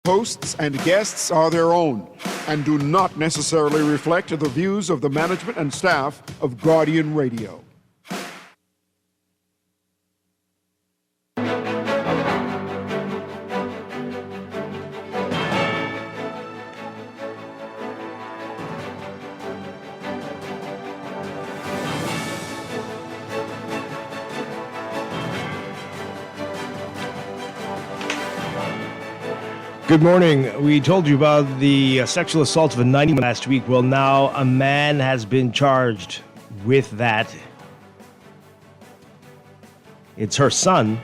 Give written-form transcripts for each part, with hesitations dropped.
Hosts and guests are their own and do not necessarily reflect the views of the management and staff of Guardian Radio. Good morning. We told you about the sexual assault of a 90 last week. Well, now a man has been charged with that. It's her son.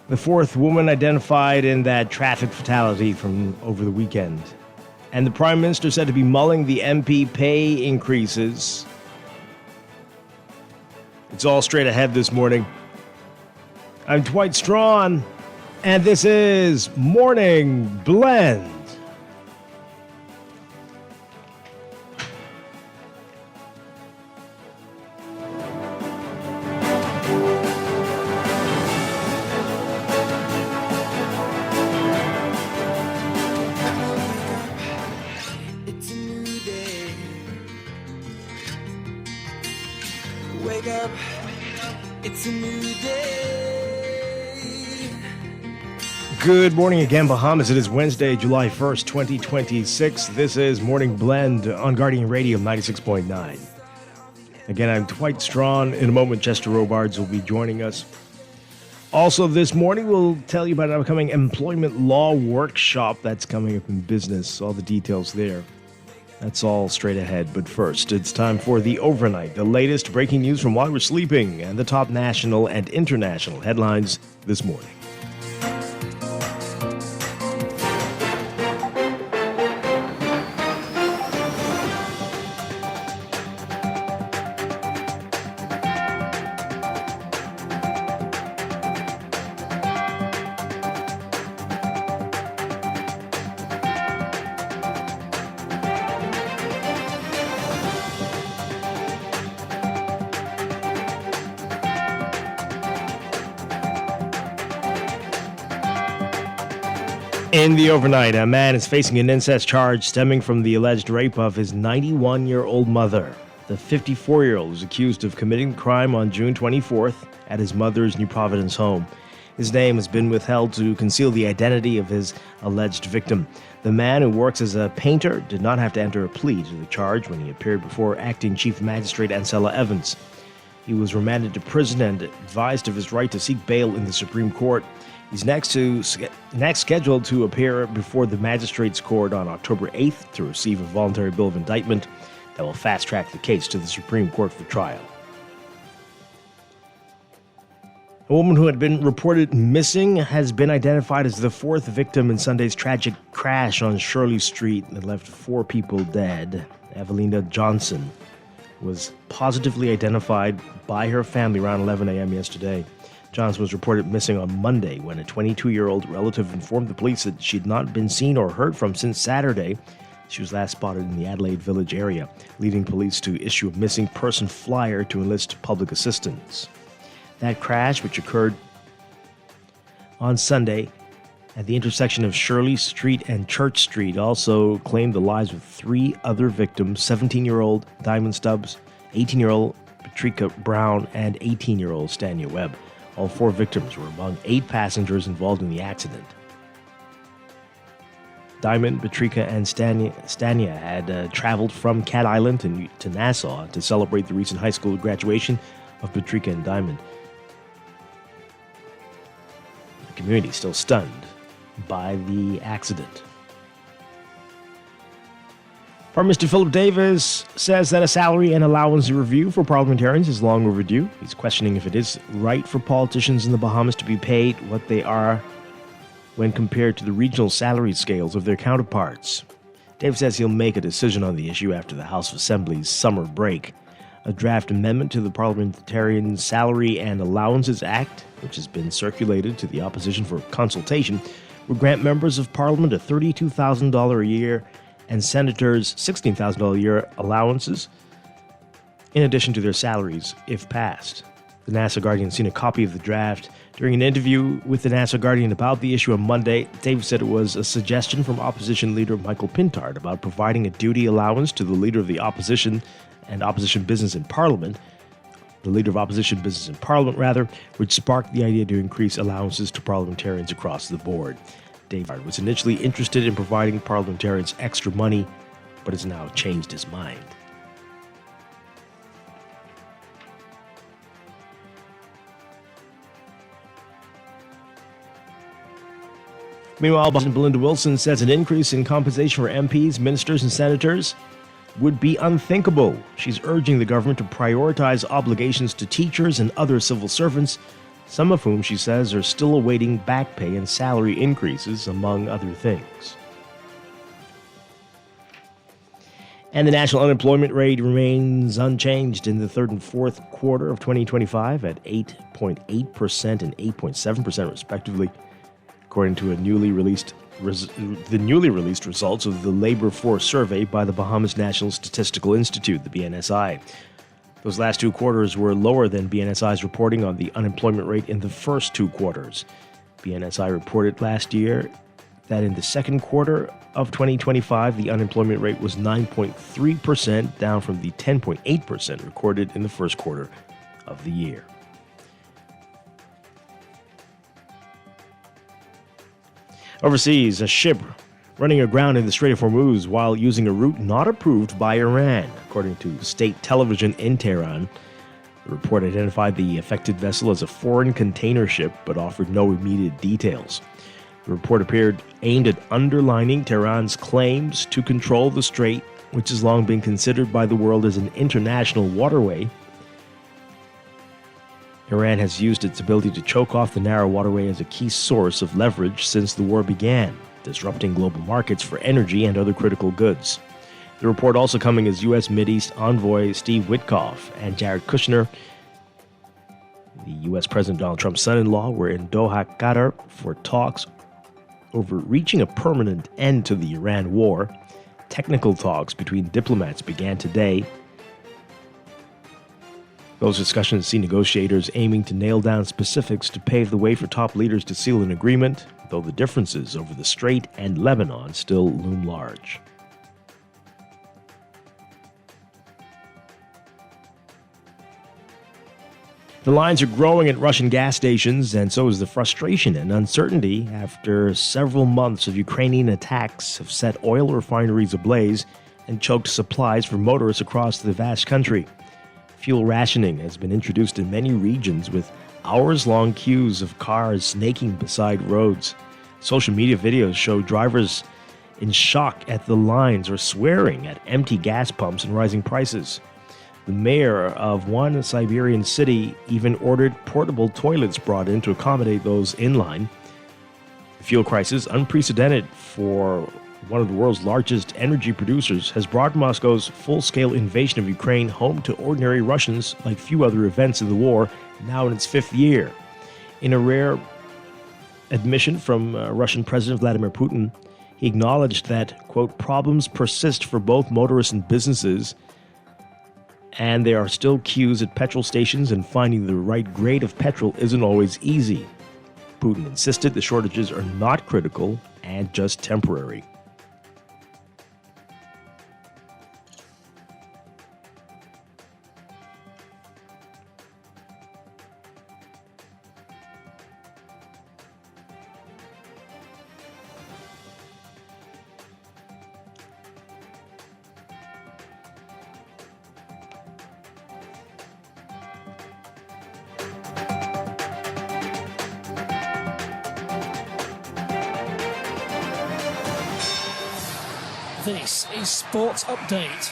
The fourth woman identified in that traffic fatality from over the weekend. And the Prime Minister said to be mulling the MP pay increases. It's all straight ahead this morning. I'm Dwight Strachan, and this is Morning Blend. It's a new day. Wake up, it's a new day. Good morning again, Bahamas. It is Wednesday, July 1st, 2026. This is Morning Blend on Guardian Radio 96.9. Again, I'm Dwight Strachan. In a moment, Chester Robards will be joining us. Also, this morning, we'll tell you about an upcoming employment law workshop that's coming up in business. All the details there. That's all straight ahead. But first, it's time for the overnight, the latest breaking news from while we're sleeping, and the top national and international headlines this morning. In the overnight, a man is facing an incest charge stemming from the alleged rape of his 91-year-old mother. The 54-year-old is accused of committing the crime on June 24th at his mother's New Providence home. His name has been withheld to conceal the identity of his alleged victim. The man, who works as a painter, did not have to enter a plea to the charge when he appeared before Acting Chief Magistrate Ancella Evans. He was remanded to prison and advised of his right to seek bail in the Supreme Court. He's next scheduled to appear before the Magistrates Court on October 8th to receive a voluntary bill of indictment that will fast-track the case to the Supreme Court for trial. A woman who had been reported missing has been identified as the fourth victim in Sunday's tragic crash on Shirley Street that left 4 people dead. Evelina Johnson was positively identified by her family around 11 a.m. yesterday. Johnson was reported missing on Monday when a 22-year-old relative informed the police that she had not been seen or heard from since Saturday. She was last spotted in the Adelaide Village area, leading police to issue a missing person flyer to enlist public assistance. That crash, which occurred on Sunday at the intersection of Shirley Street and Church Street, also claimed the lives of 3 other victims: 17-year-old Diamond Stubbs, 18-year-old Patricia Brown, and 18-year-old Stania Webb. All 4 victims were among 8 passengers involved in the accident. Diamond, Patricia, and Stania had traveled from Cat Island to Nassau to celebrate the recent high school graduation of Patricia and Diamond. The community is still stunned by the accident. Prime Minister Philip Davis says that a salary and allowance review for parliamentarians is long overdue. He's questioning if it is right for politicians in the Bahamas to be paid what they are when compared to the regional salary scales of their counterparts. Davis says he'll make a decision on the issue after the House of Assembly's summer break. A draft amendment to the Parliamentarian Salary and Allowances Act, which has been circulated to the opposition for consultation, would grant members of Parliament a $32,000 a year and senators $16,000 a year allowances, in addition to their salaries, if passed. The NASA Guardian has seen a copy of the draft. During an interview with the National Guardian about the issue on Monday, Davis said it was a suggestion from opposition leader Michael Pintard about providing a duty allowance to the leader of the opposition and opposition business in Parliament, the leader of opposition business in Parliament, which sparked the idea to increase allowances to parliamentarians across the board. Davis was initially interested in providing parliamentarians extra money, but has now changed his mind. Meanwhile, Boston Belinda Wilson says an increase in compensation for MPs, ministers, and senators would be unthinkable. She's urging the government to prioritize obligations to teachers and other civil servants, some of whom, she says, are still awaiting back pay and salary increases, among other things. And the national unemployment rate remains unchanged in the third and fourth quarter of 2025 at 8.8% and 8.7% respectively, according to the newly released results of the Labor Force Survey by the Bahamas National Statistical Institute, the BNSI. Those last two quarters were lower than BNSI's reporting on the unemployment rate in the first two quarters. BNSI reported last year that in the second quarter of 2025, the unemployment rate was 9.3%, down from the 10.8% recorded in the first quarter of the year. Overseas, a ship running aground in the Strait of Hormuz while using a route not approved by Iran, according to state television in Tehran. The report identified the affected vessel as a foreign container ship, but offered no immediate details. The report appeared aimed at underlining Tehran's claims to control the strait, which has long been considered by the world as an international waterway. Iran has used its ability to choke off the narrow waterway as a key source of leverage since the war began, disrupting global markets for energy and other critical goods. The report also coming as U.S. Mideast envoy Steve Witkoff and Jared Kushner, the U.S. President Donald Trump's son-in-law, were in Doha, Qatar for talks over reaching a permanent end to the Iran war. Technical talks between diplomats began today. Those discussions see negotiators aiming to nail down specifics to pave the way for top leaders to seal an agreement, though the differences over the Strait and Lebanon still loom large. The lines are growing at Russian gas stations, and so is the frustration and uncertainty after several months of Ukrainian attacks have set oil refineries ablaze and choked supplies for motorists across the vast country. Fuel rationing has been introduced in many regions, with hours-long queues of cars snaking beside roads. Social media videos show drivers in shock at the lines or swearing at empty gas pumps and rising prices. The mayor of one Siberian city even ordered portable toilets brought in to accommodate those in line. The fuel crisis, unprecedented for one of the world's largest energy producers, has brought Moscow's full-scale invasion of Ukraine home to ordinary Russians like few other events in the war, now in its fifth year. In a rare admission from Russian President Vladimir Putin, he acknowledged that, quote, problems persist for both motorists and businesses, and there are still queues at petrol stations, and finding the right grade of petrol isn't always easy. Putin insisted the shortages are not critical and just temporary. This is Sports Update.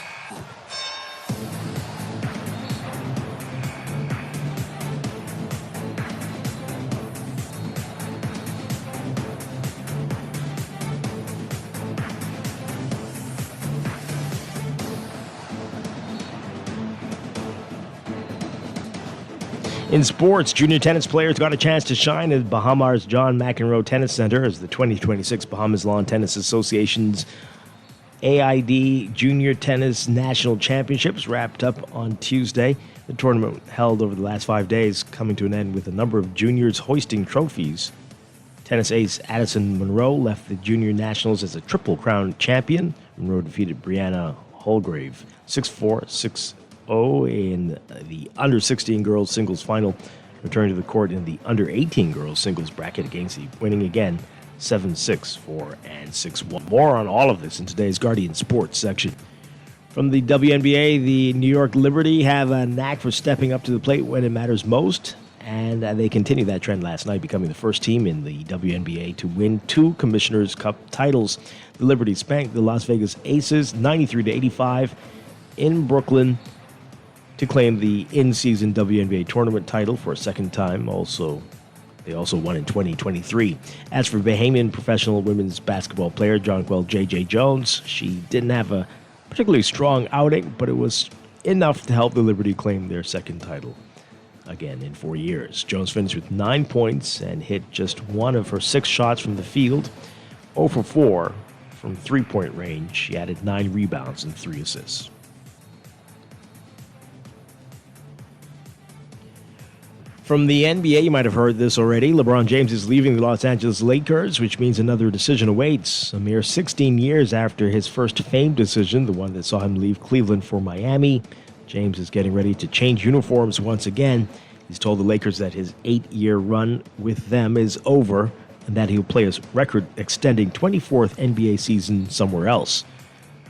In sports, junior tennis players got a chance to shine at Bahamas' John McEnroe Tennis Center as the 2026 Bahamas Lawn Tennis Association's AID Junior Tennis National Championships wrapped up on Tuesday. The tournament held over the last 5 days, coming to an end with a number of juniors hoisting trophies. Tennis ace Addison Monroe left the Junior Nationals as a Triple Crown champion. Monroe defeated Brianna Holgrave 6-4, 6-0 in the under-16 girls singles final, returning to the court in the under-18 girls singles bracket against the winning again 7-6, 4, and 6-1. More on all of this in today's Guardian Sports section. From the WNBA, the New York Liberty have a knack for stepping up to the plate when it matters most, and they continued that trend last night, becoming the first team in the WNBA to win 2 Commissioner's Cup titles. The Liberty spanked the Las Vegas Aces 93-85 in Brooklyn to claim the in-season WNBA tournament title for a second time. They also won in 2023. As for Bahamian professional women's basketball player Jonquel J.J. Jones, she didn't have a particularly strong outing, but it was enough to help the Liberty claim their second title again in 4 years. Jones finished with 9 points and hit just 1 of her 6 shots from the field, 0 for 4 from three-point range. She added 9 rebounds and 3 assists. From the NBA, you might have heard this already. LeBron James is leaving the Los Angeles Lakers, which means another decision awaits. A mere 16 years after his first famed decision, the one that saw him leave Cleveland for Miami, James is getting ready to change uniforms once again. He's told the Lakers that his 8-year run with them is over and that he'll play his record-extending 24th NBA season somewhere else.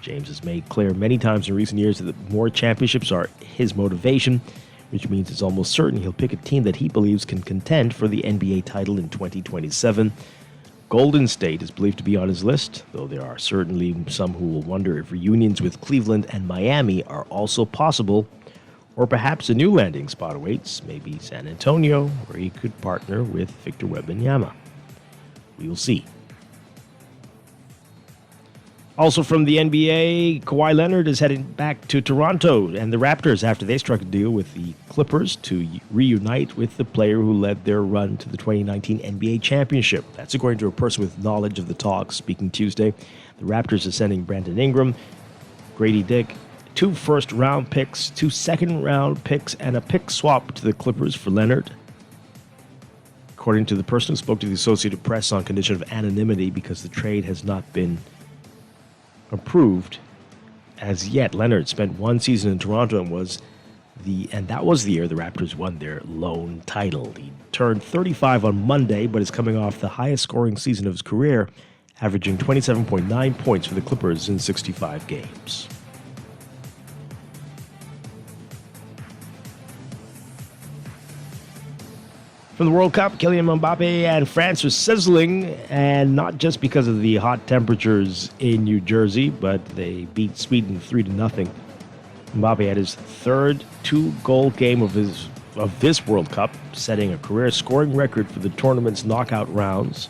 James has made clear many times in recent years that more championships are his motivation, which means it's almost certain he'll pick a team that he believes can contend for the NBA title in 2027. Golden State is believed to be on his list, though there are certainly some who will wonder if reunions with Cleveland and Miami are also possible, or perhaps a new landing spot awaits, maybe San Antonio, where he could partner with Victor Wembanyama. We will see. Also from the NBA, Kawhi Leonard is heading back to Toronto and the Raptors after they struck a deal with the Clippers to reunite with the player who led their run to the 2019 NBA championship. That's according to a person with knowledge of the talks speaking Tuesday. The Raptors are sending Brandon Ingram, Grady Dick, 2 first-round picks, 2 second-round picks, and a pick swap to the Clippers for Leonard. According to the person who spoke to the Associated Press on condition of anonymity because the trade has not been approved as yet. Leonard spent 1 season in Toronto and that was the year the Raptors won their lone title. He turned 35 on Monday, but is coming off the highest scoring season of his career, averaging 27.9 points for the Clippers in 65 games. From the World Cup, Kylian Mbappe and France are sizzling, and not just because of the hot temperatures in New Jersey, but they beat Sweden 3-0. Mbappe had his third 2-goal game of this World Cup, setting a career scoring record for the tournament's knockout rounds.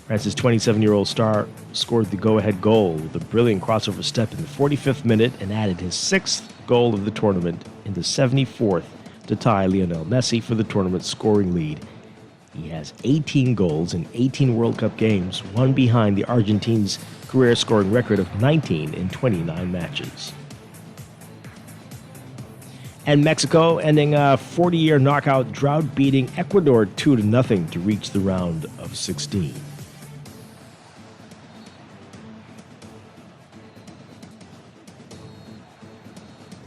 France's 27-year-old star scored the go-ahead goal with a brilliant crossover step in the 45th minute and added his 6th goal of the tournament in the 74th to tie Lionel Messi for the tournament's scoring lead. He has 18 goals in 18 World Cup games, one behind the Argentines' career scoring record of 19 in 29 matches. And Mexico ending a 40-year knockout drought, beating Ecuador 2-0 to reach the round of 16.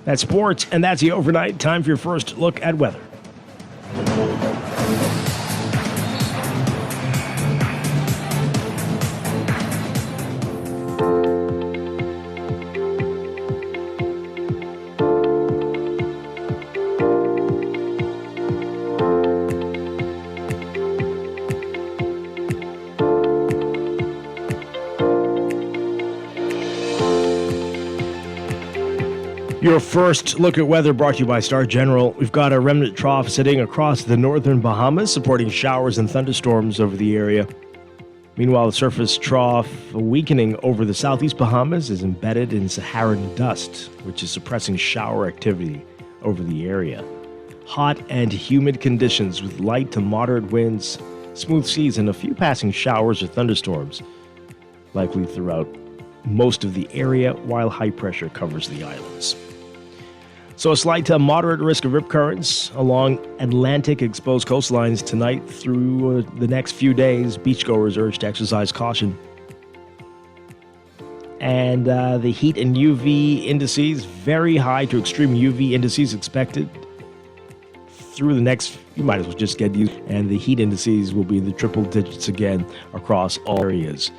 That's sports, and that's the overnight. Time for your first look at weather. Your first look at weather brought to you by Star General. We've got a remnant trough sitting across the northern Bahamas, supporting showers and thunderstorms over the area. Meanwhile, the surface trough weakening over the southeast Bahamas is embedded in Saharan dust, which is suppressing shower activity over the area. Hot and humid conditions with light to moderate winds, smooth seas, and a few passing showers or thunderstorms likely throughout most of the area, while high pressure covers the islands. So a slight to moderate risk of rip currents along Atlantic exposed coastlines tonight through the next few days. Beachgoers urged to exercise caution. And the heat and UV indices, very high to extreme UV indices expected through the next, you might as well just get used. And the heat indices will be in the triple digits again across all areas.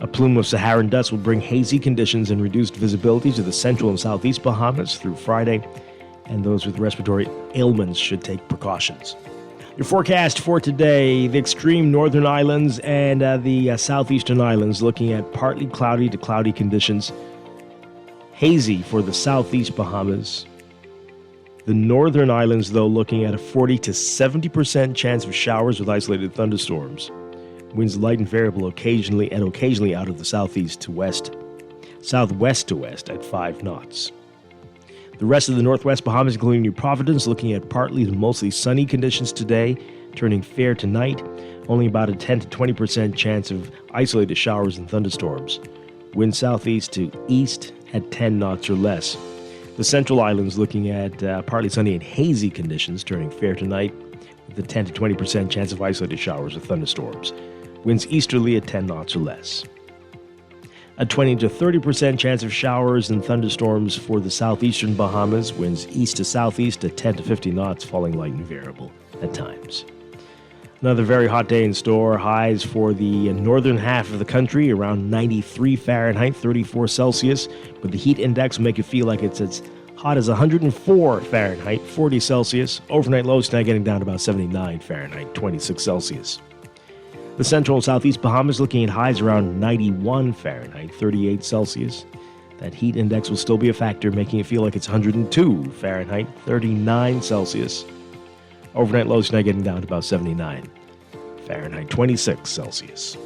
A plume of Saharan dust will bring hazy conditions and reduced visibility to the central and southeast Bahamas through Friday, and those with respiratory ailments should take precautions. Your forecast for today, the extreme northern islands and the southeastern islands looking at partly cloudy to cloudy conditions. Hazy for the southeast Bahamas. The northern islands, though, looking at a 40 to 70% chance of showers with isolated thunderstorms. Winds light and variable occasionally out of the southeast to west, southwest to west at 5 knots. The rest of the northwest Bahamas, including New Providence, looking at partly to mostly sunny conditions today, turning fair tonight. Only about a 10 to 20% chance of isolated showers and thunderstorms. Wind southeast to east at 10 knots or less. The central islands looking at partly sunny and hazy conditions, turning fair tonight, with a 10 to 20% chance of isolated showers or thunderstorms. Winds easterly at 10 knots or less. A 20 to 30% chance of showers and thunderstorms for the southeastern Bahamas. Winds east to southeast at 10 to 50 knots, falling light and variable at times. Another very hot day in store. Highs for the northern half of the country, around 93 Fahrenheit, 34 Celsius. But the heat index will make you feel like it's as hot as 104 Fahrenheit, 40 Celsius. Overnight lows tonight getting down to about 79 Fahrenheit, 26 Celsius. The central and southeast Bahamas looking at highs around 91 Fahrenheit, 38 Celsius. That heat index will still be a factor, making it feel like it's 102 Fahrenheit, 39 Celsius. Overnight lows tonight getting down to about 79 Fahrenheit, 26 Celsius.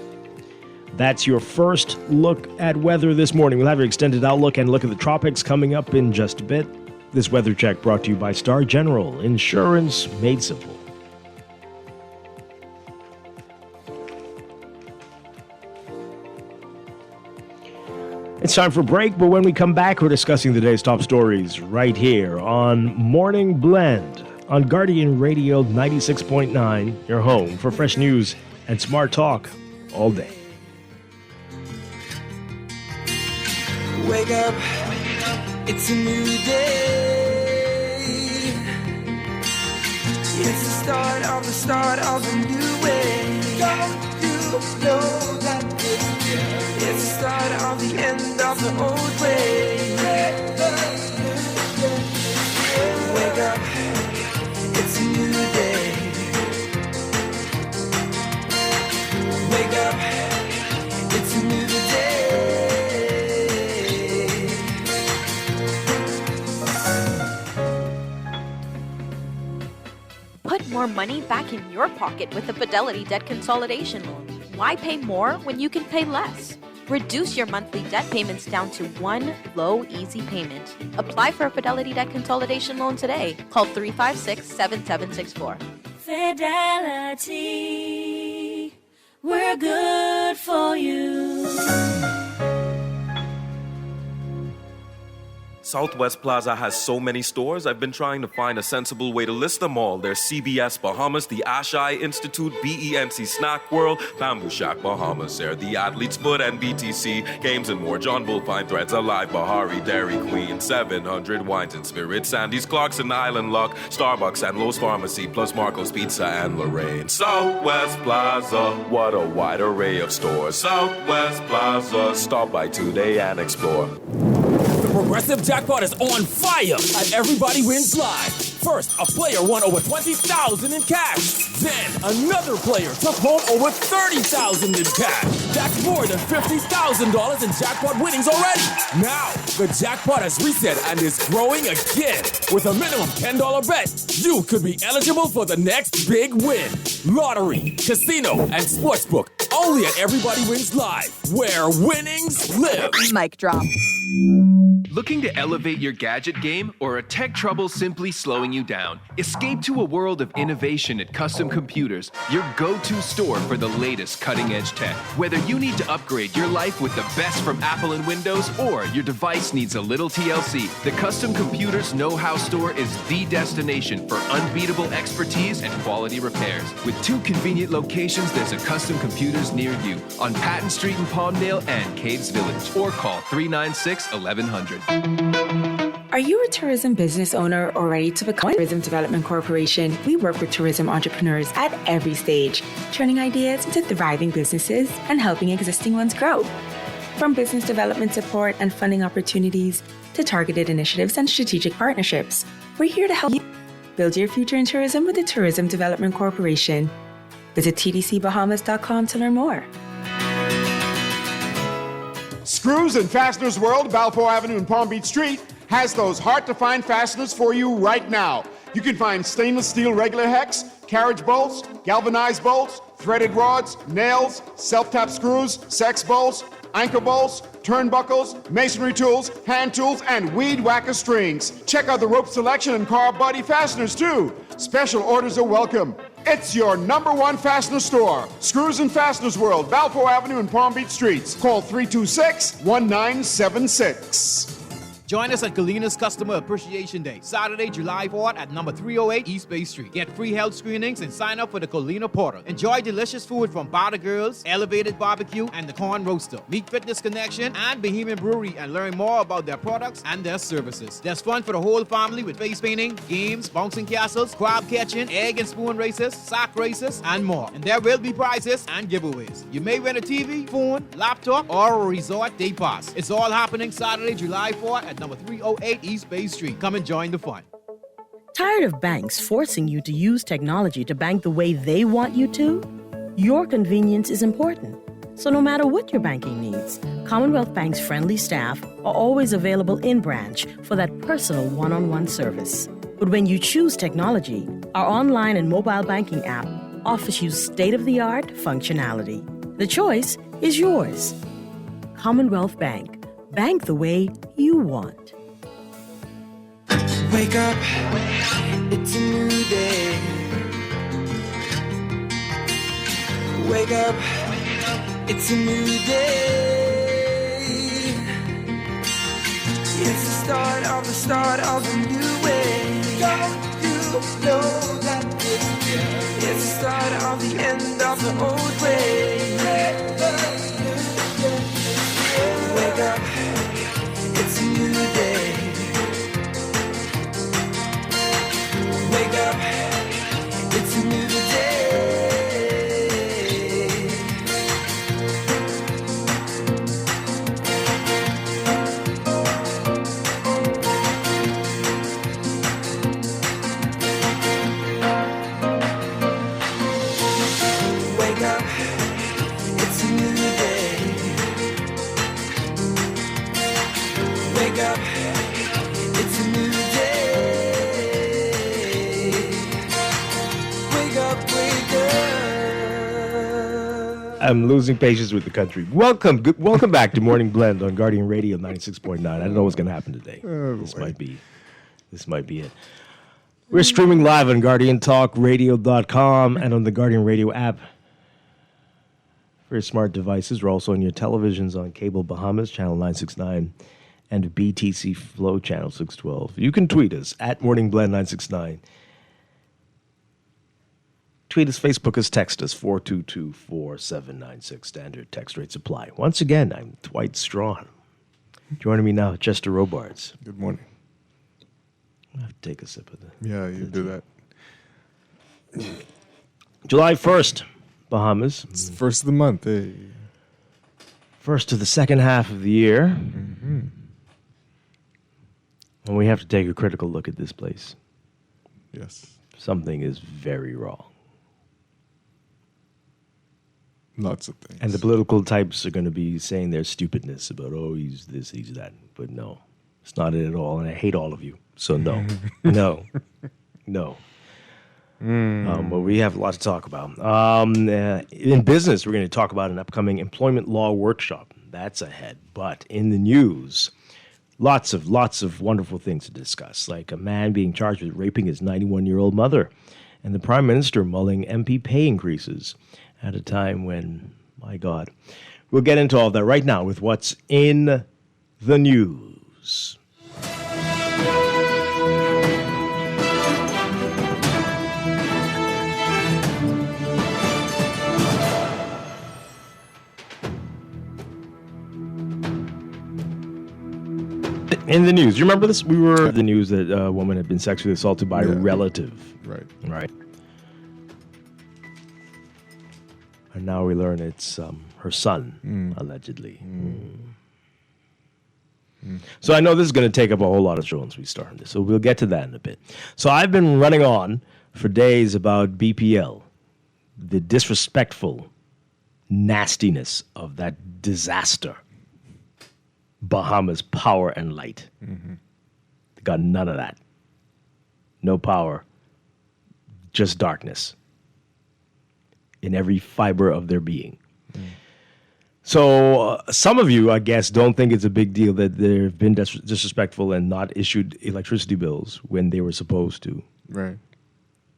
That's your first look at weather this morning. We'll have your extended outlook and look at the tropics coming up in just a bit. This weather check brought to you by Star General, insurance made simple. It's time for a break, but when we come back, we're discussing the day's top stories right here on Morning Blend on Guardian Radio 96.9, your home for fresh news and smart talk all day. Wake up, it's a new day. It's the start of a new way. Don't you know that it's the start of the end of the old way. Wake up, it's a new day. Wake up, it's a new day. Put more money back in your pocket with a Fidelity debt consolidation loan. Why pay more when you can pay less? Reduce your monthly debt payments down to one low, easy payment. Apply for a Fidelity debt consolidation loan today. Call 356-7764. Fidelity, we're good for you. Southwest Plaza has so many stores, I've been trying to find a sensible way to list them all. There's CBS Bahamas, the Ashai Institute, BENC Snack World, Bamboo Shack Bahamas, there, the Athlete's Foot and BTC, Games and More, John Bull Fine Threads, Alive, Bahari, Dairy Queen, 700 Wines and Spirits, Sandy's Clarkson Island Lock, Starbucks and Lowe's Pharmacy, plus Marco's Pizza and Lorraine. Southwest Plaza, what a wide array of stores. Southwest Plaza, stop by today and explore. Progressive Jackpot is on fire at Everybody Wins Live. First, a player won over $20,000 in cash. Then, another player took home over $30,000 in cash. That's more than $50,000 in jackpot winnings already. Now, the jackpot has reset and is growing again. With a minimum $10 bet, you could be eligible for the next big win. Lottery, casino, and sportsbook Only at Everybody Wins Live, where winnings live. Mic drop. Looking to elevate your gadget game or a tech trouble simply slowing you down? Escape to a world of innovation at Custom Computers, your go-to store for the latest cutting-edge tech. Whether you need to upgrade your life with the best from Apple and Windows or your device needs a little TLC, the Custom Computers Know-How Store is the destination for unbeatable expertise and quality repairs. With 2 convenient locations, there's a Custom Computers near you on Patton Street in Palmdale and Caves Village, or call 396-1100. Are you a tourism business owner or ready to become a tourism development corporation? We work with tourism entrepreneurs at every stage, turning ideas into thriving businesses and helping existing ones grow. From business development support and funding opportunities to targeted initiatives and strategic partnerships, we're here to help you build your future in tourism with the Tourism Development Corporation. Visit tdcbahamas.com to learn more. Screws and Fasteners World, Balfour Avenue and Palm Beach Street, has those hard-to-find fasteners for you right now. You can find stainless steel regular hex, carriage bolts, galvanized bolts, threaded rods, nails, self-tap screws, sex bolts, anchor bolts, turnbuckles, masonry tools, hand tools, and weed whacker strings. Check out the rope selection and car body fasteners, too. Special orders are welcome. It's your #1 fastener store. Screws and Fasteners World, Balfour Avenue and Palm Beach Streets. Call 326-1976. Join us at Galina's Customer Appreciation Day, Saturday, July 4th at number 308 East Bay Street. Get free health screenings and sign up for the Galina Portal. Enjoy delicious food from Bar Girls, Elevated Barbecue, and the Corn Roaster. Meet Fitness Connection and Bohemian Brewery and learn more about their products and their services. There's fun for the whole family with face painting, games, bouncing castles, crab catching, egg and spoon races, sock races, and more. And there will be prizes and giveaways. You may win a TV, phone, laptop, or a resort day pass. It's all happening Saturday, July 4th at number 308 East Bay Street. Come and join the fun. Tired of banks forcing you to use technology to bank the way they want you to? Your convenience is important. So no matter what your banking needs, Commonwealth Bank's friendly staff are always available in branch for that personal one-on-one service. But when you choose technology, our online and mobile banking app offers you state-of-the-art functionality. The choice is yours. Commonwealth Bank. Bank the way you want. Wake up, it's a new day. Wake up, it's a new day. It's the start of a new way. Don't you know that it's the start of the end of the old way. Wake up, it's a new day. Wake up, it's a new day. Wake up, it's a new day. Wake up, it's a new day. Wake up, wake up. I'm losing patience with the country. Welcome back to Morning Blend on Guardian Radio 96.9. I don't know what's going to happen today. This might be it. We're streaming live on GuardianTalkRadio.com and on the Guardian Radio app for your smart devices. We're also on your televisions on Cable Bahamas, Channel 969, and BTC Flow, Channel 612. You can tweet us at MorningBlend969. Tweet us, Facebook us, text us, 422-4796. Standard text rates apply. Once again, I'm Dwight Strachan. Joining me now, Chester Robards. Good morning. I have to take a sip of that. Yeah, you do that. July 1st, Bahamas. It's the first of the month. Hey. First of the second half of the year. Mm-hmm. And we have to take a critical look at this place. Yes. Something is very wrong. Lots of things. And the political types are going to be saying their stupidness about, he's this, he's that. But no, it's not it at all. And I hate all of you. So no, no. But we have a lot to talk about. In business, we're going to talk about an upcoming employment law workshop. That's ahead. But in the news, lots of wonderful things to discuss, like a man being charged with raping his 91-year-old mother, and the Prime Minister mulling MP pay increases at a time when, my God. We'll get into all that right now with what's in the news. In the news, you remember this? We were the news that a woman had been sexually assaulted by a relative. Right. And now we learn it's her son, allegedly. So I know this is going to take up a whole lot of show once we start on this. So we'll get to that in a bit. So I've been running on for days about BPL, the disrespectful nastiness of that disaster. Bahamas Power and Light. They got none of that. No power, just darkness in every fiber of their being. So some of you, I guess, don't think it's a big deal that they've been disrespectful and not issued electricity bills when they were supposed to. Right.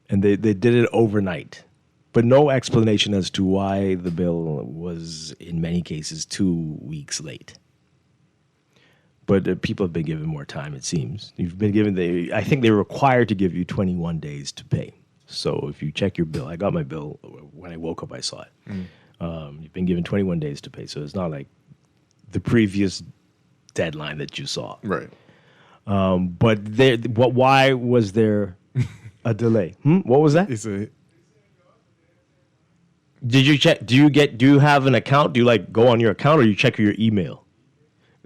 And they did it overnight. But no explanation as to why the bill was, in many cases, 2 weeks late. But people have been given more time, it seems. You've been given I think they're required to give you 21 days to pay. So if you check your bill, I got my bill when I woke up, I saw it. You've been given 21 days to pay. So it's not like the previous deadline that you saw. Right. But why was there a delay? What was that? Did you check? Do you have an account? Do you go on your account, or you check your email?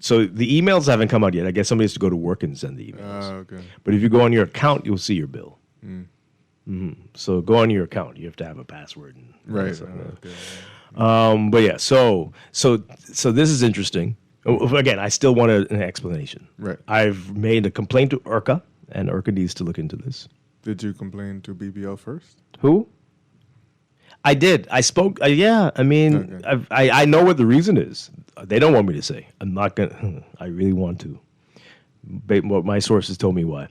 So the emails haven't come out yet. I guess somebody has to go to work and send the emails. Okay. But if you go on your account, you'll see your bill. So go on your account. You have to have a password. Right. But yeah, so this is interesting. Again, I still want an explanation. Right. I've made a complaint to IRCA, and IRCA needs to look into this. Did you complain to BBL first? Who? I did. I spoke. Yeah. I mean, okay. I know what the reason is. They don't want me to say. I'm not gonna. I really want to. My sources told me why,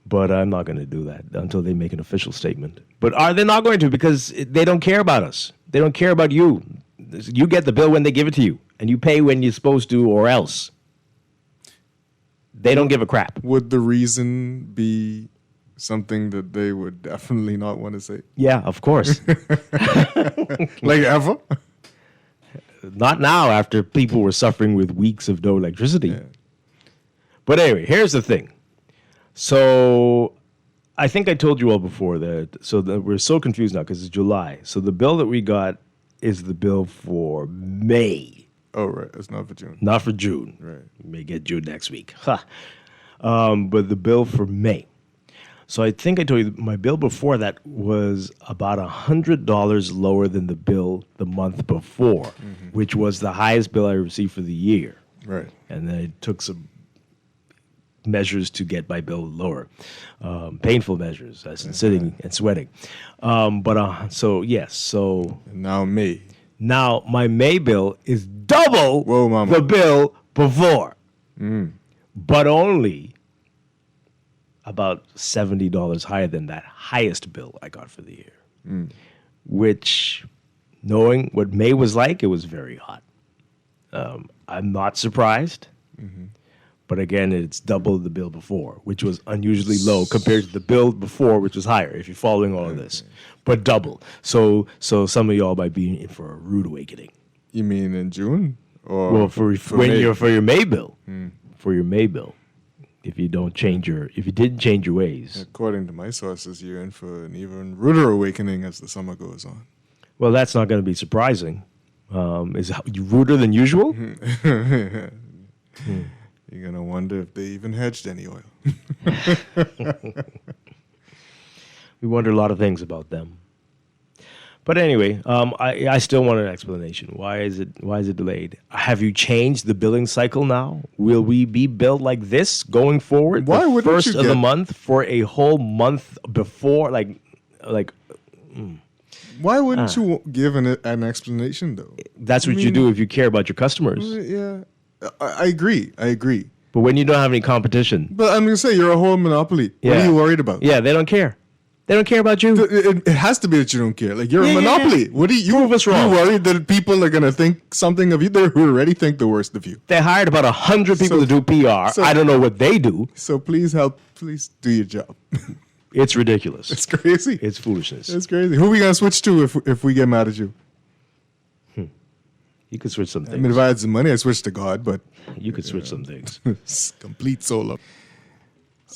but I'm not going to do that until they make an official statement. But are they not going to? Because they don't care about us. They don't care about you. You get the bill when they give it to you, and you pay when you're supposed to, or else. They don't give a crap. Would the reason be something that they would definitely not want to say? Yeah, of course. Like ever? Not now, after people were suffering with weeks of no electricity. Yeah. But anyway, here's the thing. So I think I told you all before that we're so confused now because it's July. So the bill that we got is the bill for May. Oh, right. It's not for June. Not for June. Right. We may get June next week. But the bill for May. So I think I told you my bill before that was about $100 lower than the bill the month before, which was the highest bill I received for the year. Right. And then I took some measures to get my bill lower, painful measures, as in sitting and sweating. So yes, so now May. Now my May bill is double the bill before, but only about $70 higher than that highest bill I got for the year, which, knowing what May was like, it was very hot. I'm not surprised, but again, it's double the bill before, which was unusually low compared to the bill before, which was higher, if you're following all of this, but double. So some of y'all might be in for a rude awakening. You mean in June? Or well, for your May bill, for your May bill. If you didn't change your ways. According to my sources, you're in for an even ruder awakening as the summer goes on. Well, that's not going to be surprising. Is it ruder than usual? You're going to wonder if they even hedged any oil. We wonder a lot of things about them. But anyway, I still want an explanation. Why is it delayed? Have you changed the billing cycle now? Will we be billed like this going forward? Why the wouldn't first you of the month for a whole month before? Like, like. Why wouldn't you give an explanation, though? That's what you do if you care about your customers. Yeah, I agree. But when you don't have any competition. But I'm going to say, you're a whole monopoly. Yeah. What are you worried about? Yeah, they don't care. They don't care about you. It has to be that you don't care. Like, you're a monopoly. Yeah. What do you Prove us wrong. You worried that people are going to think something of you? They already think the worst of you. They hired about 100 people to do PR. I don't know what they do. So please do your job. It's ridiculous. It's crazy. It's foolishness. It's crazy. Who are we going to switch to if we get mad at you? You could switch some things. I mean, if I had some money, I'd switch to God, but... You could switch some things. Complete solar.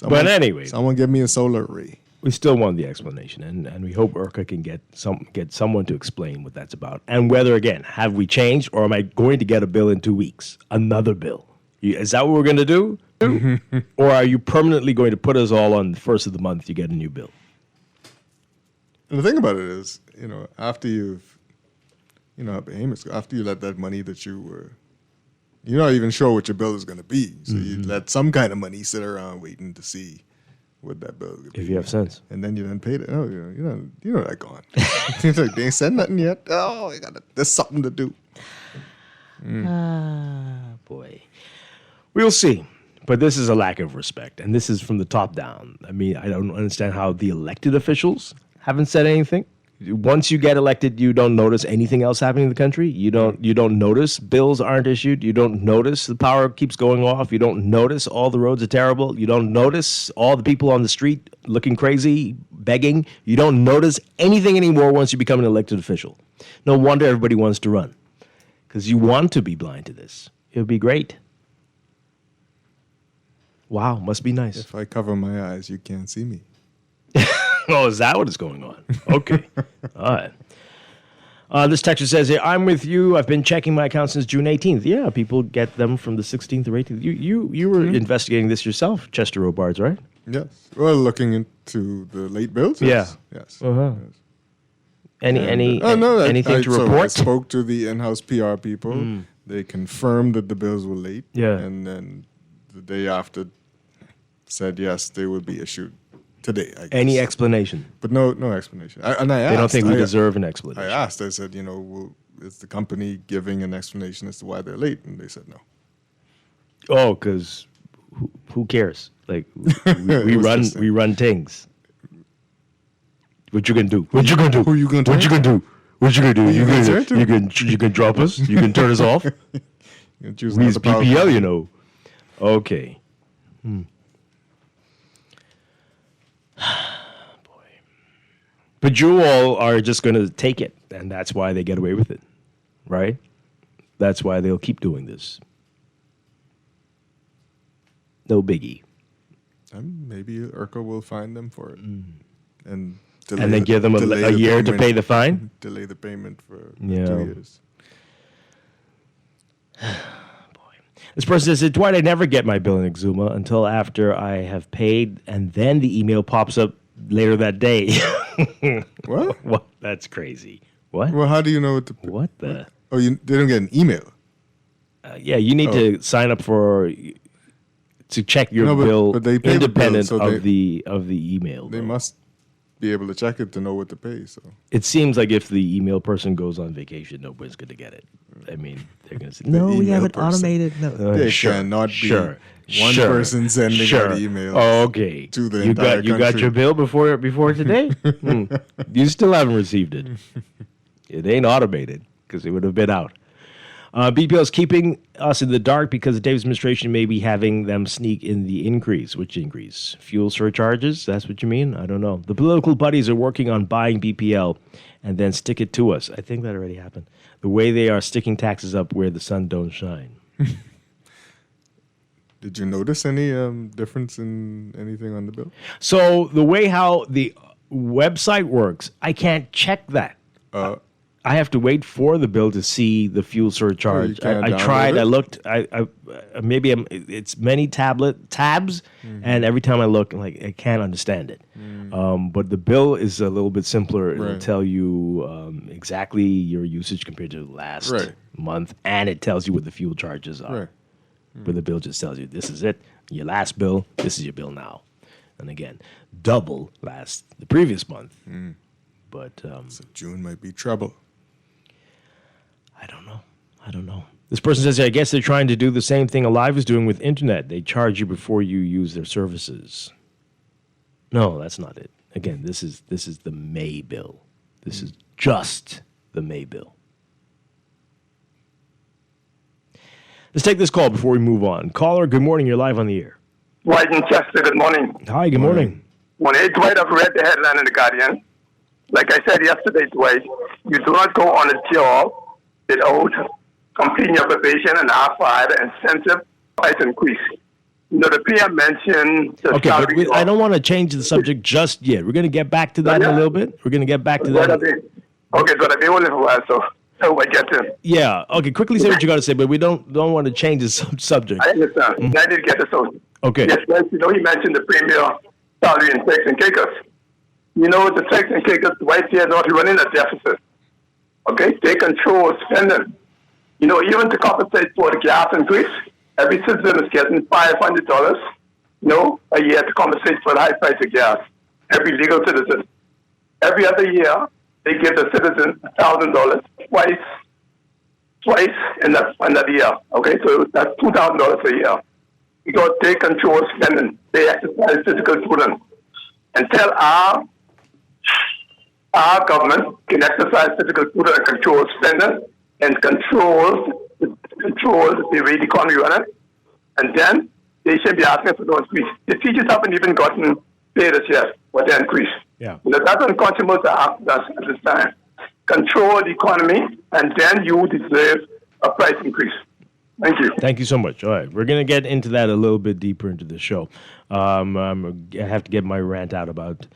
But anyway. Someone give me a solar array. We still want the explanation, and we hope IRCA can get someone to explain what that's about. And whether, again, have we changed, or am I going to get a bill in 2 weeks? Another bill. Is that what we're going to do? Or are you permanently going to put us all on the first of the month you get a new bill? And the thing about it is, after you've, Amos, after you let that money that you're not even sure what your bill is going to be. So you let some kind of money sit around waiting to see what that bill is going to be. If you have sense. And then you then paid it. Oh, you know that gone. It's like, they ain't said nothing yet. Oh, there's something to do. Boy. We'll see. But this is a lack of respect, and this is from the top down. I mean, I don't understand how the elected officials haven't said anything. Once you get elected, you don't notice anything else happening in the country. You don't notice bills aren't issued. You don't notice the power keeps going off. You don't notice all the roads are terrible. You don't notice all the people on the street looking crazy, begging. You don't notice anything anymore once you become an elected official. No wonder everybody wants to run, because you want to be blind to this. It would be great. Wow, must be nice. If I cover my eyes, you can't see me. Oh, is that what is going on? Okay. All right. This texture says here, I'm with you. I've been checking my account since June 18th. Yeah, people get them from the 16th or 18th. You were investigating this yourself, Chester Robards, right? Yes. Well, looking into the late bills? Yes. Yeah. Yes. Uh-huh. Yes. Anything to report? I spoke to the in-house PR people. They confirmed that the bills were late. Yeah. And then the day after said, yes, they would be issued today, I guess. Any explanation? But no explanation. I asked. They don't think we deserve an explanation. I asked. I said, is the company giving an explanation as to why they're late? And they said no. Oh, because who cares? Like, we run things. What you gonna do? What you gonna do? Who you gonna What you gonna do? What you gonna do? You can drop us? You can turn us off? You choose We's another power PPL, company. Okay. Boy. But you all are just going to take it, and that's why they get away with it, right? That's why they'll keep doing this. No biggie. Maybe IRCA will fine them for it. And then give them a year to pay the fine? Delay the payment for 2 Yeah. years. This person says, Dwight, I never get my bill in Exuma until after I have paid, and then the email pops up later that day. What? That's crazy. What? Well, how do you know what to... What the... Oh, they don't get an email? Yeah, you need to sign up to check your bill but they pay independent the bill, so of the email. They must be able to check it to know what to pay. So It seems like if the email person goes on vacation, nobody's going to get it. I mean, they're going to say, no, we have it automated. No. They cannot be one person sending out emails. Oh, okay. To the entire country. You got your bill before today? You still haven't received it. It ain't automated because it would have been out. BPL is keeping us in the dark because the Davis administration may be having them sneak in the increase. Which increase? Fuel surcharges? That's what you mean? I don't know. The political buddies are working on buying BPL and then stick it to us. I think that already happened. The way they are sticking taxes up where the sun don't shine. Did you notice any difference in anything on the bill? So the way how the website works, I can't check that. I have to wait for the bill to see the fuel surcharge. I tried. I looked. It's many tabs, and every time I look, I can't understand it. But the bill is a little bit simpler. It'll tell you exactly your usage compared to the last month, and it tells you what the fuel charges are. But the bill just tells you this is it. Your last bill. This is your bill now. And again, double the previous month. But so June might be trouble. I don't know. This person says, I guess they're trying to do the same thing Alive is doing with internet. They charge you before you use their services. No, that's not it. Again, this is the May bill. This is just the May bill. Let's take this call before we move on. Caller, good morning. You're live on the air. Dwight and Chester, good morning. Hi, good morning. Hey, Dwight, I've read the headline in The Guardian. Like I said yesterday, Dwight, you do not go on a job without completing your probation and after the incentive price increase. You know, the PM mentioned the Okay, but I don't want to change the subject just yet. We're going to get back to that in a little bit. We're going to get back to that. Okay, so I've been only for a while, so I get to. Yeah, okay, quickly say what you got to say, but we don't want to change the subject. I understand. I did get this out. Okay. Yes, you know, he mentioned the premier salary in Turks and Caicos. You know, the Turks and Caicos, Dwight here, not running a deficit. Okay, they control spending. You know, even to compensate for the gas increase, every citizen is getting $500, a year to compensate for the high price of gas. Every legal citizen. Every other year, they give the citizen $1,000 twice in that year. Okay, so that's $2,000 a year. Because they control spending. They exercise physical prudence. Until our government can exercise physical prudence and control spending and control the way the economy runs, and then they should be asking for no increase. The teachers haven't even gotten paid as yet for the increase. Yeah. That's unconscionable to ask us at this time. Control the economy, and then you deserve a price increase. Thank you. Thank you so much. All right, we're going to get into that a little bit deeper into the show. I have to get my rant out about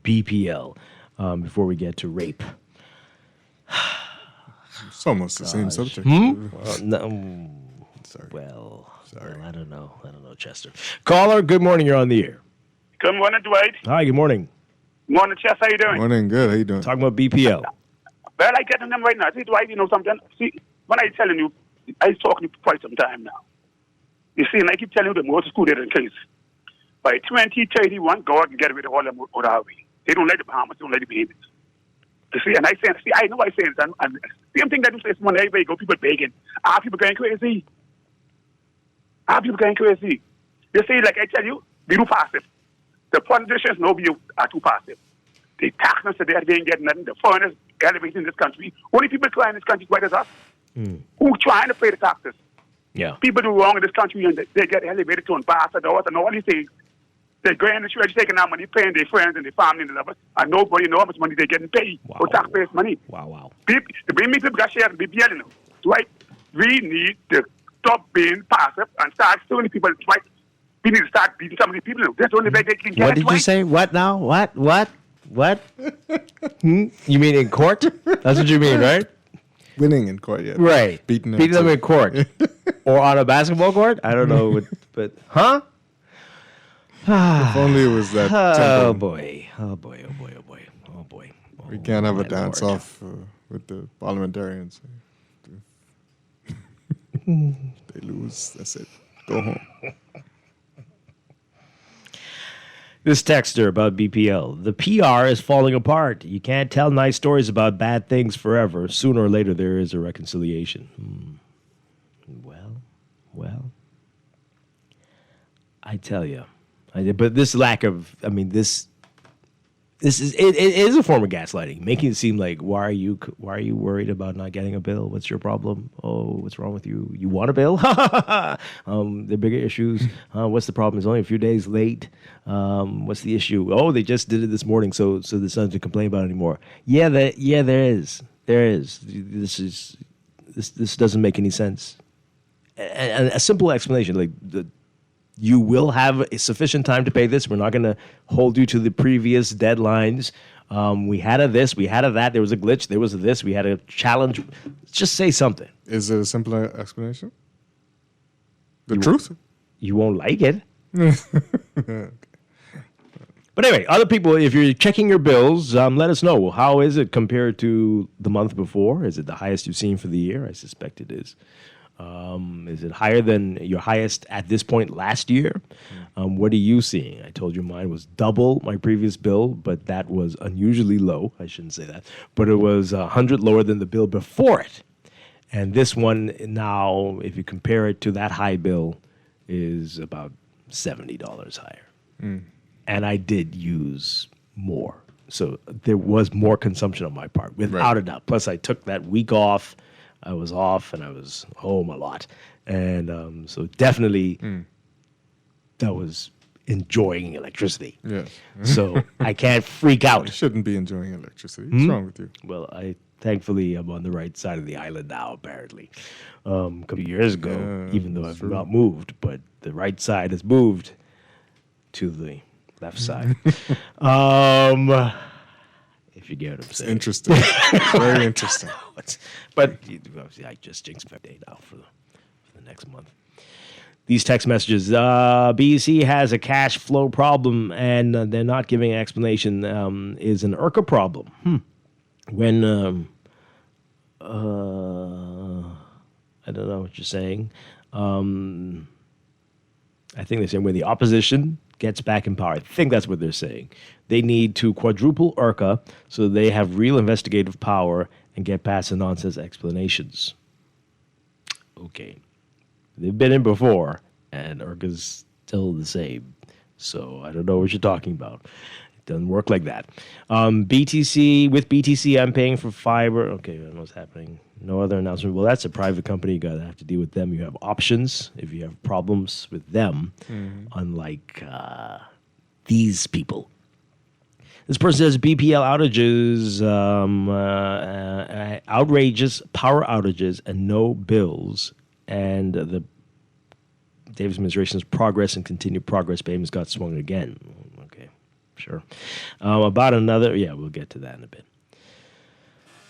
BPL before we get to rape. It's almost the same subject. No. Sorry. Well, I don't know, Chester. Caller, good morning. You're on the air. Good morning, Dwight. Hi, good morning. Morning, Chester. How you doing? Morning, good. How you doing? Talking about BPL. Well, I get to them right now. See, Dwight, you know something? See, when I telling you, I was talking to you for quite some time now. You see, and I keep telling you the most school data in case. By 2031, God can get rid of all them out of our way. They don't like the Bahamas, they don't like the Bahamas. You see, and I say, I know I say this, and same thing that you say this morning, everybody go, people begging. Are people going crazy? You see, like I tell you, be too passive. The politicians know you are too passive. They tax us today, they ain't getting nothing. The foreigners elevating in this country. Only people crying in this country quite as us. Who trying to pay the taxes. Yeah. People do wrong in this country and they get elevated to ambassadors and all these things. They're going to church, taking our money, paying their friends and their family and the lovers, and nobody knows how much money they're getting paid for taxpayers' money. Wow. People, to bring me people got shares and be yelling them. Right? We need to stop being passive and start suing people. Right? We need to start beating some of these people. That's the only way they can get What did you say? What now? What? You mean in court? That's what you mean, right? Winning in court, yeah. Right. Beating them in court. Or on a basketball court? I don't know. But huh? If only it was that Oh temple. boy. We can't have a my dance Lord. off with the parliamentarians. They lose. That's it. Go home. This texter about BPL. The PR is falling apart. You can't tell nice stories about bad things forever. Sooner or later, there is a reconciliation. Well, I tell you. But this lack of, this is it is a form of gaslighting, making it seem like why are you worried about not getting a bill? What's your problem? Oh, what's wrong with you? You want a bill? The bigger issues. What's the problem? It's only a few days late. What's the issue? Oh, they just did it this morning, so there's nothing to complain about anymore. There is. This doesn't make any sense. And a simple explanation, like you will have sufficient time to pay this. We're not going to hold you to the previous deadlines. We had a this, we had a that. There was a glitch. There was a this. We had a challenge. Just say something. Is it a simpler explanation? The truth? You won't like it. But anyway, other people, if you're checking your bills, let us know. How is it compared to the month before? Is it the highest you've seen for the year? I suspect it is. Is it higher than your highest at this point last year? What are you seeing? I told you mine was double my previous bill, but that was unusually low. I shouldn't say that. But it was 100 lower than the bill before it. And this one now, if you compare it to that high bill, is about $70 higher. And I did use more. So there was more consumption on my part, without a doubt. Plus, I took that week off. I was off, and I was home a lot. And so definitely that was enjoying electricity. Yeah. So I can't freak out. You shouldn't be enjoying electricity. What's wrong with you? Well, I thankfully am on the right side of the island now, apparently. A couple of years ago, even though I've not moved, but the right side has moved to the left side. If you get what I'm saying. It's interesting. It's very interesting. But I just jinxed my day now for the next month. These text messages. BEC has a cash flow problem, and they're not giving an explanation. Is an IRCA problem. When, I don't know what you're saying. I think they're saying when the opposition gets back in power. I think that's what they're saying. They need to quadruple IRCA so they have real investigative power and get past the nonsense explanations. Okay. They've been in before, and IRCA's still the same. So I don't know what you're talking about. It doesn't work like that. BTC, with BTC, I'm paying for fiber. Okay, I don't know what's happening. No other announcement. Well, that's a private company. You got to have to deal with them. You have options if you have problems with them, unlike these people. This person says BPL outages, outrageous power outages, and no bills. And the Davis administration's progress and continued progress payments got swung again. Okay, sure. About another, we'll get to that in a bit.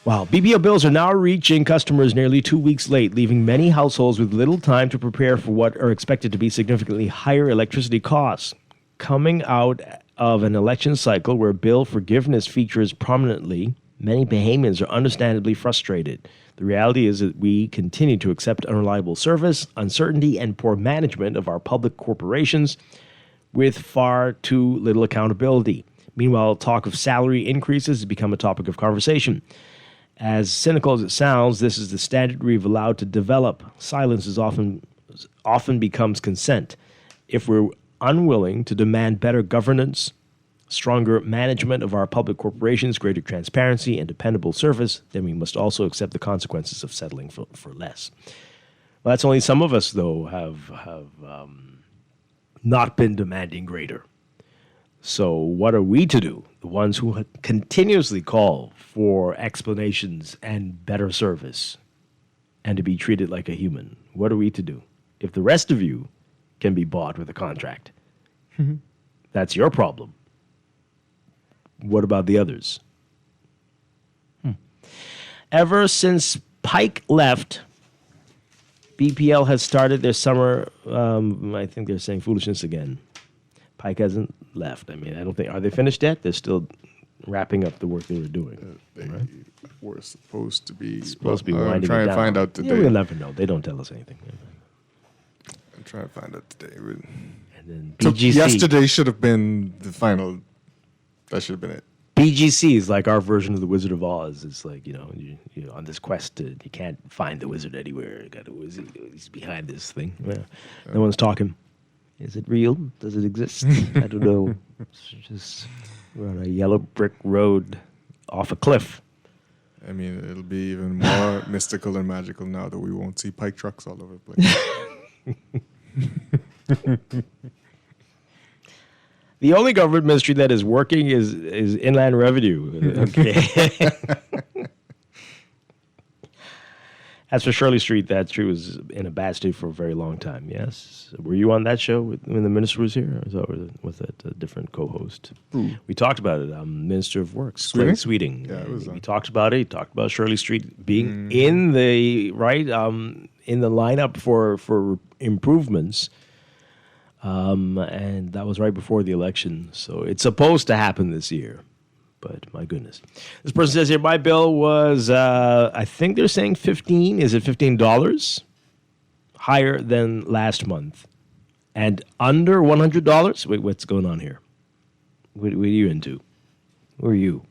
Wow, BPL bills are now reaching customers nearly 2 weeks late, leaving many households with little time to prepare for what are expected to be significantly higher electricity costs. Coming out of an election cycle where bill forgiveness features prominently, many Bahamians are understandably frustrated. The reality is that we continue to accept unreliable service, uncertainty, and poor management of our public corporations with far too little accountability. Meanwhile, talk of salary increases has become a topic of conversation. As cynical as it sounds, this is the standard we've allowed to develop. Silence is often becomes consent. If we're unwilling to demand better governance, stronger management of our public corporations, greater transparency, and dependable service, then we must also accept the consequences of settling for less. Well, that's only some of us, though, have not been demanding greater. So what are we to do? The ones who continuously call for explanations and better service and to be treated like a human. What are we to do? If the rest of you can be bought with a contract, that's your problem. What about the others? Ever since Pike left, BPL has started their summer, I think they're saying foolishness again. Pike hasn't left. I mean, I don't think, are they finished yet? They're still wrapping up the work they were doing. They were supposed to be. Winding I'm trying it to down. find out today. Yeah, we'll never know. They don't tell us anything. I'm trying to find out today. And then So BGC. yesterday should have been the final. That should have been it. BGC is like our version of the Wizard of Oz. It's like, you on this quest, you can't find the wizard anywhere. You got a wizard. He's behind this thing. Yeah. No one's talking. Is it real? Does it exist? I don't know. It's just we're on a yellow brick road off a cliff. I mean, it'll be even more mystical and magical now that we won't see Pike trucks all over the place. The only government ministry that is working is Inland Revenue. Okay. As for Shirley Street, that tree was in a bad state for a very long time, yes. Were you on that show when the minister was here? Or was that a different co-host? Who? We talked about it. Minister of Works, Sweeting? Sweeting. Yeah, it was we talked about it. He talked about Shirley Street being in the in the lineup for improvements. And that was right before the election. So it's supposed to happen this year. But my goodness. This person says here, my bill was, I think they're saying $15. Is it $15? higher than last month and under $100. Wait, what's going on here? What are you into? Who are you?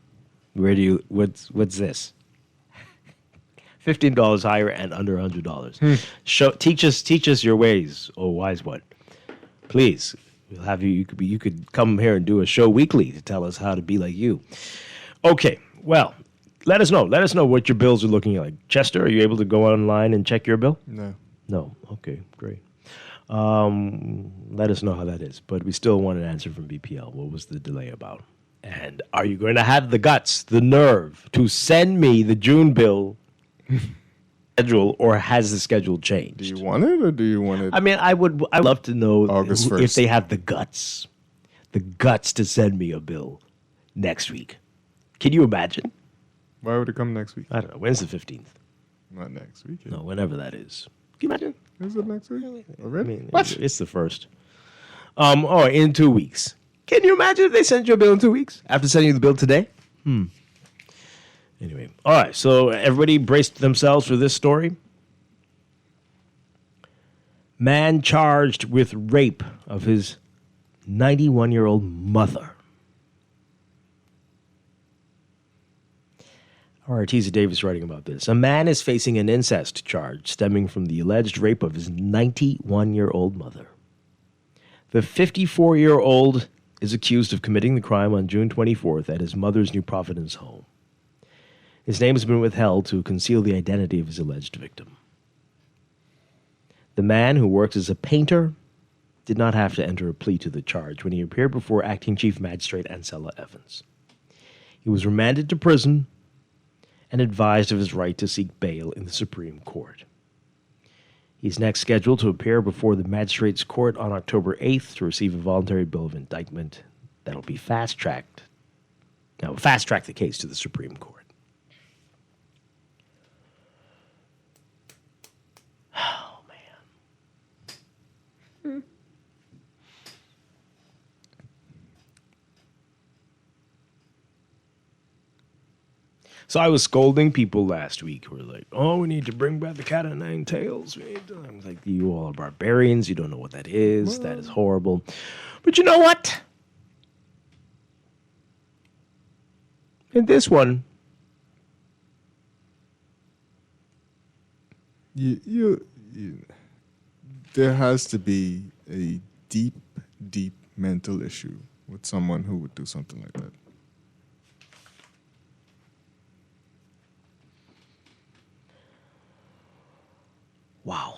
Where do you? What's this? $15 higher and under $100. Teach us your ways, oh wise one. Please, we'll have you. You could come here and do a show weekly to tell us how to be like you. Okay, well, let us know. Let us know what your bills are looking like. Chester, are you able to go online and check your bill? No. No. Okay, great. Let us know how that is. But we still want an answer from BPL. What was the delay about? And are you going to have the guts, the nerve to send me the June bill schedule, or has the schedule changed? Do you want it, or do you want it? I mean, I'd love to know August 1st. if they have the guts to send me a bill next week. Can you imagine? Why would it come next week? I don't know. When's the 15th? Not next week. No, whenever that is. Can you imagine? Is it next week? Already? I mean, it's the first. In 2 weeks. Can you imagine if they sent you a bill in 2 weeks after sending you the bill today? Anyway, all right. So everybody braced themselves for this story. Man charged with rape of his 91-year-old mother. Artesia Davis writing about this. A man is facing an incest charge stemming from the alleged rape of his 91-year-old mother. The 54-year-old is accused of committing the crime on June 24th at his mother's New Providence home. His name has been withheld to conceal the identity of his alleged victim. The man, who works as a painter, did not have to enter a plea to the charge when he appeared before Acting Chief Magistrate Ancella Evans. He was remanded to prison and advised of his right to seek bail in the Supreme Court. He's next scheduled to appear before the Magistrates Court on October 8th to receive a voluntary bill of indictment that'll be fast-tracked. Now, fast-track the case to the Supreme Court. Oh, man. So I was scolding people last week who were like, oh, we need to bring back the cat o' nine tails. I was like, you all are barbarians. You don't know what that is. That is horrible. But you know what? In this one, you there has to be a deep, deep mental issue with someone who would do something like that. Wow.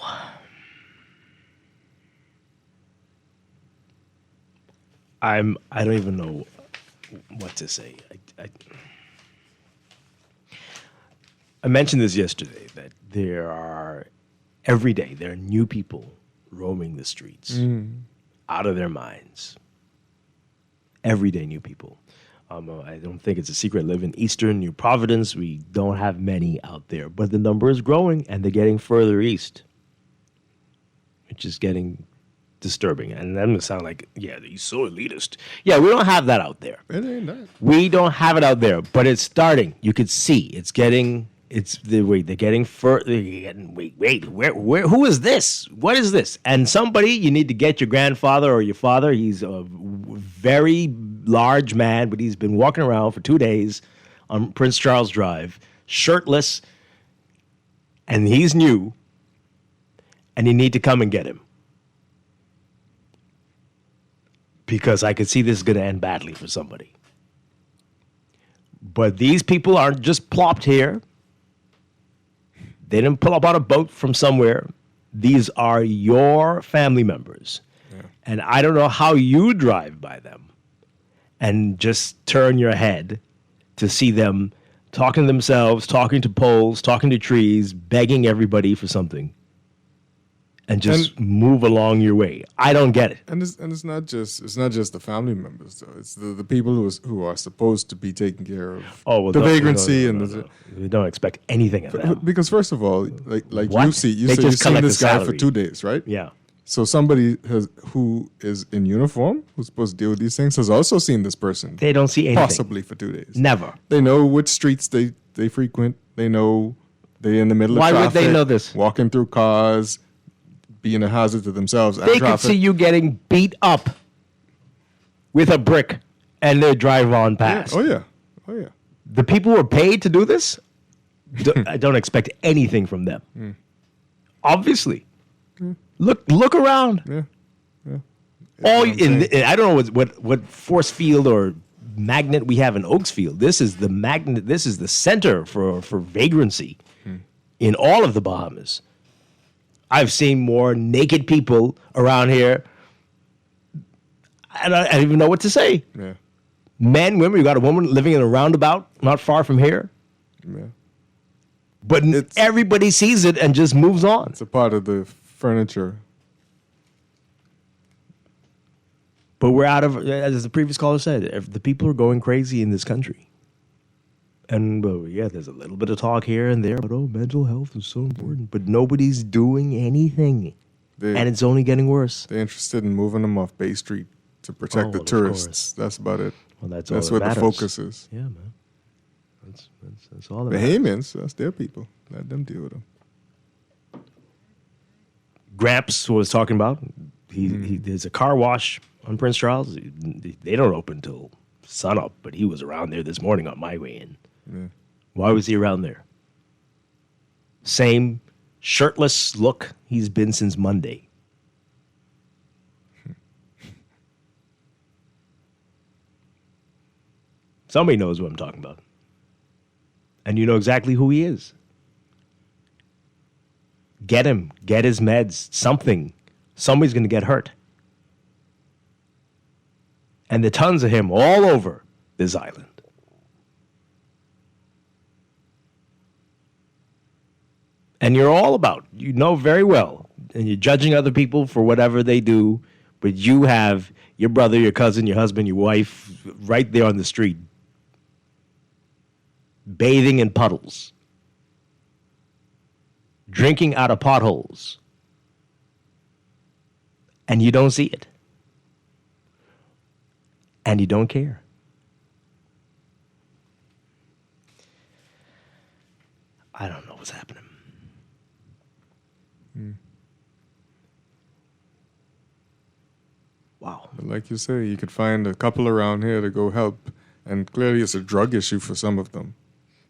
I don't even know what to say. I mentioned this yesterday, that every day there are new people roaming the streets out of their minds. Everyday new people. I don't think it's a secret. I live in eastern New Providence. We don't have many out there, but the number is growing, and they're getting further east, which is getting disturbing. And that would sound like, yeah, he's so elitist. Yeah, we don't have that out there. It ain't that. We don't have it out there, but it's starting. You could see it's getting. They're getting further. Wait, where? Who is this? What is this? And somebody, you need to get your grandfather or your father. He's a very large man, but he's been walking around for 2 days on Prince Charles Drive, shirtless, and he's new, and you need to come and get him. Because I could see this is going to end badly for somebody. But these people aren't just plopped here. They didn't pull up on a boat from somewhere. These are your family members. Yeah. And I don't know how you drive by them and just turn your head to see them talking to themselves, talking to poles, talking to trees, begging everybody for something, and just move along your way. I don't get it. And it's not just the family members though. It's the people who are supposed to be taking care of the vagrancy and we don't expect anything of them. Because first of all, like What? you've seen They just this collect the guy for salary. 2 days, right? Yeah. So somebody who is in uniform, who's supposed to deal with these things, has also seen this person. They don't see anything. Possibly for 2 days. Never. They know which streets they frequent. They know they're in the middle Why of would traffic. they know this? Walking through cars, being a hazard to themselves and They could traffic. see you getting beat up with a brick and they drive on past. Oh yeah. The people who are paid to do this, I don't expect anything from them. Obviously. Look around. Yeah. I don't know what force field or magnet we have in Oaksfield. This is the magnet. This is the center for vagrancy in all of the Bahamas. I've seen more naked people around here, and I don't even know what to say. Yeah. Men, women. You got a woman living in a roundabout not far from here. Yeah. But everybody sees it and just moves on. It's a part of the furniture. But we're out of, as the previous caller said, the people are going crazy in this country. And there's a little bit of talk here and there, but mental health is so important. But nobody's doing anything. And it's only getting worse. They're interested in moving them off Bay Street to protect the tourists. That's about it. Well, that's where matters. the focus is. Yeah, man. That's all that The matters. Haymans, that's their people. Let them deal with them. Gramps was talking about, there's a car wash on Prince Charles. They don't open till sunup, but he was around there this morning on my way in. Yeah. Why was he around there? Same shirtless look he's been since Monday. Somebody knows what I'm talking about. And you know exactly who he is. Get him. Get his meds. Something. Somebody's going to get hurt. And there are tons of him all over this island. And you're all about, you know very well, and you're judging other people for whatever they do, but you have your brother, your cousin, your husband, your wife right there on the street, bathing in puddles, drinking out of potholes, and you don't see it. And you don't care. I don't know what's happening. Wow. But like you say, you could find a couple around here to go help, and clearly it's a drug issue for some of them.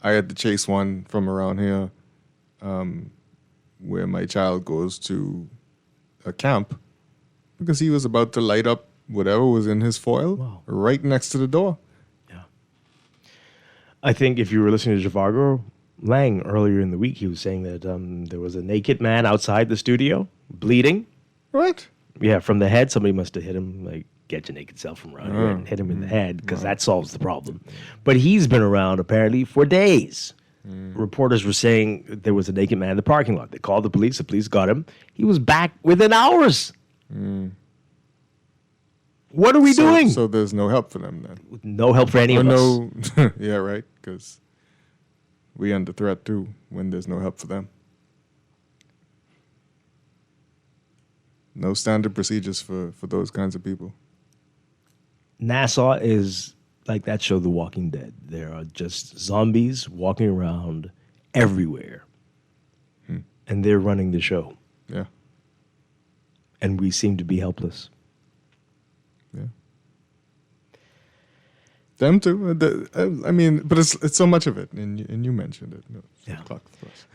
I had to chase one from around here where my child goes to a camp because he was about to light up whatever was in his foil right next to the door. I think if you were listening to Javago Lang earlier in the week, he was saying that there was a naked man outside the studio bleeding. What? Yeah, from the head. Somebody must have hit him, like, get your naked self from around here and hit him in the head because that solves the problem. But he's been around apparently for days. Reporters were saying there was a naked man in the parking lot. They called the police got him. He was back within hours. What are we doing? So there's no help for them then? No help for any of us. Yeah, right, because we under threat too when there's no help for them. No standard procedures for those kinds of people. Nassau is like that show, The Walking Dead. There are just zombies walking around everywhere. And they're running the show. Yeah. And we seem to be helpless. Yeah. Them too. I mean, but it's so much of it, and you mentioned it. No,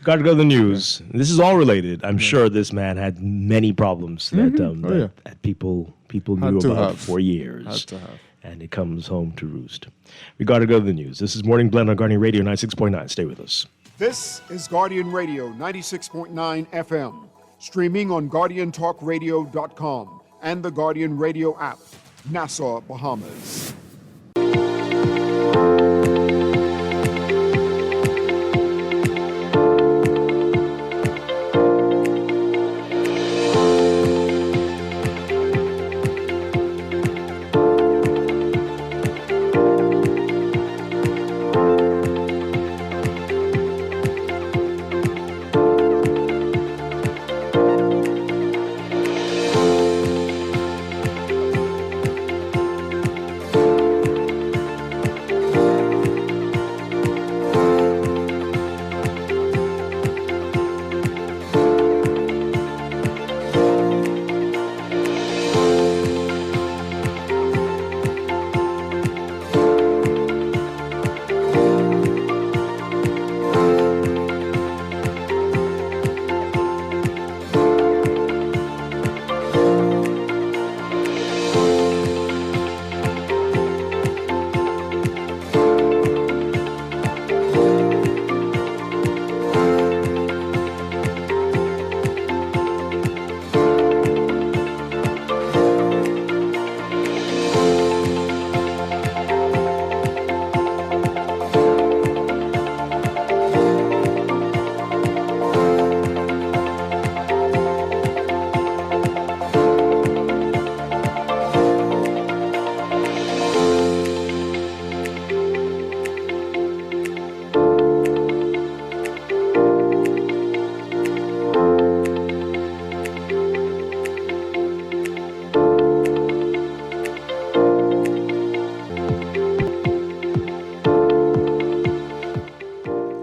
Got to go to the news. This is all related. I'm sure this man had many problems that people knew about for years. Had to have. And it comes home to roost. We got to go to the news. This is Morning Blend on Guardian Radio 96.9. Stay with us. This is Guardian Radio 96.9 FM, streaming on GuardianTalkRadio.com and the Guardian Radio app, Nassau, Bahamas.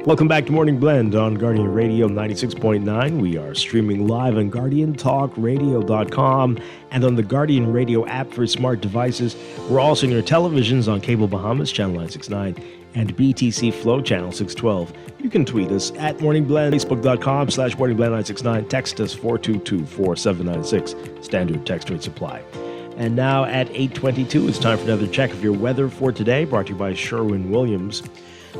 Welcome back to Morning Blend on Guardian Radio 96.9. We are streaming live on GuardianTalkRadio.com and on the Guardian Radio app for smart devices. We're also in your televisions on Cable Bahamas, Channel 969, and BTC Flow, Channel 612. You can tweet us at Morning Blend, Facebook.com/MorningBlend969. Text us 422-4796. Standard text rate supply. And now at 8:22, it's time for another check of your weather for today, brought to you by Sherwin-Williams.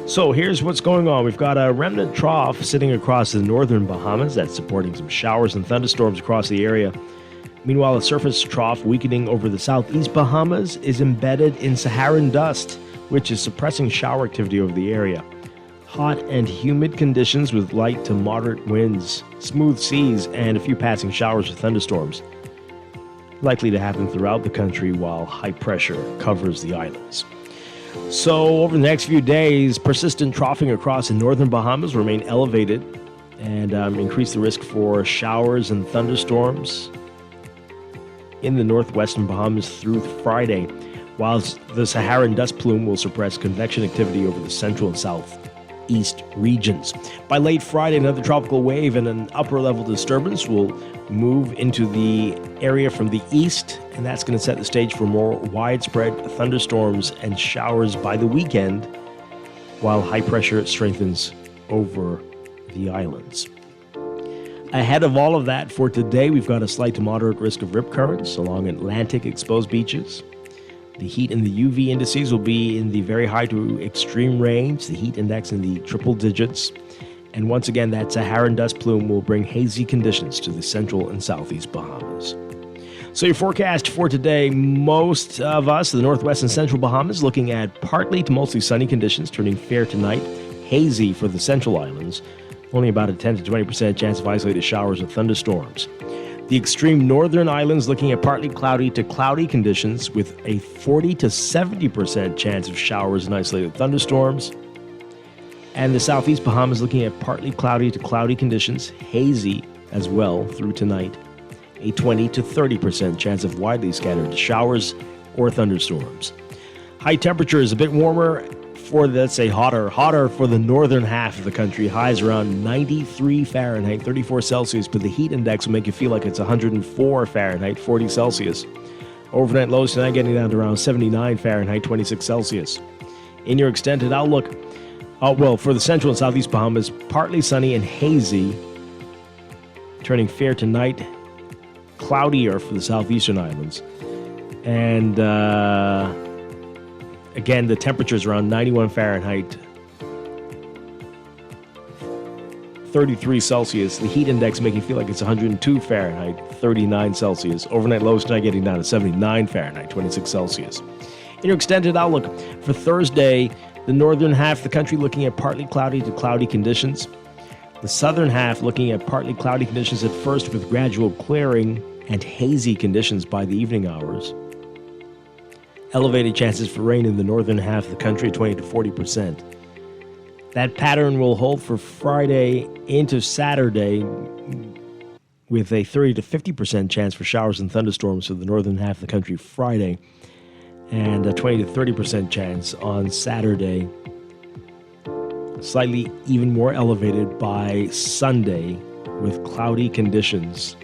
So here's what's going on. We've got a remnant trough sitting across the northern Bahamas that's supporting some showers and thunderstorms across the area. Meanwhile, a surface trough weakening over the southeast Bahamas is embedded in Saharan dust, which is suppressing shower activity over the area. Hot and humid conditions with light to moderate winds, smooth seas, and a few passing showers or thunderstorms likely to happen throughout the country while high pressure covers the islands. So over the next few days, persistent troughing across the northern Bahamas will remain elevated and increase the risk for showers and thunderstorms in the northwestern Bahamas through Friday, whilst the Saharan dust plume will suppress convection activity over the central and southeast regions. By late Friday, another tropical wave and an upper-level disturbance will move into the area from the east, and that's going to set the stage for more widespread thunderstorms and showers by the weekend, while high pressure strengthens over the islands. Ahead of all of that, for today, we've got a slight to moderate risk of rip currents along Atlantic exposed beaches. The heat and the UV indices will be in the very high to extreme range, the heat index in the triple digits. And once again, that Saharan dust plume will bring hazy conditions to the central and southeast Bahamas. So your forecast for today, most of us, the northwest and central Bahamas, looking at partly to mostly sunny conditions, turning fair tonight, hazy for the central islands, only about a 10 to 20% chance of isolated showers or thunderstorms. The extreme northern islands looking at partly cloudy to cloudy conditions with a 40 to 70% chance of showers and isolated thunderstorms. And the southeast Bahamas looking at partly cloudy to cloudy conditions, hazy as well through tonight. A 20 to 30% chance of widely scattered showers or thunderstorms. High temperature is a bit warmer for, let's say, hotter for the northern half of the country. Highs around 93 Fahrenheit, 34 Celsius, but the heat index will make you feel like it's 104 Fahrenheit, 40 Celsius. Overnight lows tonight getting down to around 79 Fahrenheit, 26 Celsius. In your extended outlook, for the central and southeast Bahamas, partly sunny and hazy, turning fair tonight, cloudier for the southeastern islands. And again, the temperature is around 91 Fahrenheit, 33 Celsius. The heat index making you feel like it's 102 Fahrenheit, 39 Celsius. Overnight lows tonight getting down to 79 Fahrenheit, 26 Celsius. In your extended outlook for Thursday, the northern half of the country looking at partly cloudy to cloudy conditions. The southern half looking at partly cloudy conditions at first with gradual clearing and hazy conditions by the evening hours. Elevated chances for rain in the northern half of the country, 20 to 40%. That pattern will hold for Friday into Saturday with a 30 to 50% chance for showers and thunderstorms for the northern half of the country Friday, and a 20 to 30% chance on Saturday. Slightly even more elevated by Sunday with cloudy conditions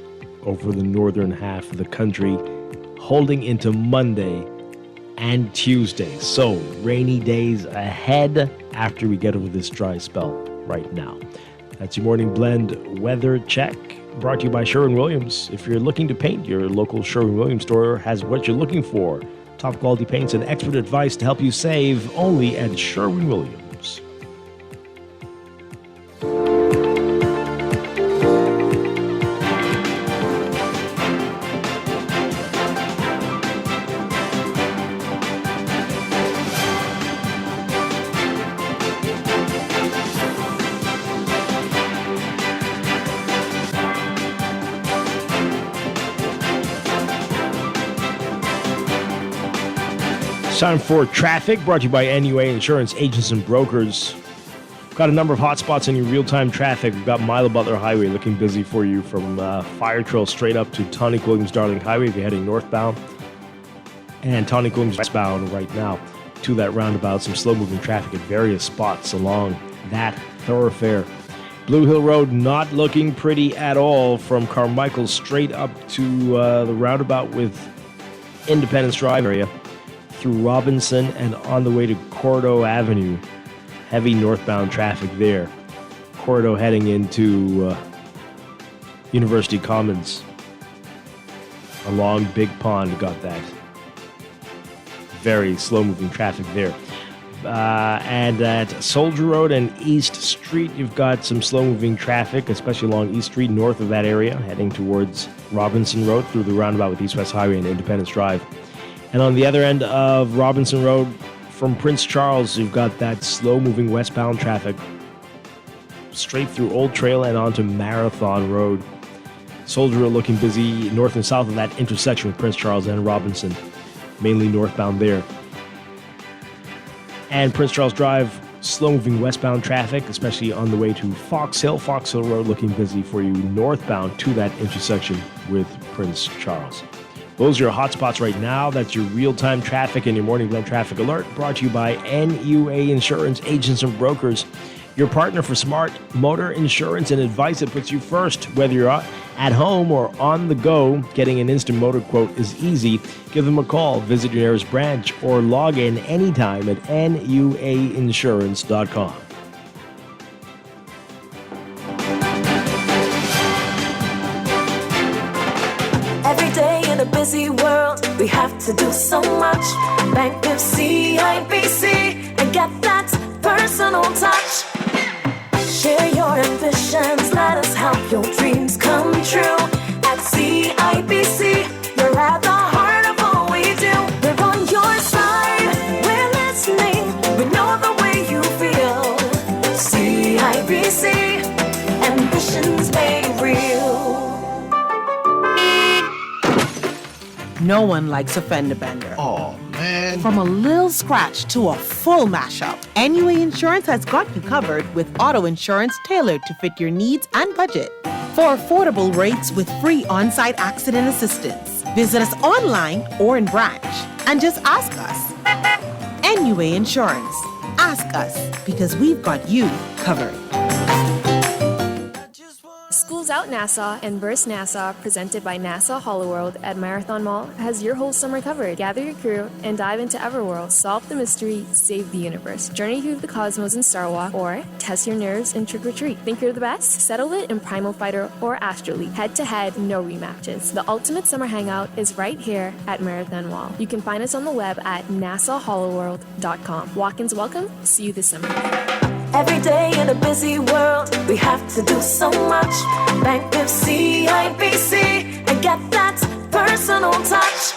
over the northern half of the country, holding into Monday and Tuesday. So rainy days ahead after we get over this dry spell right now. That's your Morning Blend weather check, brought to you by Sherwin-Williams. If you're looking to paint, your local Sherwin-Williams store has what you're looking for. Top quality paints and expert advice to help you save, only at Sherwin-Williams. Time for traffic, brought to you by NUA Insurance Agents and Brokers. Got a number of hot spots in your real-time traffic. We've got Milo Butler Highway looking busy for you from Fire Trail straight up to Tonic Williams Darling Highway if you're heading northbound. And Tonic Williams westbound right now to that roundabout. Some slow-moving traffic at various spots along that thoroughfare. Blue Hill Road not looking pretty at all from Carmichael straight up to the roundabout with Independence Drive area through Robinson and on the way to Cordo Avenue. Heavy northbound traffic there. Cordo heading into University Commons. Along Big Pond, got that. Very slow-moving traffic there. And at Soldier Road and East Street, you've got some slow-moving traffic, especially along East Street, north of that area, heading towards Robinson Road through the roundabout with East-West Highway and Independence Drive. And on the other end of Robinson Road, from Prince Charles, you've got that slow-moving westbound traffic straight through Old Trail and onto Marathon Road. Soldier Road looking busy north and south of that intersection with Prince Charles and Robinson, mainly northbound there. And Prince Charles Drive, slow-moving westbound traffic, especially on the way to Fox Hill. Fox Hill Road looking busy for you northbound to that intersection with Prince Charles. Those are your hotspots right now. That's your real-time traffic and your morning blend traffic alert, brought to you by NUA Insurance Agents and Brokers, your partner for smart motor insurance and advice that puts you first. Whether you're at home or on the go, getting an instant motor quote is easy. Give them a call, visit your nearest branch, or log in anytime at nuainsurance.com. Every day in a busy world, we have to do so much. Bank with CIBC and get that personal touch. Share your ambitions, let us help your dreams come true. At CIBC, you're at the heart of all we do. We're on your side, we're listening, we know the way you feel. CIBC, ambitions made real. No one likes a fender bender. Oh, man. From a little scratch to a full mashup, NUA Insurance has got you covered with auto insurance tailored to fit your needs and budget. For affordable rates with free on-site accident assistance, visit us online or in branch and just ask us. NUA Insurance. Ask us because we've got you covered. Schools Out Nassau and Burst Nassau, presented by Nassau Hollow at Marathon Mall, has your whole summer covered. Gather your crew and dive into Everworld, solve the mystery, save the universe, journey through the cosmos in Star Walk, or test your nerves in Trick or Treat. Think you're the best? Settle it in Primal Fighter or Astro League. Head to head, no rematches. The ultimate summer hangout is right here at Marathon Mall. You can find us on the web at nassauhollowworld.com. Walk-ins welcome. See you this summer. Every day in a busy world, we have to do so much. Bank with CIBC and get that personal touch.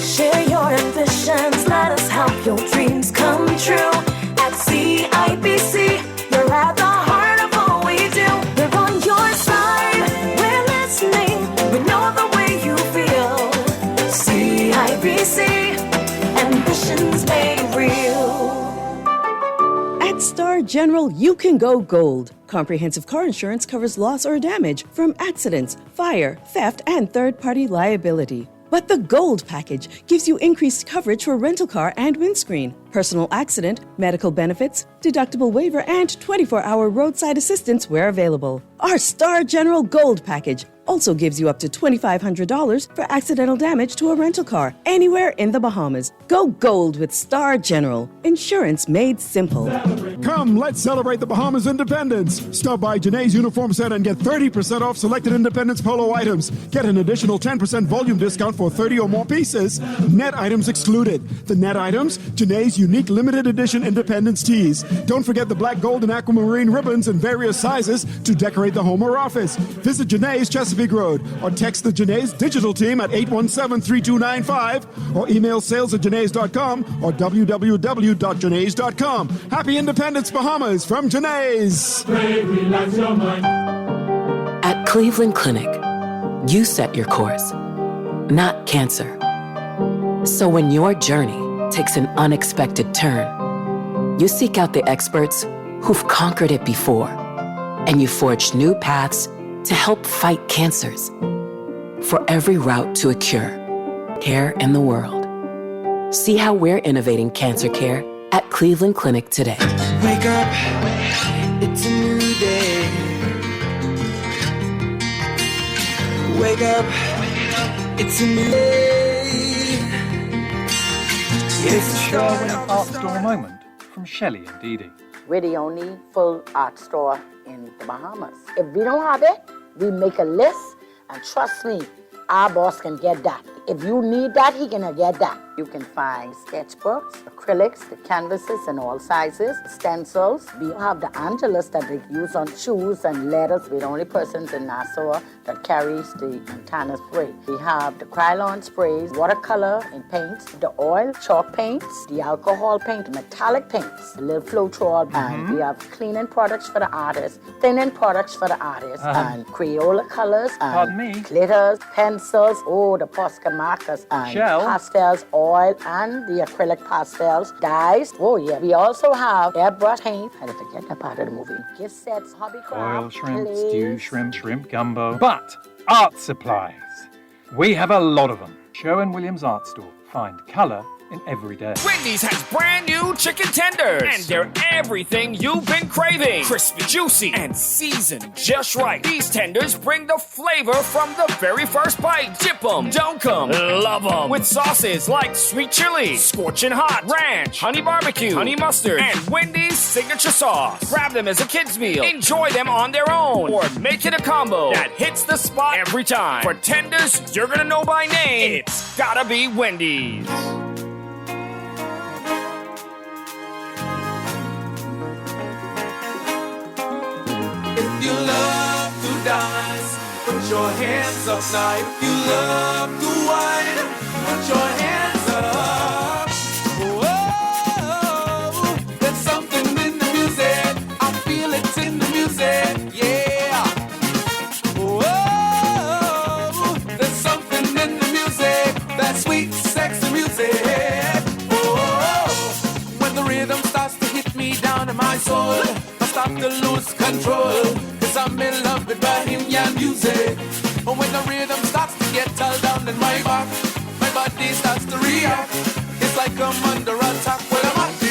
Share your ambitions, let us help your dreams come true. At CIBC, you're at the heart of all we do. We're on your side, we're listening, we know the way you feel. CIBC, ambitions made real. At Star General, you can go gold. Comprehensive car insurance covers loss or damage from accidents, fire, theft, and third-party liability. But the Gold package gives you increased coverage for rental car and windscreen, personal accident, medical benefits, deductible waiver, and 24-hour roadside assistance where available. Our Star General Gold package also gives you up to $2,500 for accidental damage to a rental car anywhere in the Bahamas. Go gold with Star General. Insurance made simple. Come, let's celebrate the Bahamas independence. Stop by Janae's Uniform Center and get 30% off selected Independence Polo items. Get an additional 10% volume discount for 30 or more pieces. Net items excluded. The net items, Janae's unique limited edition Independence tees. Don't forget the black, gold, and aquamarine ribbons in various sizes to decorate the home or office. Visit Janae's Chesapeake Road or text the Janae's digital team at 817-3295 or email sales@janae's.com or www.janae's.com. Happy Independence Bahamas from Janae's. At Cleveland Clinic, you set your course, not cancer. So when your journey takes an unexpected turn, you seek out the experts who've conquered it before, and you forge new paths to help fight cancers. For every route to a cure, care in the world. See how we're innovating cancer care at Cleveland Clinic today. Wake up, It's a new day. Wake up. It's a new day. It's a Sherwin Art Store moment from Shelley and Dee Dee. We're the only full art store in the Bahamas. If we don't have it, we make a list, and trust me, our boss can get that. If you need that, he can get that. You can find sketchbooks, acrylics, the canvases in all sizes, stencils. We have the Angelus that they use on shoes and letters. We're the only persons in Nassau that carries the Montana spray. We have the Krylon sprays, watercolor and paints, the oil, chalk paints, the alcohol paint, metallic paints, the little Floetrol, and we have cleaning products for the artists, thinning products for the artists, and Crayola colors, and glitters, pencils, the Posca markers, and pastels, oil, and the acrylic pastels, dyes. Oh yeah, we also have airbrush paint. I didn't forget that part of the movie. Gift sets, hobby craft, Oil, shrimp, clays. stew, shrimp gumbo. But art supplies. We have a lot of them. Sherwin-Williams Art Store. Find colour in every day. Wendy's has brand new chicken tenders, and they're everything you've been craving. Crispy, juicy, and seasoned just right. These tenders bring the flavor from the very first bite. Dip 'em, dunk 'em, love 'em. With sauces like sweet chili, scorching hot, ranch, honey barbecue, honey mustard, and Wendy's signature sauce. Grab them as a kid's meal. Enjoy them on their own, or make it a combo that hits the spot every time. For tenders you're gonna know by name, it's gotta be Wendy's. If you love to dance, put your hands up now. If you love to wine, put your hands up. Whoa, there's something in the music. I feel it in the music, yeah. Whoa, there's something in the music. That sweet, sexy music. Whoa, when the rhythm starts to hit me down in my soul, start to lose control, 'cause I'm in love with Bohemian music. And when the rhythm starts to get all down in my back, my body starts to react. It's like I'm under attack. Well, I'm at the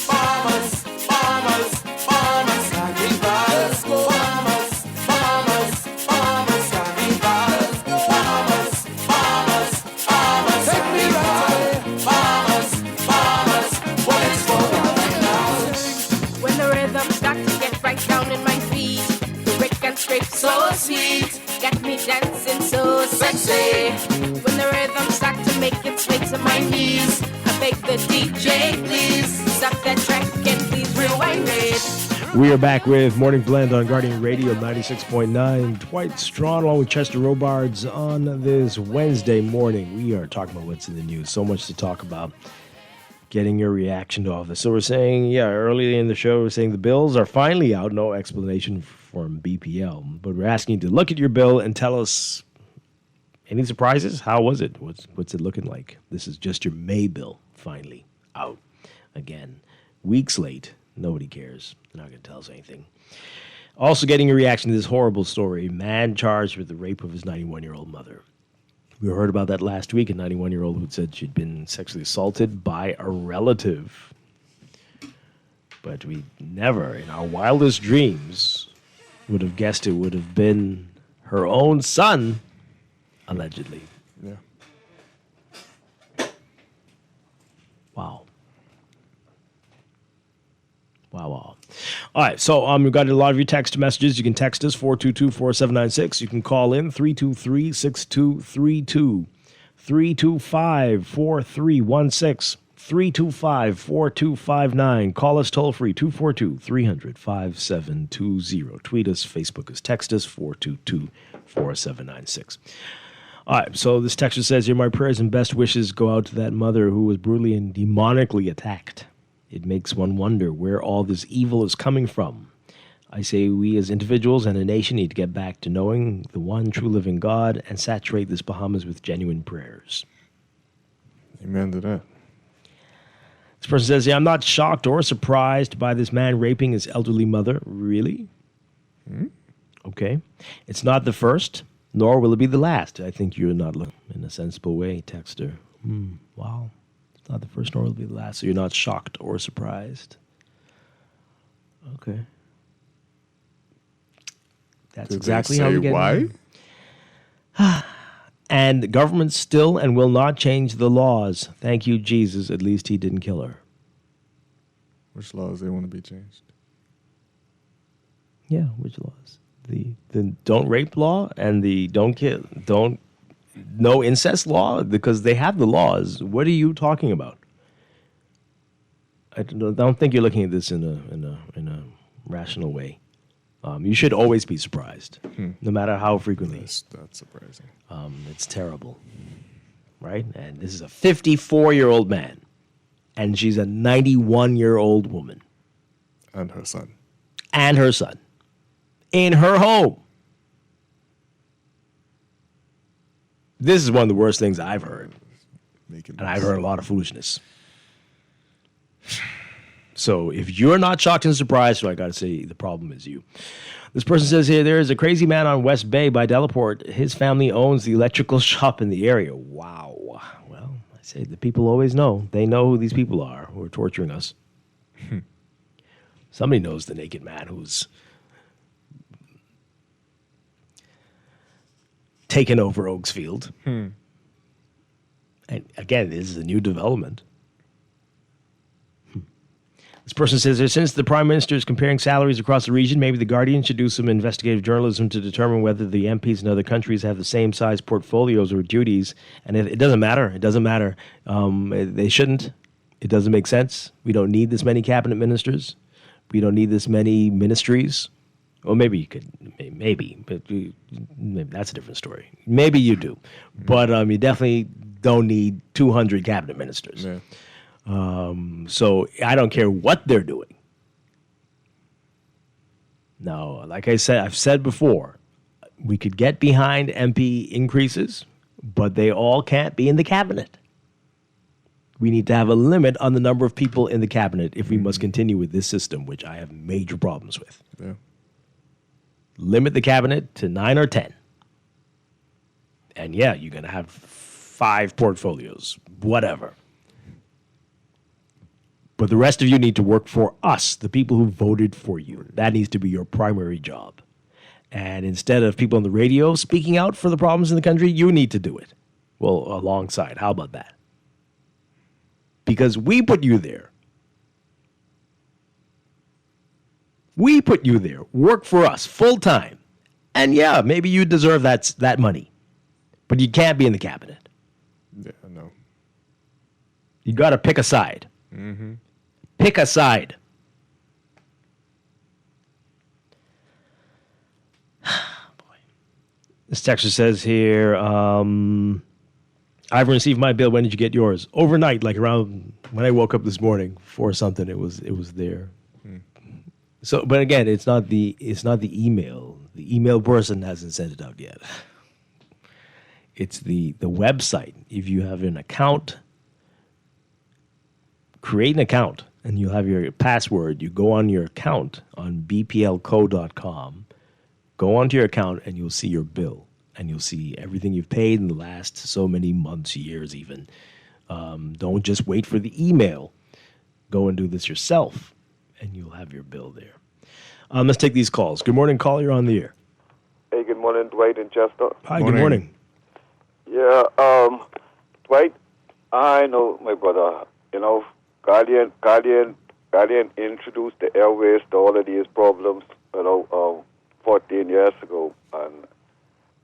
farmers, farmers, farmers, carnivals, farmers, farmers, farmers, carnivals, farmers, farmers, farmers, take me right, farmers, farmers, what it's for right now. When the rhythm starts to get right down in my feet, the Rick and straight so sweet, get me dancing so sexy. When the rhythm starts to make its way to my knees, I beg the DJ, please stop that track and please rewind it. We are back with Morning Blend on Guardian Radio 96.9. Dwight Strachan along with Chester Robards on this Wednesday morning. We are talking about what's in the news. So much to talk about. Getting your reaction to all this. So we're saying, earlier in the show, we're saying the bills are finally out. No explanation from BPL. But we're asking you to look at your bill and tell us any surprises? How was it? What's it looking like? This is just your May bill finally out. Again, weeks late. Nobody cares. They're not going to tell us anything. Also getting a reaction to this horrible story. Man charged with the rape of his 91-year-old mother. We heard about that last week, a 91-year-old who said she'd been sexually assaulted by a relative. But we never, in our wildest dreams, would have guessed it would have been her own son, allegedly. Yeah. Wow. Wow. All right, so we've got a lot of your text messages. You can text us, 422-4796. You can call in, 323-6232, 325-4316, 325-4259. Call us toll-free, 242-300-5720. Tweet us, Facebook us, text us, 422-4796. All right, so this texter says here, my prayers and best wishes go out to that mother who was brutally and demonically attacked. It makes one wonder where all this evil is coming from. I say we as individuals and a nation need to get back to knowing the one true living God and saturate this Bahamas with genuine prayers. Amen to that. This person says, I'm not shocked or surprised by this man raping his elderly mother. Really? Okay. It's not the first, nor will it be the last. I think you're not looking in a sensible way, texter. Wow. It's not the first, nor will it be the last. So you're not shocked or surprised. Okay. That's Did exactly they how say we get why? And the government still and will not change the laws. Thank you, Jesus. At least he didn't kill her. Which laws they want to be changed? Yeah, which laws? The don't rape law and the no incest law, because they have the laws. What are you talking about? I don't think you're looking at this in a rational way. You should always be surprised, no matter how frequently. That's surprising. It's terrible, right? And this is a 54-year-old man, and she's a 91-year-old woman. And her son. And her son. In her home. This is one of the worst things I've heard. And I've heard a lot of foolishness. So if you're not shocked and surprised, so I got to say the problem is you. This person says here, there is a crazy man on West Bay by Delaport. His family owns the electrical shop in the area. Wow. Well, I say the people always know. They know who these people are who are torturing us. Somebody knows the naked man who's taken over Oaksfield. And again, this is a new development. This person says, since the Prime Minister is comparing salaries across the region, maybe the Guardian should do some investigative journalism to determine whether the MPs in other countries have the same size portfolios or duties. And it doesn't matter. It doesn't matter. They shouldn't. It doesn't make sense. We don't need this many cabinet ministers. We don't need this many ministries. Well, maybe you could, but maybe that's a different story. Maybe you do. But you definitely don't need 200 cabinet ministers. Yeah. So I don't care what they're doing. No, like I've said before, we could get behind MP increases, but they all can't be in the cabinet. We need to have a limit on the number of people in the cabinet if we must continue with this system, which I have major problems with. Yeah. Limit the cabinet to 9 or 10. And yeah, you're going to have 5 portfolios, whatever. But the rest of you need to work for us, the people who voted for you. That needs to be your primary job. And instead of people on the radio speaking out for the problems in the country, you need to do it. Well, alongside. How about that? Because we put you there. We put you there. Work for us full time. And yeah, maybe you deserve that money. But you can't be in the cabinet. Yeah, no. You got to pick a side. Mm-hmm. Pick a side. Boy. This texter says here, I've received my bill. When did you get yours? Overnight, like around when I woke up this morning for something. It was there. So, but again, it's not the email. The email person hasn't sent it out yet. It's the website. If you have an account, create an account, and you'll have your password. You go on your account on bplco.com. Go onto your account, and you'll see your bill, and you'll see everything you've paid in the last so many months, years, even. Don't just wait for the email. Go and do this yourself, and you'll have your bill there. Let's take these calls. Good morning, call. You're on the air. Hey, good morning, Dwight and Chester. Hi, good morning. Yeah, Dwight, I know my brother, Guardian introduced the airways to all of these problems, 14 years ago, and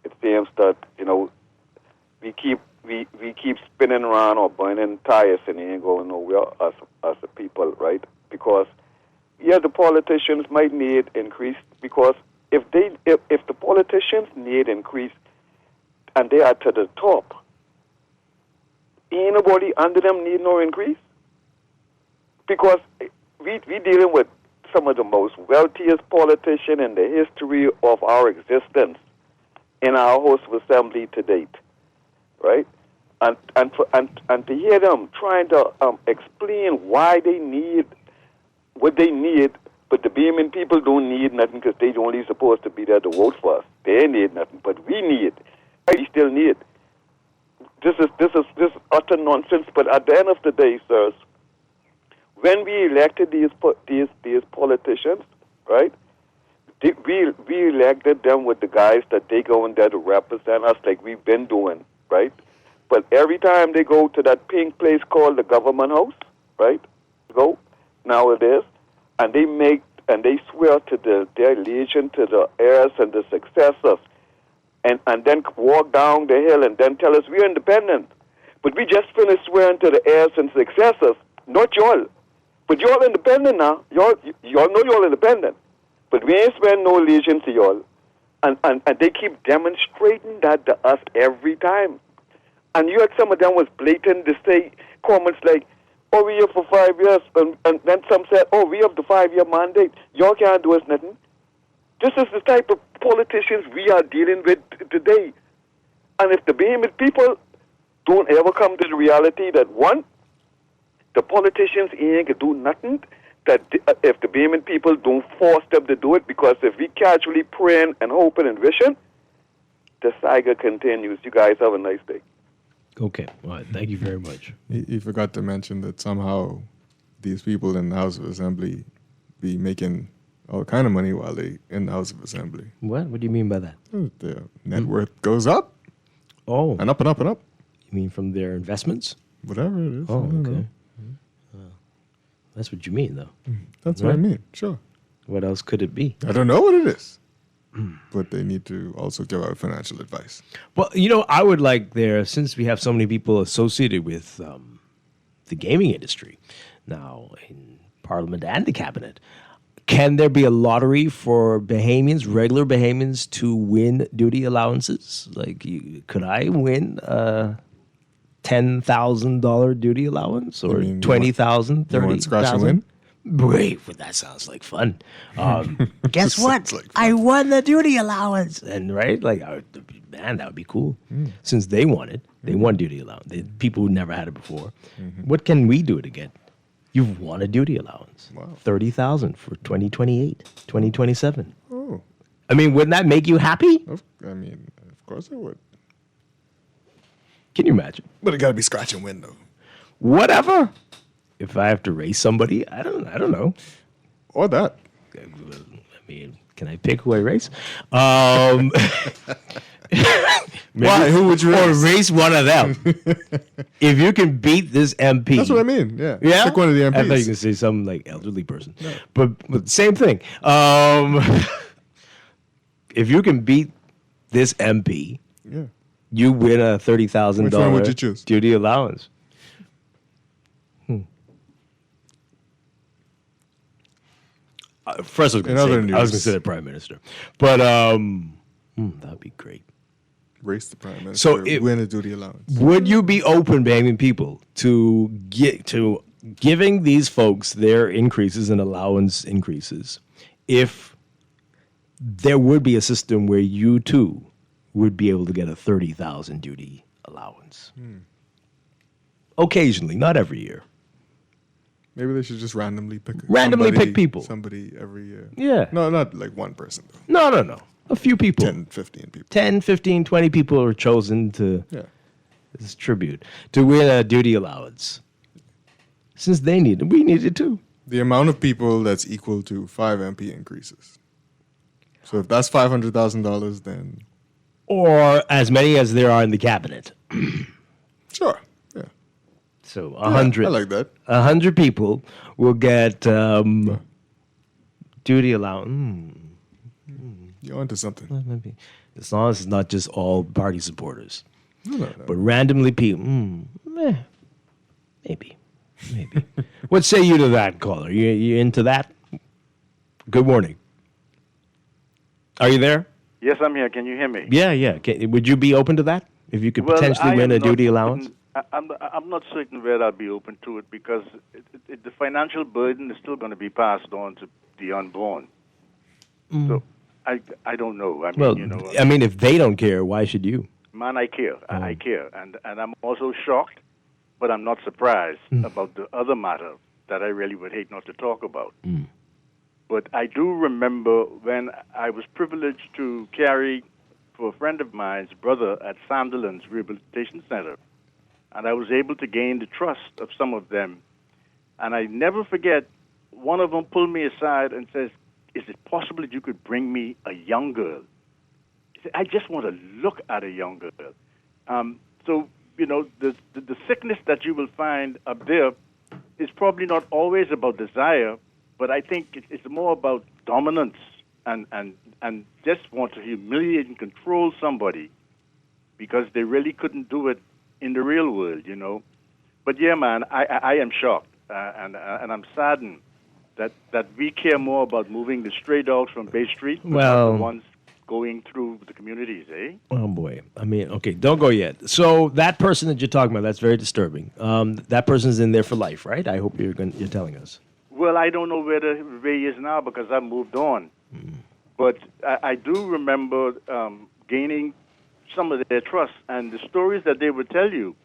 it seems that, we keep spinning around or burning tires and it ain't going nowhere as a people, right? Because, the politicians might need increase, because if the politicians need increase and they are to the top, ain't nobody under them need no increase. Because we dealing with some of the most wealthiest politicians in the history of our existence in our House of Assembly to date, right? And to hear them trying to explain why they need what they need, but the Beeman people don't need nothing because they're only supposed to be there to vote for us. They need nothing, but we need. We still need. This is utter nonsense. But at the end of the day, sirs, when we elected these politicians, right? we elected them with the guys that they go in there to represent us like we've been doing, right? But every time they go to that pink place called the government house, right? Go nowadays, and they swear to their allegiance to the heirs and the successors, and then walk down the hill and then tell us we're independent. But we just finished swearing to the heirs and successors, not y'all. But y'all independent now. Y'all know y'all independent. But we ain't swearing no allegiance to y'all. And they keep demonstrating that to us every time. And you had some of them was blatant to say comments like, oh, we here for 5 years. And then some said, oh, we have the 5-year mandate. Y'all can't do us nothing. This is the type of politicians we are dealing with today. And if the behemoth people don't ever come to the reality that, one, the politicians ain't going to do nothing, that if the behemoth people don't force them to do it, because if we casually praying and hoping and wishing, the saga continues. You guys have a nice day. Okay. All right. Thank you very much. You forgot to mention that somehow these people in the House of Assembly be making all kind of money while they in the House of Assembly. What? What do you mean by that? Their net worth goes up. Oh. And up and up and up. You mean from their investments? Whatever it is. Oh, I don't okay. know. That's what you mean, though. That's what I mean. Sure. What else could it be? I don't know what it is. But they need to also give out financial advice. Well, I would like since we have so many people associated with the gaming industry now in Parliament and the Cabinet, can there be a lottery for Bahamians, regular Bahamians, to win duty allowances? Like, could I win a $10,000 duty allowance or $20,000, $30,000? Scratch and win? Great, well, that sounds like fun. Guess what? I won the duty allowance, and right, man, that would be cool. Since they won it, they won duty allowance. People who never had it before. What can we do to get? You've won a duty allowance. Wow. 30,000 for 2028, 2027. Oh. I mean, wouldn't that make you happy? Of course it would. Can you imagine? But it got to be scratch and win, though. Whatever. If I have to race somebody, I don't know. Or that. I mean, can I pick who I race? Why? Who would you race? Or race one of them. If you can beat this MP. That's what I mean. Yeah. Yeah. Pick one of the MPs. I thought you were going to say some elderly person. No. But same thing. If you can beat this MP, you win a $30,000 Which one would you choose? duty allowance. First, I was going to say the prime minister, but that would be great. Race the prime minister. So, win a duty allowance. Would you be open, Bahamian people, to giving these folks their increases and allowance increases, if there would be a system where you too would be able to get a $30,000 duty allowance? Occasionally, not every year. Maybe they should just randomly pick people. Somebody every year. Yeah. No, not like one person, though. No. A few people. 10, 15 people. 10, 15, 20 people are chosen to distribute, to win a duty allowance. Since we need it too. The amount of people that's equal to 5 MP increases. So if that's $500,000, then... Or as many as there are in the cabinet. Sure. So 100. I like that. 100 people will get duty allowance. You're onto something. Maybe. As long as it's not just all party supporters. No. But randomly people. Maybe. What say you to that, caller? You into that? Good morning. Are you there? Yes, I'm here. Can you hear me? Yeah. Would you be open to that? If you could potentially win a duty allowance? I'm not certain whether I'd be open to it because the financial burden is still going to be passed on to the unborn. So I don't know. I mean, if they don't care, why should you? Man, I care. I care. And I'm also shocked, but I'm not surprised about the other matter that I really would hate not to talk about. But I do remember when I was privileged to carry for a friend of mine's brother at Sandilands Rehabilitation Center. And I was able to gain the trust of some of them. And I never forget, one of them pulled me aside and says, is it possible that you could bring me a young girl? He said, I just want to look at a young girl. So, you know, the sickness that you will find up there is probably not always about desire, but I think it's more about dominance and just want to humiliate and control somebody because they really couldn't do it in the real world, you know. But yeah, man, I am shocked and I'm saddened that we care more about moving the stray dogs from Bay Street than the ones going through the communities, eh? Oh, boy. I mean, okay, don't go yet. So that person that you're talking about, that's very disturbing. That person's in there for life, right? I hope you're telling us. Well, I don't know where Ray is now because I've moved on. But I do remember gaining some of their trust and the stories that they would tell you.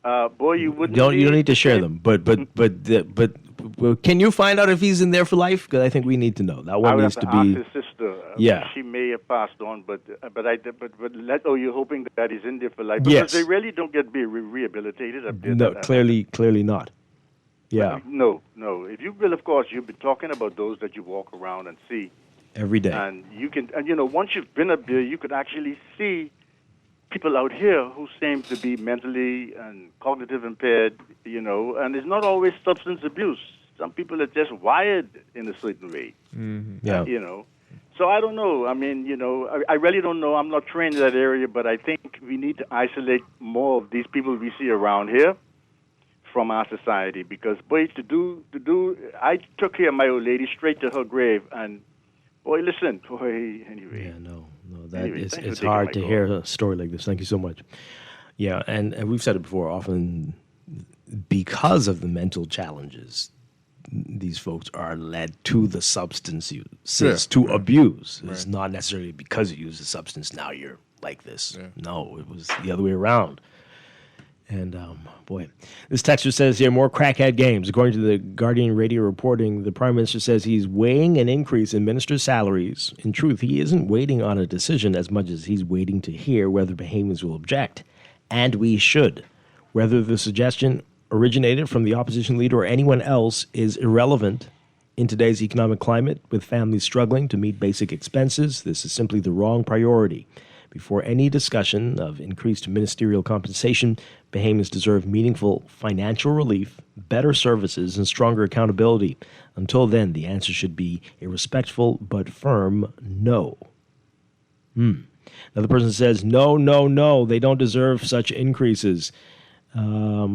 Boy, you wouldn't. You don't need to share them, but can you find out if he's in there for life? Because I think we need to know. That one needs to be. Ask his sister. Yeah, she may have passed on, but you're hoping that he's in there for life because they really don't get rehabilitated up there. No, clearly not. Yeah. No. If you will, of course, you've been talking about those that you walk around and see every day, and you can, and you know, once you've been up there, you could actually see people out here who seem to be mentally and cognitive impaired, you know, and it's not always substance abuse. Some people are just wired in a certain way, yeah. You know. So I don't know. I mean, you know, I really don't know. I'm not trained in that area, but I think we need to isolate more of these people we see around here from our society because, boy, I took care of my old lady straight to her grave, and, boy, listen, anyway. Yeah, no, it's hard to hear a story like this. Thank you so much. Yeah, and we've said it before, often because of the mental challenges, these folks are led to the substance use, to abuse. It's not necessarily because you use a substance, now you're like this. Yeah. No, it was the other way around. And, boy, this texter says here, more crackhead games. According to the Guardian radio reporting, the Prime Minister says he's weighing an increase in ministers' salaries. In truth, he isn't waiting on a decision as much as he's waiting to hear whether Bahamians will object. And we should. Whether the suggestion originated from the opposition leader or anyone else is irrelevant in today's economic climate, with families struggling to meet basic expenses. This is simply the wrong priority. Before any discussion of increased ministerial compensation, Bahamians deserve meaningful financial relief, better services, and stronger accountability. Until then, the answer should be a respectful but firm no. Another person says, no, they don't deserve such increases. Yeah,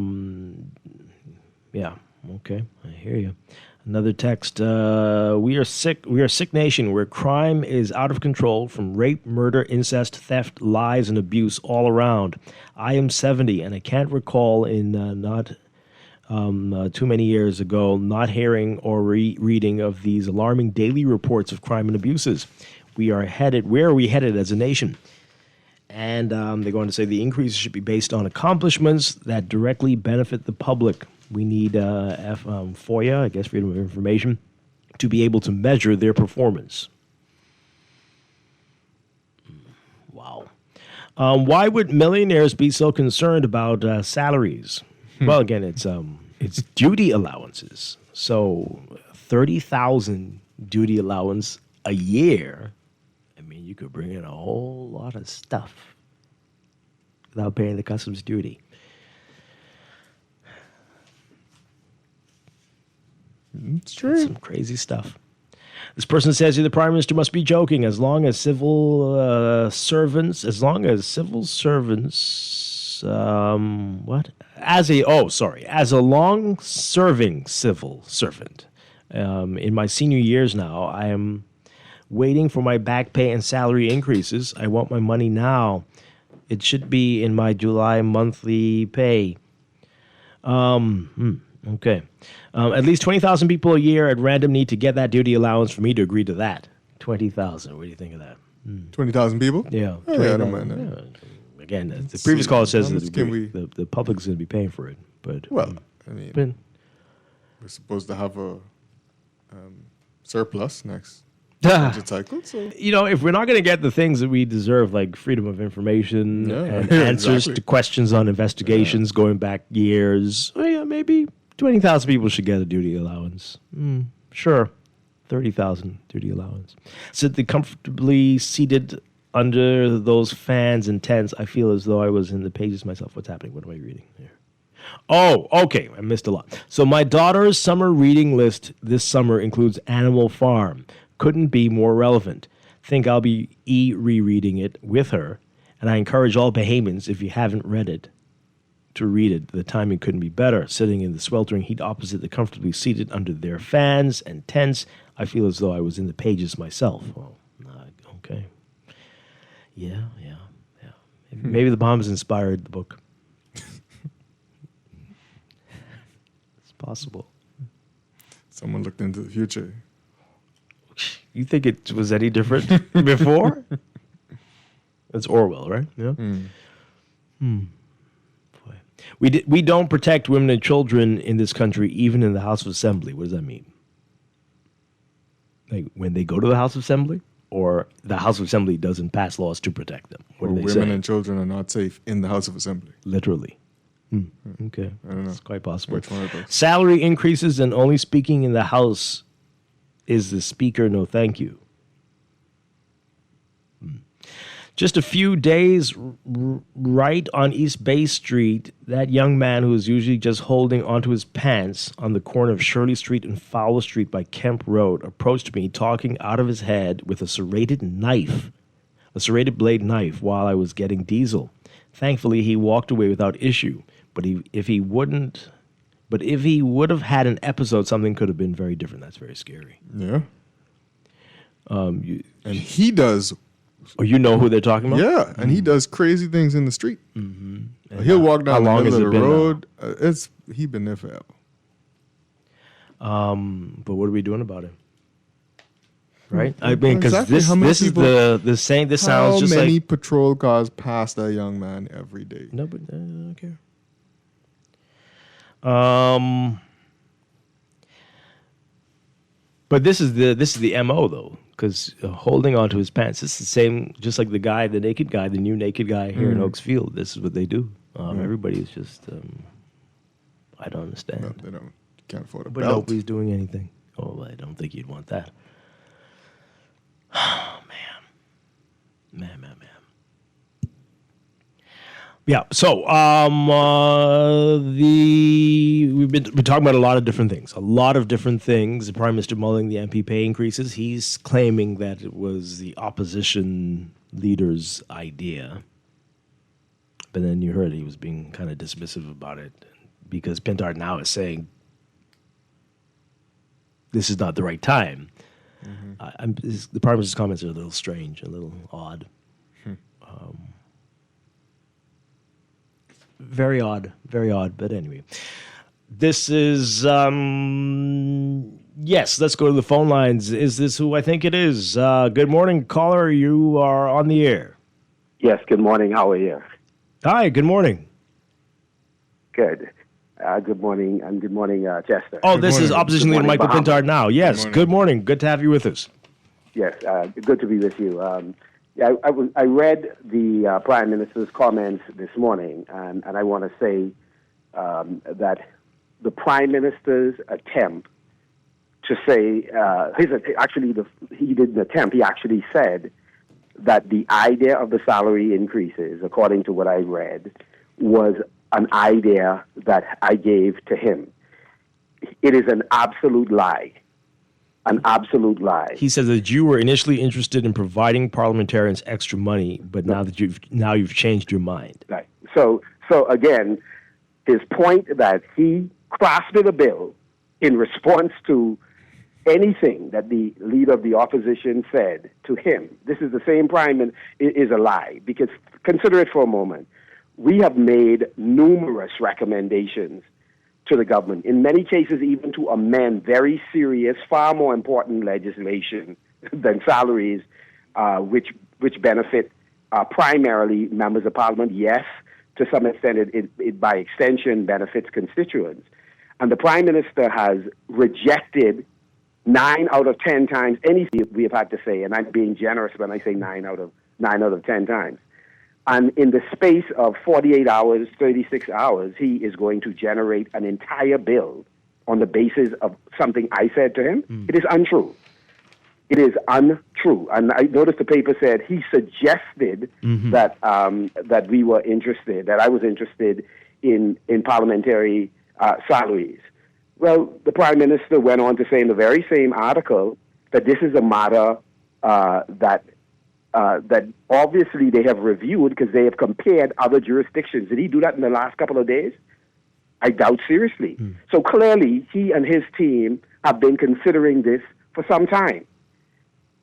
okay, I hear you. Another text, we are a sick nation where crime is out of control, from rape, murder, incest, theft, lies, and abuse all around. I am 70, and I can't recall in not too many years ago not hearing or reading of these alarming daily reports of crime and abuses. Where are we headed as a nation? And they go on to say the increase should be based on accomplishments that directly benefit the public. We need FOIA, I guess, Freedom of Information, to be able to measure their performance. Wow. Why would millionaires be so concerned about salaries? Well, again, it's duty allowances. So $30,000 duty allowance a year. I mean, you could bring in a whole lot of stuff without paying the customs duty. It's true. Some crazy stuff. This person says here the Prime Minister must be joking. As long as civil servants, As a long-serving civil servant. In my senior years now, I am waiting for my back pay and salary increases. I want my money now. It should be in my July monthly pay. Okay. At least 20,000 people a year at random need to get that duty allowance for me to agree to that. 20,000. What do you think of that? 20,000 people? Yeah. Oh, yeah, I don't mind that. Yeah. Again, the previous caller says that the public is going to be paying for it. But well, I mean, we're supposed to have a surplus next budget cycle. So. You know, if we're not going to get the things that we deserve, like freedom of information and answers to questions on investigations going back years, well, yeah, maybe 20,000 people should get a duty allowance. Sure. $30,000 duty allowance. Sit comfortably seated under those fans and tents. I feel as though I was in the pages myself. What's happening? What am I reading here? Oh, okay. I missed a lot. So my daughter's summer reading list this summer includes Animal Farm. Couldn't be more relevant. Think I'll be rereading it with her. And I encourage all Bahamians, if you haven't read it, to read it. The timing couldn't be better. Sitting in the sweltering heat opposite the comfortably seated under their fans and tents, I feel as though I was in the pages myself. Well, okay. Yeah. Maybe the bombs inspired the book. It's possible. Someone looked into the future. You think it was any different before? That's Orwell, right? Yeah. Boy. We don't protect women and children in this country, even in the House of Assembly. What does that mean? Like when they go to the House of Assembly, or the House of Assembly doesn't pass laws to protect them? What Or do they women say? and children are not safe in the House of Assembly. Literally. Okay. I don't know. It's quite possible. Which one of those? Salary increases and only speaking in the House is the Speaker. No, thank you. Just a few days right on East Bay Street, that young man who is usually just holding onto his pants on the corner of Shirley Street and Fowler Street by Kemp Road approached me talking out of his head with a serrated blade knife while I was getting diesel. Thankfully, he walked away without issue, but if he would have had an episode, something could have been very different. That's very scary. Yeah. And he does. Oh, you know who they're talking about? Yeah, and he does crazy things in the street. Mm-hmm. He'll walk down the long middle has of it the been road. He's been there forever. But what are we doing about it? Right? I mean, because Exactly this how many is people- the same. This sounds just How many like patrol cars pass that young man every day? no, but I don't care. But this is the MO though, because holding onto his pants. This is the same, just like the naked guy, the new naked guy here in Oaks Field. This is what they do. Everybody is just, I don't understand. No, they don't. Can't afford a But belt. nobody's doing anything. Oh, I don't think you'd want that. Oh, man. Yeah. So, we've been talking about a lot of different things. The Prime Minister mulling the MP pay increases. He's claiming that it was the opposition leader's idea. But then you heard he was being kind of dismissive about it because Pintard now is saying this is not the right time. The Prime Minister's comments are a little strange, a little odd. Very odd, but anyway. This is, yes, let's go to the phone lines. Is this who I think it is? Good morning, caller. You are on the air. Yes, good morning. How are you? Hi, good morning. Good. Good morning, and good morning, Chester. Oh, this is Opposition Leader Michael Bahamas. Pintard now. Yes, good morning. Good to have you with us. Yes, good to be with you. I read the Prime Minister's comments this morning, and I want to say that the Prime Minister's attempt to say, he didn't attempt, he actually said that the idea of the salary increases, according to what I read, was an idea that I gave to him. It is an absolute lie. An absolute lie. He says that you were initially interested in providing parliamentarians extra money, but now you've changed your mind. Right. So again, his point that he crafted a bill in response to anything that the leader of the opposition said to him. This is the same Prime is a lie, because consider it for a moment. We have made numerous recommendations to the government, in many cases even to amend very serious, far more important legislation than salaries, which benefit primarily members of parliament. Yes, to some extent it by extension benefits constituents. And the Prime Minister has rejected 9 out of 10 times anything we have had to say, and I'm being generous when I say 9 out of 10 times. And in the space of 48 hours, 36 hours, he is going to generate an entire bill on the basis of something I said to him. It is untrue. it is untrue. And I noticed the paper said he suggested that that we were interested, that I was interested in parliamentary salaries. Well, the Prime Minister went on to say in the very same article that this is a matter that obviously they have reviewed because they have compared other jurisdictions. Did he do that in the last couple of days? I doubt seriously. So clearly, he and his team have been considering this for some time.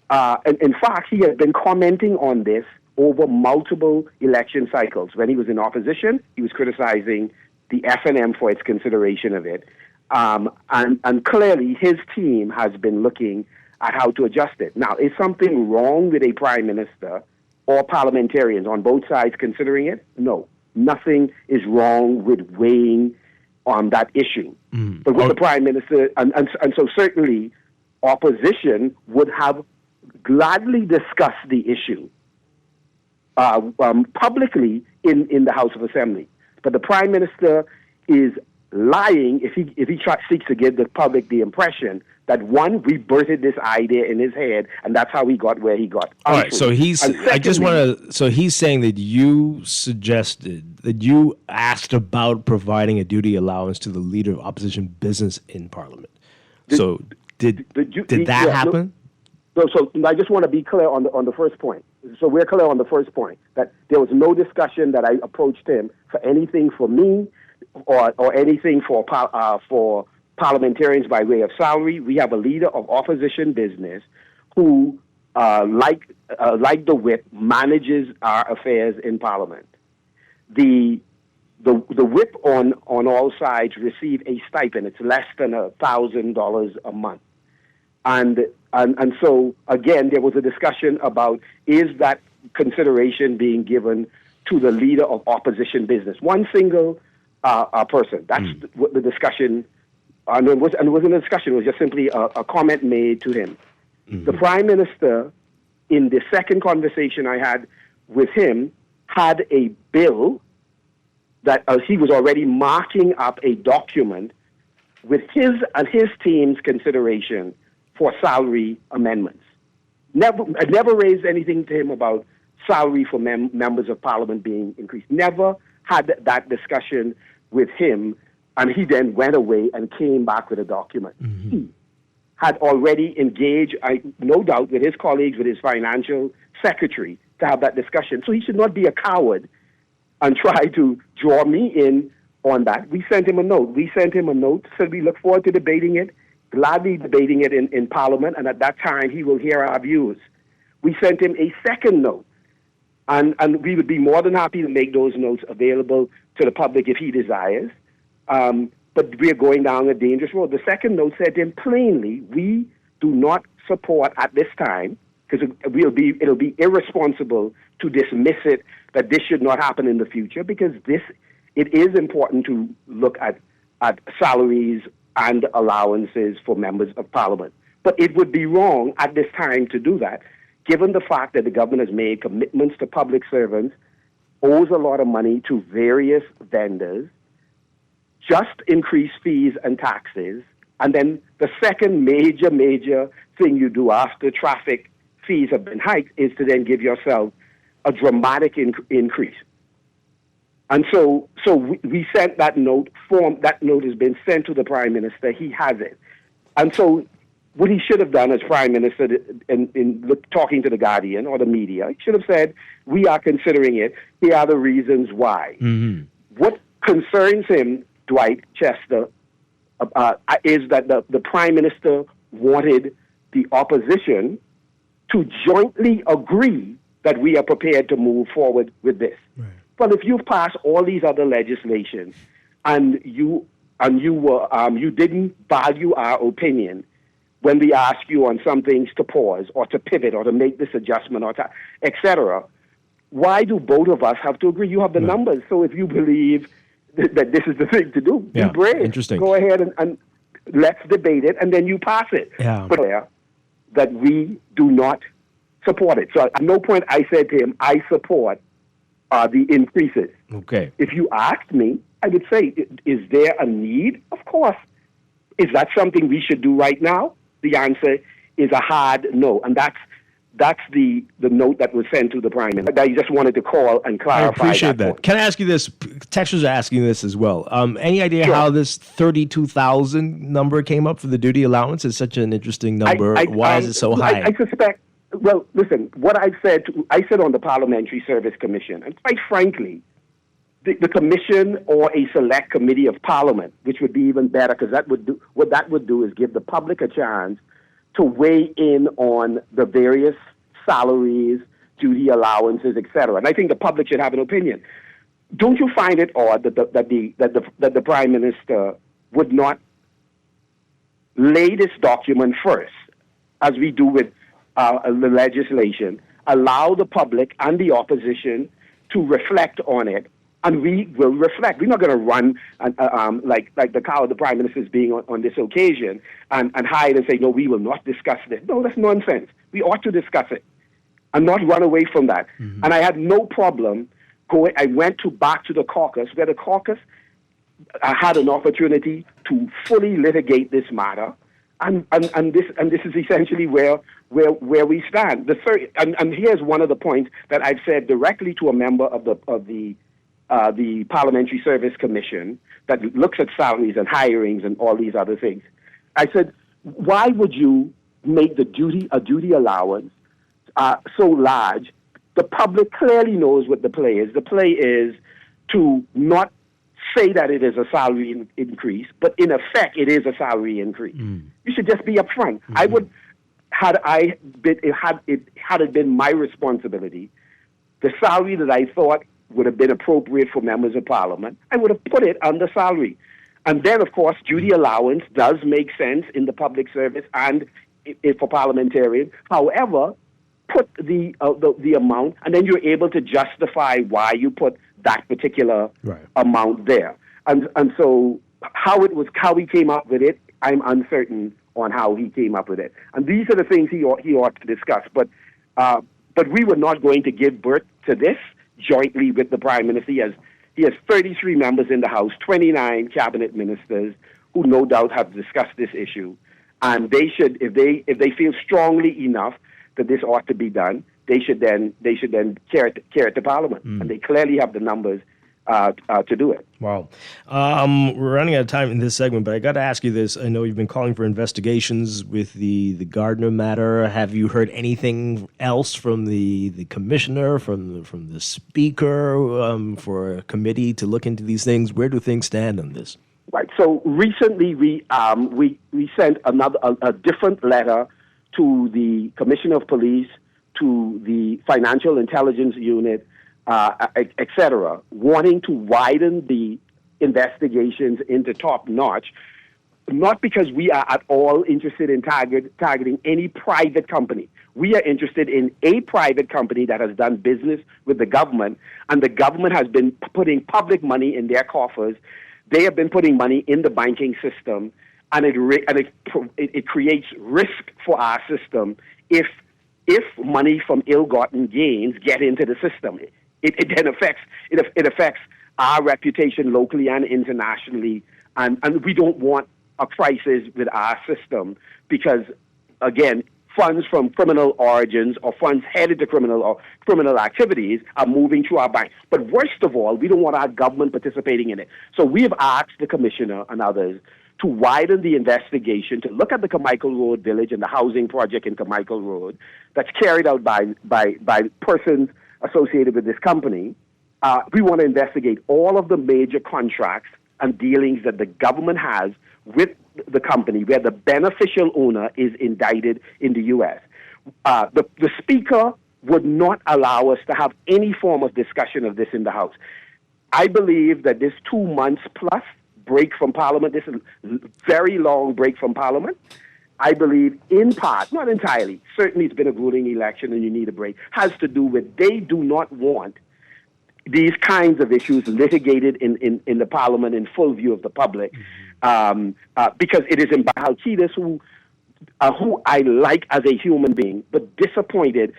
And in fact, he has been commenting on this over multiple election cycles. When he was in opposition, he was criticizing the F&M for its consideration of it. And clearly, his team has been looking at how to adjust it. Now, is something wrong with a prime minister or parliamentarians on both sides considering it? No. Nothing is wrong with weighing on that issue. But with the prime minister, and so certainly opposition would have gladly discussed the issue publicly in the House of Assembly. But the prime minister is lying if he seeks to give the public the impression that, one, we birthed this idea in his head, and that's how he got where he got. All right, so so he's saying that you suggested, that you asked about providing a duty allowance to the leader of opposition business in Parliament. Did that happen? So I just want to be clear on the first point. So we're clear on the first point, that there was no discussion that I approached him for anything for me or anything for parliamentarians by way of salary. We have a leader of opposition business who, like the whip, manages our affairs in Parliament. The whip on all sides receive a stipend. It's less than $1,000 a month. And so, again, there was a discussion about, is that consideration being given to the leader of opposition business? One single person. That's what the discussion, and it wasn't a discussion, it was just simply a comment made to him. The Prime Minister, in the second conversation I had with him, had a bill that he was already marking up a document with his and his team's consideration for salary amendments. I never raised anything to him about salary for members of Parliament being increased. Never had that discussion with him, and he then went away and came back with a document. He had already engaged, no doubt, with his colleagues, with his financial secretary, to have that discussion. So he should not be a coward and try to draw me in on that. We sent him a note. Said we look forward to debating it, gladly debating it in Parliament, and at that time he will hear our views. We sent him a second note, and we would be more than happy to make those notes available to the public if he desires. But we are going down a dangerous road. The second note said to him plainly, we do not support at this time, because it'll be irresponsible to dismiss it, that this should not happen in the future, because it is important to look at salaries and allowances for members of Parliament. But it would be wrong at this time to do that, given the fact that the government has made commitments to public servants, owes a lot of money to various vendors, just increase fees and taxes, and then the second major thing you do after traffic fees have been hiked is to then give yourself a dramatic increase. And so we sent that note. That note has been sent to the Prime Minister. He has it. And so what he should have done as Prime Minister in talking to the Guardian or the media, he should have said, we are considering it. Here are the reasons why. What concerns him, Dwight Chester, is that the Prime Minister wanted the opposition to jointly agree that we are prepared to move forward with this. Right. Well, if you've passed all these other legislation and you didn't value our opinion when we ask you on some things to pause or to pivot or to make this adjustment or to etc., why do both of us have to agree? You have the numbers, so if you believe that this is the thing to do, be brave. Interesting. Go ahead and let's debate it, and then you pass it. Yeah. But that we do not support it. So at no point I said to him, I support the increases. Okay. If you asked me, I would say, is there a need? Of course. Is that something we should do right now? The answer is a hard no, and that's the note that was sent to the Prime Minister. I just wanted to call and clarify. I appreciate that. point. Can I ask you this? Texters are asking this as well. Any idea Sure. how this 32,000 number came up for the duty allowance? It's such an interesting number. Why is it so high? I suspect. Well, listen. What I said on the Parliamentary Service Commission, and quite frankly, the commission or a select committee of Parliament, which would be even better, because what that would do is give the public a chance to weigh in on the various salaries, duty allowances, etc. And I think the public should have an opinion. Don't you find it odd that the Prime Minister would not lay this document first, as we do with the legislation, allow the public and the opposition to reflect on it, and we will reflect. We're not going to run like the cow the Prime Minister is being on this occasion and hide and say, no, we will not discuss this. No, that's nonsense. We ought to discuss it and not run away from that. Mm-hmm. And I had no problem going. I went back to the caucus, where the caucus had an opportunity to fully litigate this matter. And this is essentially where we stand. And here's one of the points that I've said directly to a member of the Parliamentary Service Commission that looks at salaries and hirings and all these other things. I said, why would you make a duty allowance so large? The public clearly knows what the play is. The play is to not say that it is a salary increase, but in effect, it is a salary increase. You should just be upfront. Mm-hmm. I would, had it been my responsibility, the salary that I thought would have been appropriate for members of Parliament, I would have put it under salary. And then, of course, duty allowance does make sense in the public service and for parliamentarians. However, put the amount, and then you're able to justify why you put that particular amount there. And so how he came up with it, I'm uncertain on how he came up with it. And these are the things he ought to discuss. But we were not going to give birth to this jointly with the Prime Minister. He has 33 members in the House, 29 cabinet ministers who no doubt have discussed this issue. And they should, if they feel strongly enough that this ought to be done, they should then carry it to Parliament. And they clearly have the numbers to do it. Wow. We're running out of time in this segment, but I got to ask you this. I know you've been calling for investigations with the Gardner matter. Have you heard anything else from the commissioner, from the speaker, for a committee to look into these things? Where do things stand on this? Right. So recently we sent a different letter to the Commissioner of Police, to the Financial Intelligence Unit, etc., wanting to widen the investigations into top notch, not because we are at all interested in targeting any private company. We are interested in a private company that has done business with the government, and the government has been putting public money in their coffers. They have been putting money in the banking system, and it creates risk for our system if money from ill-gotten gains get into the system. It then affects our reputation locally and internationally, and we don't want a crisis with our system because, again, funds from criminal origins or funds headed to criminal activities are moving through our bank. But worst of all, we don't want our government participating in it. So we have asked the commissioner and others to widen the investigation, to look at the Carmichael Road Village and the housing project in Carmichael Road that's carried out by persons associated with this company. We want to investigate all of the major contracts and dealings that the government has with the company where the beneficial owner is indicted in the U.S. The Speaker would not allow us to have any form of discussion of this in the House. I believe that this 2 months plus break from Parliament, this very long break from Parliament, I believe in part, not entirely, certainly it's been a grueling election and you need a break, has to do with they do not want these kinds of issues litigated in the Parliament in full view of the public, because it is in Bahalkidas who I like as a human being, but disappointed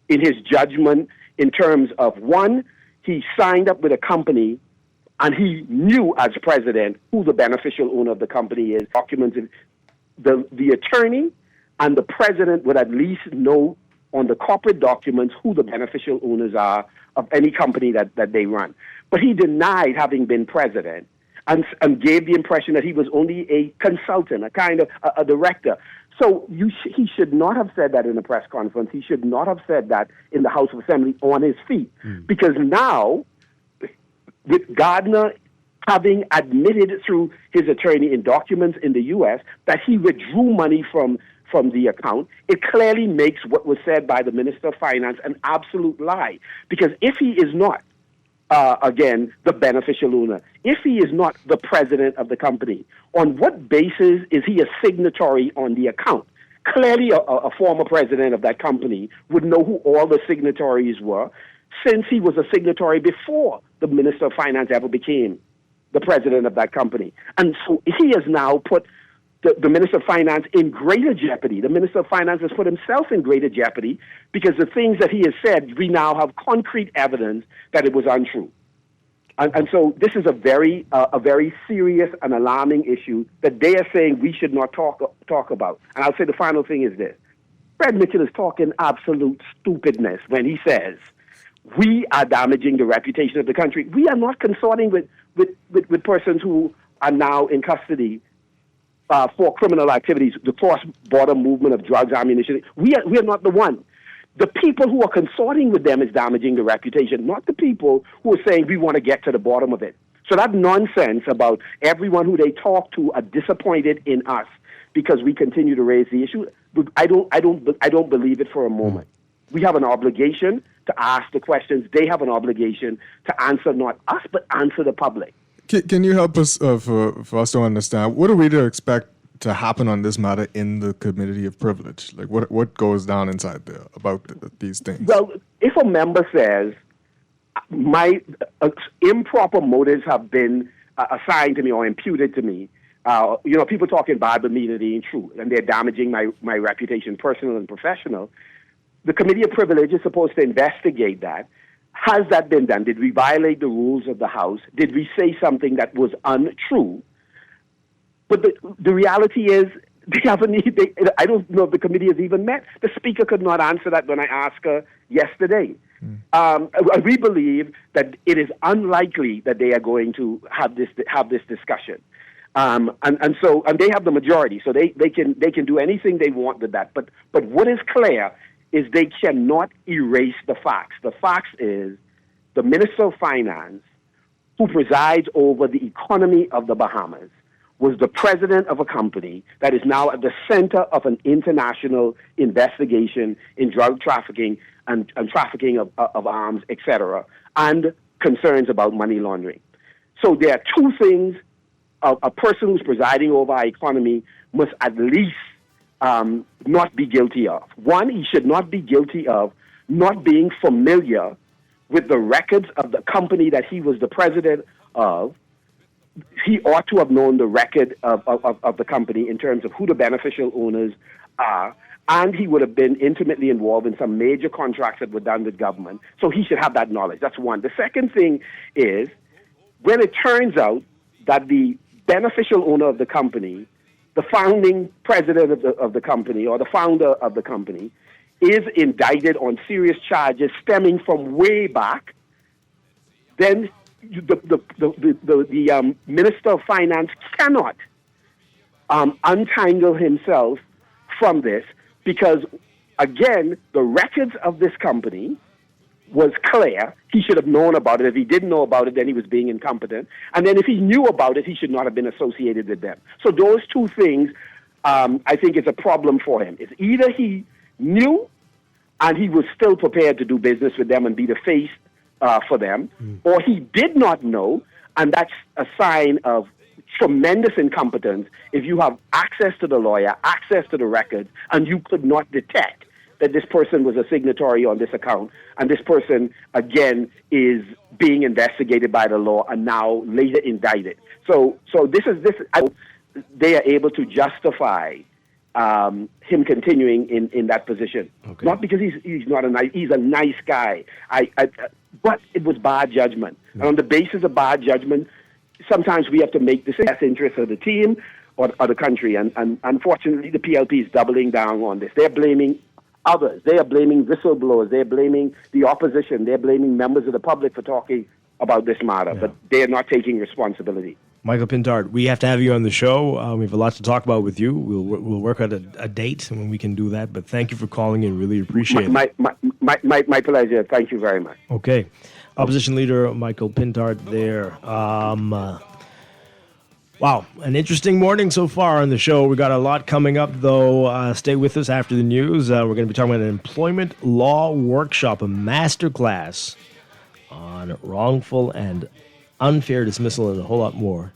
in his judgment in terms of, one, he signed up with a company and he knew as president who the beneficial owner of the company is, documented. The attorney and the president would at least know on the corporate documents who the beneficial owners are of any company that they run. But he denied having been president and gave the impression that he was only a consultant, a kind of a director. So he should not have said that in a press conference. He should not have said that in the House of Assembly on his feet. Because now, with Gardner having admitted through his attorney in documents in the U.S. that he withdrew money from the account, it clearly makes what was said by the Minister of Finance an absolute lie. Because if he is not, again, the beneficial owner, if he is not the president of the company, on what basis is he a signatory on the account? Clearly, a former president of that company would know who all the signatories were, since he was a signatory before the Minister of Finance ever became the president of that company. And so he has now put the Minister of Finance in greater jeopardy. The Minister of Finance has put himself in greater jeopardy because the things that he has said, we now have concrete evidence that it was untrue. And so this is a very serious and alarming issue that they are saying we should not talk about. And I'll say the final thing is this. Fred Mitchell is talking absolute stupidness when he says we are damaging the reputation of the country. We are not consorting with persons who are now in custody for criminal activities, the cross-border movement of drugs, ammunition. We are not the one. The people who are consorting with them is damaging the reputation, not the people who are saying we want to get to the bottom of it. So that nonsense about everyone who they talk to are disappointed in us because we continue to raise the issue, I don't believe it for a moment. We have an obligation to ask the questions. They have an obligation to answer not us, but answer the public. Can you help us for us to understand, what are we to expect to happen on this matter in the Committee of Privilege? Like what goes down inside there about these things? Well, if a member says, my improper motives have been assigned to me or imputed to me, people talking bad but meaning it ain't true, and they're damaging my reputation, personal and professional, the Committee of Privilege is supposed to investigate that. Has that been done? Did we violate the rules of the House? Did we say something that was untrue? But the reality is, I don't know if the committee has even met. The Speaker could not answer that when I asked her yesterday. We believe that it is unlikely that they are going to have this discussion. And they have the majority, so they can do anything they want with that. But what is clear is they cannot erase the facts. The facts is the Minister of Finance, who presides over the economy of the Bahamas, was the president of a company that is now at the center of an international investigation in drug trafficking and trafficking of arms, etc., and concerns about money laundering. So there are two things a person who's presiding over our economy must at least not be guilty of. One, he should not be guilty of not being familiar with the records of the company that he was the president of. He ought to have known the record of the company in terms of who the beneficial owners are, and he would have been intimately involved in some major contracts that were done with government. So he should have that knowledge. That's one. The second thing is, when it turns out that the beneficial owner of the company, the founding president of the company or the founder of the company, is indicted on serious charges stemming from way back, then the Minister of Finance cannot untangle himself from this because, again, the records of this company was clear. He should have known about it. If he didn't know about it, then he was being incompetent. And then if he knew about it, he should not have been associated with them. So those two things, I think, is a problem for him. It's either he knew and he was still prepared to do business with them and be the face for them, or he did not know, and that's a sign of tremendous incompetence if you have access to the lawyer, access to the records, and you could not detect that this person was a signatory on this account, and this person, again, is being investigated by the law and now later indicted. So they are able to justify him continuing in that position. Okay. Not because he's a nice guy. But it was bad judgment. And on the basis of bad judgment, sometimes we have to make the best interest of the team or the country. And unfortunately, the PLP is doubling down on this. They're blaming others. They are blaming whistleblowers. They're blaming the opposition. They're blaming members of the public for talking about this matter, but they're not taking responsibility. Michael Pintard, we have to have you on the show. We have a lot to talk about with you. We'll work out a date when we can do that. But thank you for calling in. Really appreciate it. My pleasure. Thank you very much. Okay. Opposition Leader Michael Pintard there. Wow, an interesting morning so far on the show. We got a lot coming up, though. Stay with us after the news. We're going to be talking about an employment law workshop, a masterclass on wrongful and unfair dismissal, and a whole lot more.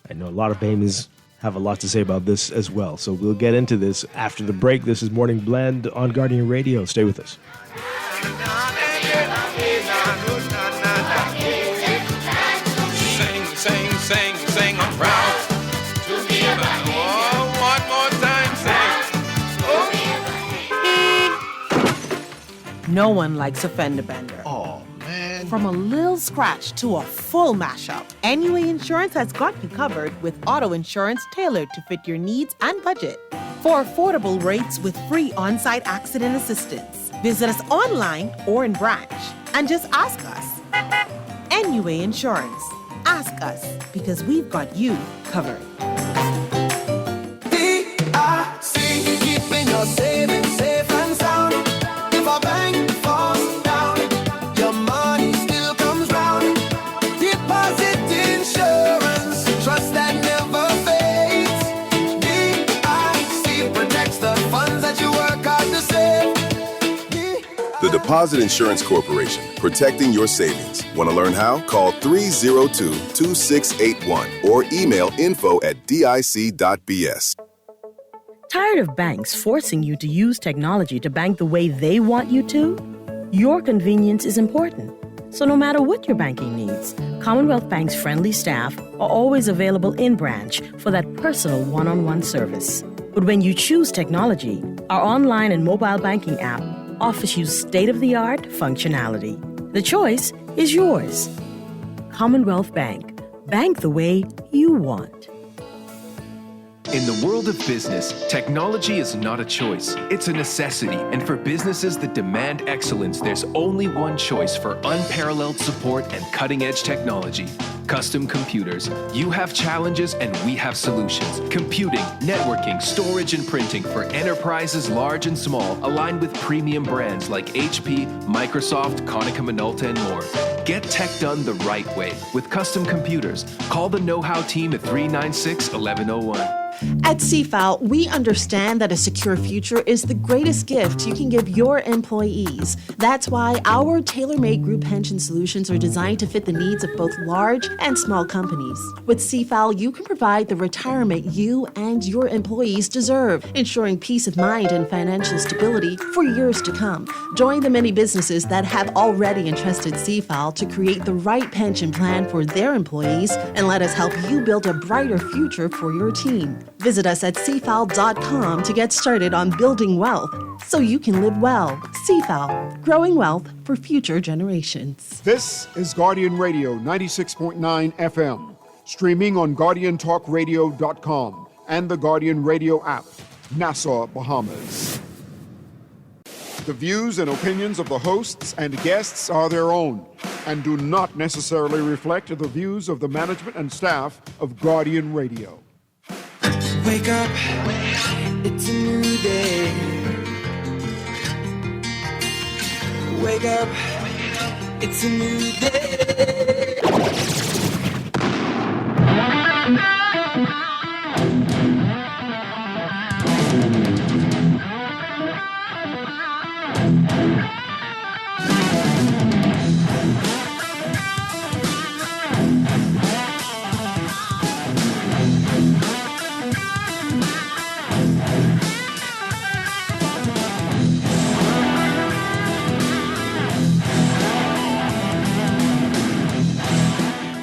I know a lot of Bahamians have a lot to say about this as well, so we'll get into this after the break. This is Morning Blend on Guardian Radio. Stay with us. Sing, I'm proud to be a Bahamian. Oh, one more time, sing. No one likes a fender bender. Oh, man. From a little scratch to a full mashup, NUA Insurance has got you covered with auto insurance tailored to fit your needs and budget. For affordable rates with free on-site accident assistance, visit us online or in branch and just ask us. NUA Insurance. Ask us, because we've got you covered. D.I.C. keeping your savings safe and sound. If a bank falls down, your money still comes round. Deposit insurance, trust that never fades. D.I.C. protects the funds that you work hard to save. The Deposit Insurance Corporation, protecting your savings. Want to learn how? Call 302-2681 or email info@dic.bs. Tired of banks forcing you to use technology to bank the way they want you to? Your convenience is important. So no matter what your banking needs, Commonwealth Bank's friendly staff are always available in branch for that personal one-on-one service. But when you choose technology, our online and mobile banking app offers you state-of-the-art functionality. The choice is yours. Commonwealth Bank. Bank the way you want. In the world of business, technology is not a choice, it's a necessity. And for businesses that demand excellence, there's only one choice for unparalleled support and cutting-edge technology. Custom Computers. You have challenges and we have solutions. Computing, networking, storage, and printing for enterprises large and small, aligned with premium brands like HP, Microsoft, Konica Minolta, and more. Get tech done the right way with Custom Computers. Call the know-how team at 396-1101. At CFAL, we understand that a secure future is the greatest gift you can give your employees. That's why our tailor-made group pension solutions are designed to fit the needs of both large and small companies. With CFAL, you can provide the retirement you and your employees deserve, ensuring peace of mind and financial stability for years to come. Join the many businesses that have already entrusted CFAL to create the right pension plan for their employees, and let us help you build a brighter future for your team. Visit us at cfal.com to get started on building wealth so you can live well. CFAL, growing wealth for future generations. This is Guardian Radio 96.9 FM, streaming on GuardianTalkRadio.com and the Guardian Radio app, Nassau, Bahamas. The views and opinions of the hosts and guests are their own and do not necessarily reflect the views of the management and staff of Guardian Radio. Wake up, it's a new day. Wake up, it's a new day.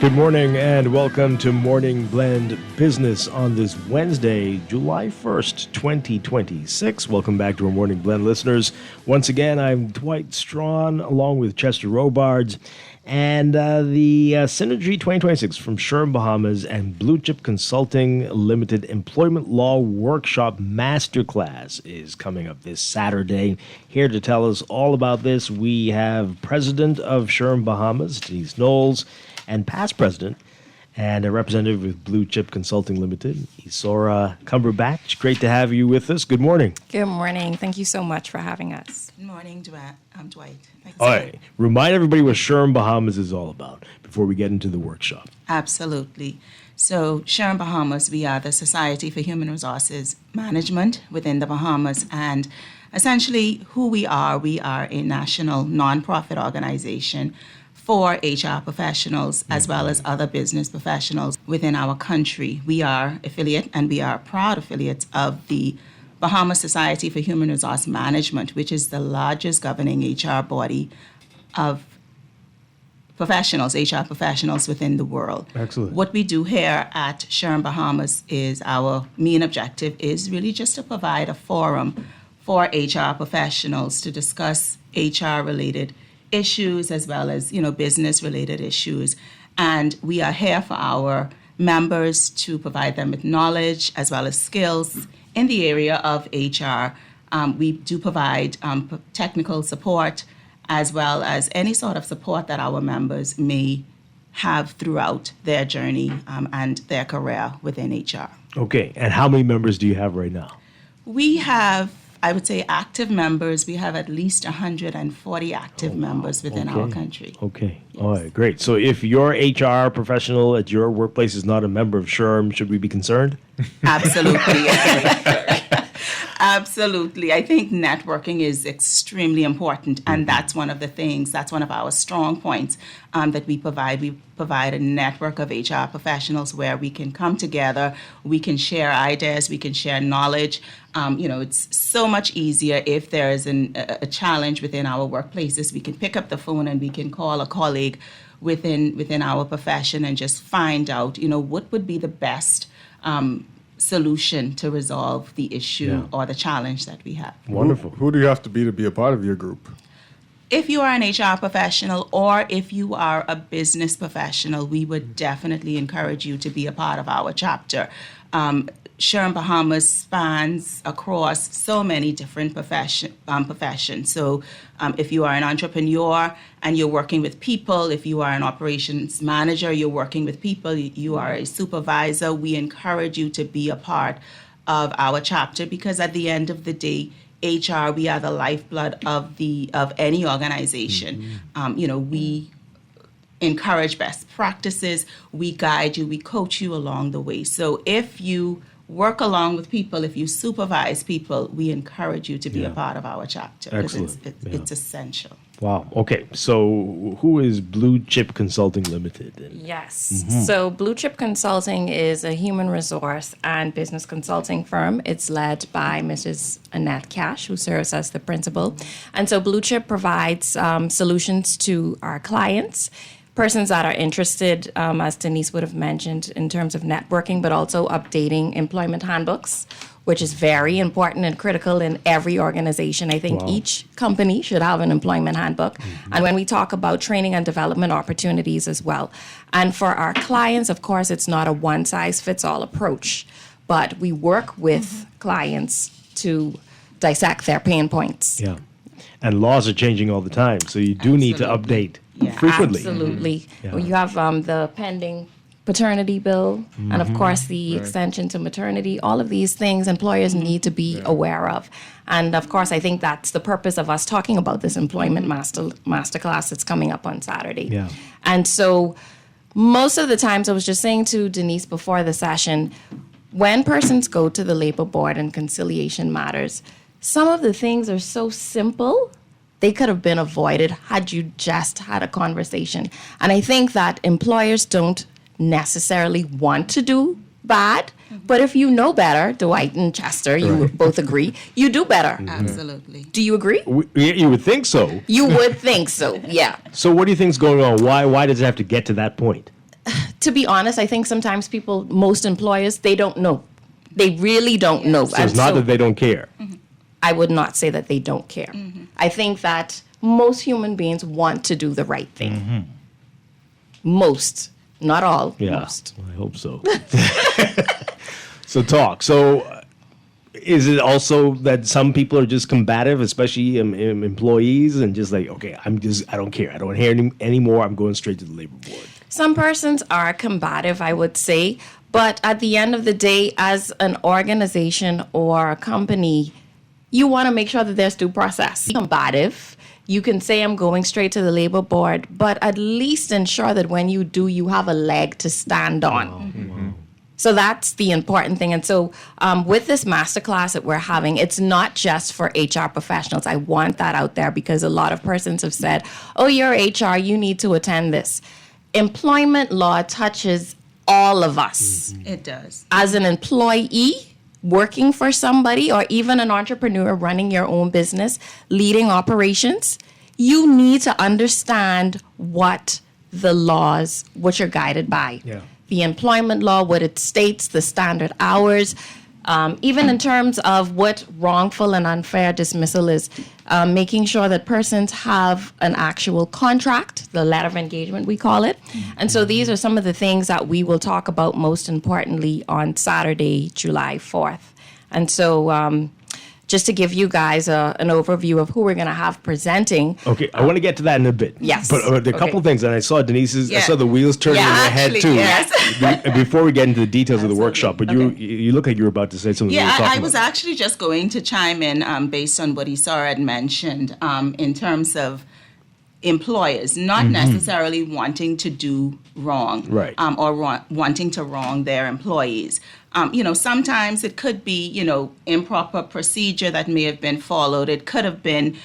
Good morning and welcome to Morning Blend Business on this Wednesday, July 1st, 2026. Welcome back to our Morning Blend listeners. Once again, I'm Dwight Strachan along with Chester Robards. And the Synergy 2026 from Sherm Bahamas and Blue Chip Consulting Limited Employment Law Workshop Masterclass is coming up this Saturday. Here to tell us all about this, we have President of Sherm Bahamas, Denise Knowles, and past president and a representative with Blue Chip Consulting Limited, Isora Cumberbatch. Great to have you with us. Good morning. Good morning. Thank you so much for having us. Good morning, Dwight. I'm Dwight. Thanks. All right. Remind everybody what Sherm Bahamas is all about before we get into the workshop. Absolutely. So, Sherm Bahamas, we are the Society for Human Resources Management within the Bahamas. And essentially, who we are a national nonprofit organization for HR professionals as well as other business professionals within our country. We are affiliate and we are proud affiliates of the Bahamas Society for Human Resource Management, which is the largest governing HR body of professionals, HR professionals within the world. Excellent. What we do here at Sherm Bahamas is our main objective is really just to provide a forum for HR professionals to discuss HR-related issues as well as, business-related issues. And we are here for our members to provide them with knowledge as well as skills in the area of HR. We do provide technical support as well as any sort of support that our members may have throughout their journey and their career within HR. Okay. And how many members do you have right now? We have, I would say, active members. We have at least 140 active members within our country. Okay. Yes. All right. Great. So if your HR professional at your workplace is not a member of Sherm, should we be concerned? Absolutely. Absolutely. I think networking is extremely important, and that's one of the things, that's one of our strong points that we provide. We provide a network of HR professionals where we can come together, we can share ideas, we can share knowledge. It's so much easier if there is a challenge within our workplaces. We can pick up the phone and we can call a colleague within our profession and just find out, what would be the best solution to resolve the issue or the challenge that we have. Wonderful. Who do you have to be a part of your group? If you are an HR professional or if you are a business professional, we would definitely encourage you to be a part of our chapter. Sherm Bahamas spans across so many different professions. So if you are an entrepreneur and you're working with people, if you are an operations manager, you're working with people, you are a supervisor, we encourage you to be a part of our chapter because at the end of the day, HR, we are the lifeblood of any organization. We encourage best practices, we guide you, we coach you along the way. So if you work along with people, if you supervise people, we encourage you to be a part of our chapter. Excellent. It's essential. Wow. Okay. So who is Blue Chip Consulting Limited? Yes. So Blue Chip Consulting is a human resource and business consulting firm. It's led by Mrs. Annette Cash, who serves as the principal. And so Blue Chip provides solutions to our clients, persons that are interested, as Denise would have mentioned, in terms of networking, but also updating employment handbooks, which is very important and critical in every organization. I think each company should have an employment handbook. And when we talk about training and development opportunities as well. And for our clients, of course, it's not a one-size-fits-all approach, but we work with clients to dissect their pain points. Yeah. And laws are changing all the time, so you do need to update frequently. Absolutely. Well, you have the pending paternity bill, and of course the extension to maternity. All of these things employers need to be aware of. And of course, I think that's the purpose of us talking about this employment masterclass that's coming up on Saturday. Yeah. And so most of the times, I was just saying to Denise before the session, when persons go to the labor board and conciliation matters, some of the things are so simple, they could have been avoided had you just had a conversation. And I think that employers don't necessarily want to do bad, but if you know better, Dwight and Chester, you both agree, you do better. Absolutely. Do you agree? You would think so. You would think so, yeah. So what do you think is going on? Why does it have to get to that point? to be honest, I think sometimes most employers, they don't know. They really don't know. So it's not that they don't care. I would not say that they don't care. I think that most human beings want to do the right thing. Most, not all, most. I hope so. So is it also that some people are just combative, especially employees, and just like, okay, I don't care. I don't want to hear anymore. I'm going straight to the labor board. Some persons are combative, I would say. But at the end of the day, as an organization or a company, you want to make sure that there's due process. Combative, you can say I'm going straight to the labor board, but at least ensure that when you do, you have a leg to stand on. So that's the important thing. And so with this masterclass that we're having, it's not just for HR professionals. I want that out there because a lot of persons have said, oh, you're HR, you need to attend this. Employment law touches all of us. It does. As an employee working for somebody, or even an entrepreneur running your own business, leading operations, you need to understand what the laws, what you're guided by. The employment law, what it states, the standard hours, even in terms of what wrongful and unfair dismissal is, making sure that persons have an actual contract, the letter of engagement, we call it. And so these are some of the things that we will talk about most importantly on Saturday, July 4th. And so just to give you guys an overview of who we're going to have presenting. Okay, I want to get to that in a bit. Yes. But there are a couple of things, and I saw Denise's, I saw the wheels turning in her head too. Yes. Before we get into the details of the workshop, but you look like you were about to say something. Yeah, I was actually just going to chime in based on what Isara had mentioned in terms of employers not necessarily wanting to do wrong, or wanting to wrong their employees. Sometimes it could be, improper procedure that may have been followed. It could have been,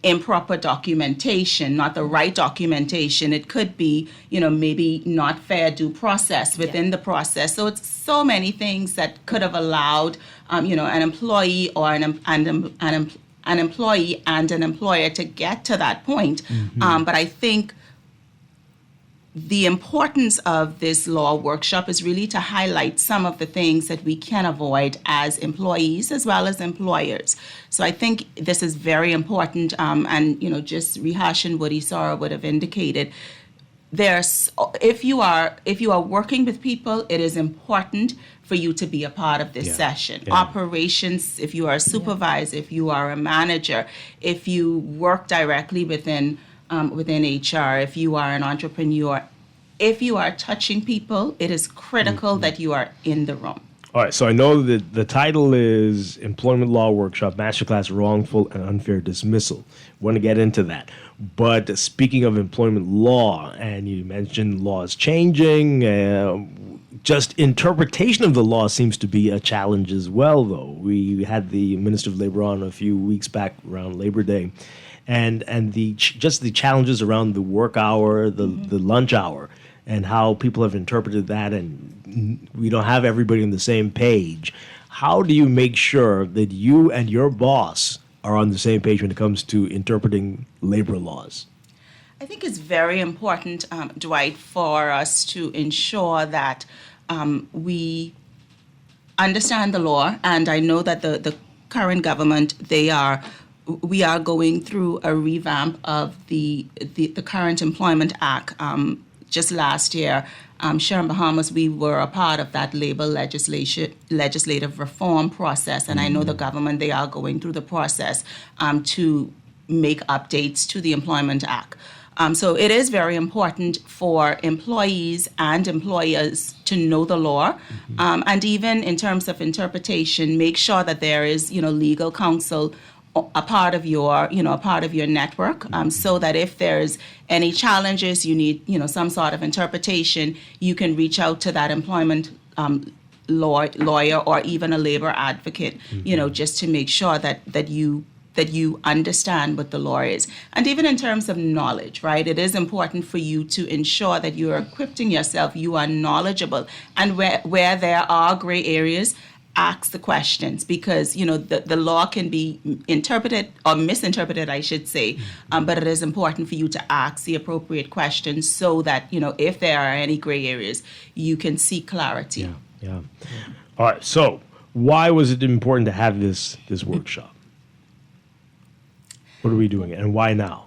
improper documentation, not the right documentation. It could be, maybe not fair due process within the process. So it's so many things that could have allowed, an employee or an employee and an employer to get to that point. But I think the importance of this law workshop is really to highlight some of the things that we can avoid as employees as well as employers. So I think this is very important, and just rehashing what Isara would have indicated. If you are working with people, it is important for you to be a part of this session. Operations, if you are a supervisor, if you are a manager, if you work directly within HR, if you are an entrepreneur, if you are touching people, it is critical that you are in the room. All right, so I know that the title is Employment Law Workshop, Masterclass Wrongful and Unfair Dismissal. Want to get into that. But speaking of employment law, and you mentioned laws changing, just interpretation of the law seems to be a challenge as well, though. We had the Minister of Labor on a few weeks back around Labor Day, and the challenges around the work hour, the lunch hour, and how people have interpreted that, and we don't have everybody on the same page. How do you make sure that you and your boss are on the same page when it comes to interpreting labor laws? I think it's very important, Dwight, for us to ensure that we understand the law. And I know that the current government, we are going through a revamp of the current Employment Act. Just last year, here in Bahamas, we were a part of that labor legislative reform process. And I know the government, they are going through the process to make updates to the Employment Act. So it is very important for employees and employers to know the law, and even in terms of interpretation, make sure that there is, legal counsel a part of your network, so that if there's any challenges, you need, some sort of interpretation, you can reach out to that employment lawyer or even a labor advocate, just to make sure that you understand what the law is. And even in terms of knowledge, right? It is important for you to ensure that you are equipping yourself, you are knowledgeable, and where there are gray areas, ask the questions, because the law can be interpreted or misinterpreted, I should say, but it is important for you to ask the appropriate questions so that if there are any gray areas, you can seek clarity. Yeah. All right. So, why was it important to have this workshop? What are we doing, and why now?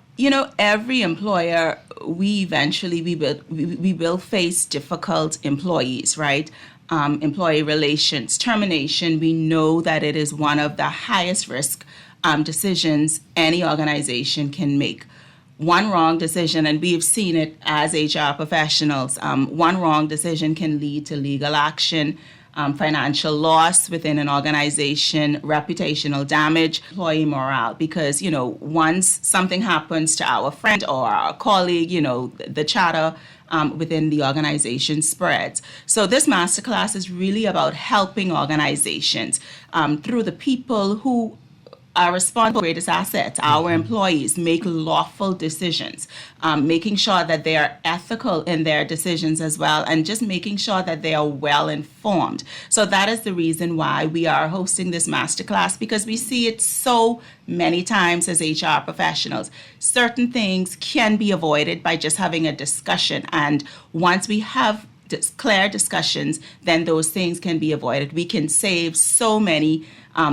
Every employer, we will face difficult employees, right? Employee relations, termination. We know that it is one of the highest risk decisions any organization can make. One wrong decision, and we've seen it as HR professionals, one wrong decision can lead to legal action, financial loss within an organization, reputational damage, employee morale. Because, once something happens to our friend or our colleague, the chatter within the organization spreads. So this masterclass is really about helping organizations through the people who are responsible for greatest assets, our employees, make lawful decisions, making sure that they are ethical in their decisions as well, and just making sure that they are well informed. So that is the reason why we are hosting this masterclass, because we see it so many times as HR professionals. Certain things can be avoided by just having a discussion, and once we have clear discussions, then those things can be avoided. We can save so many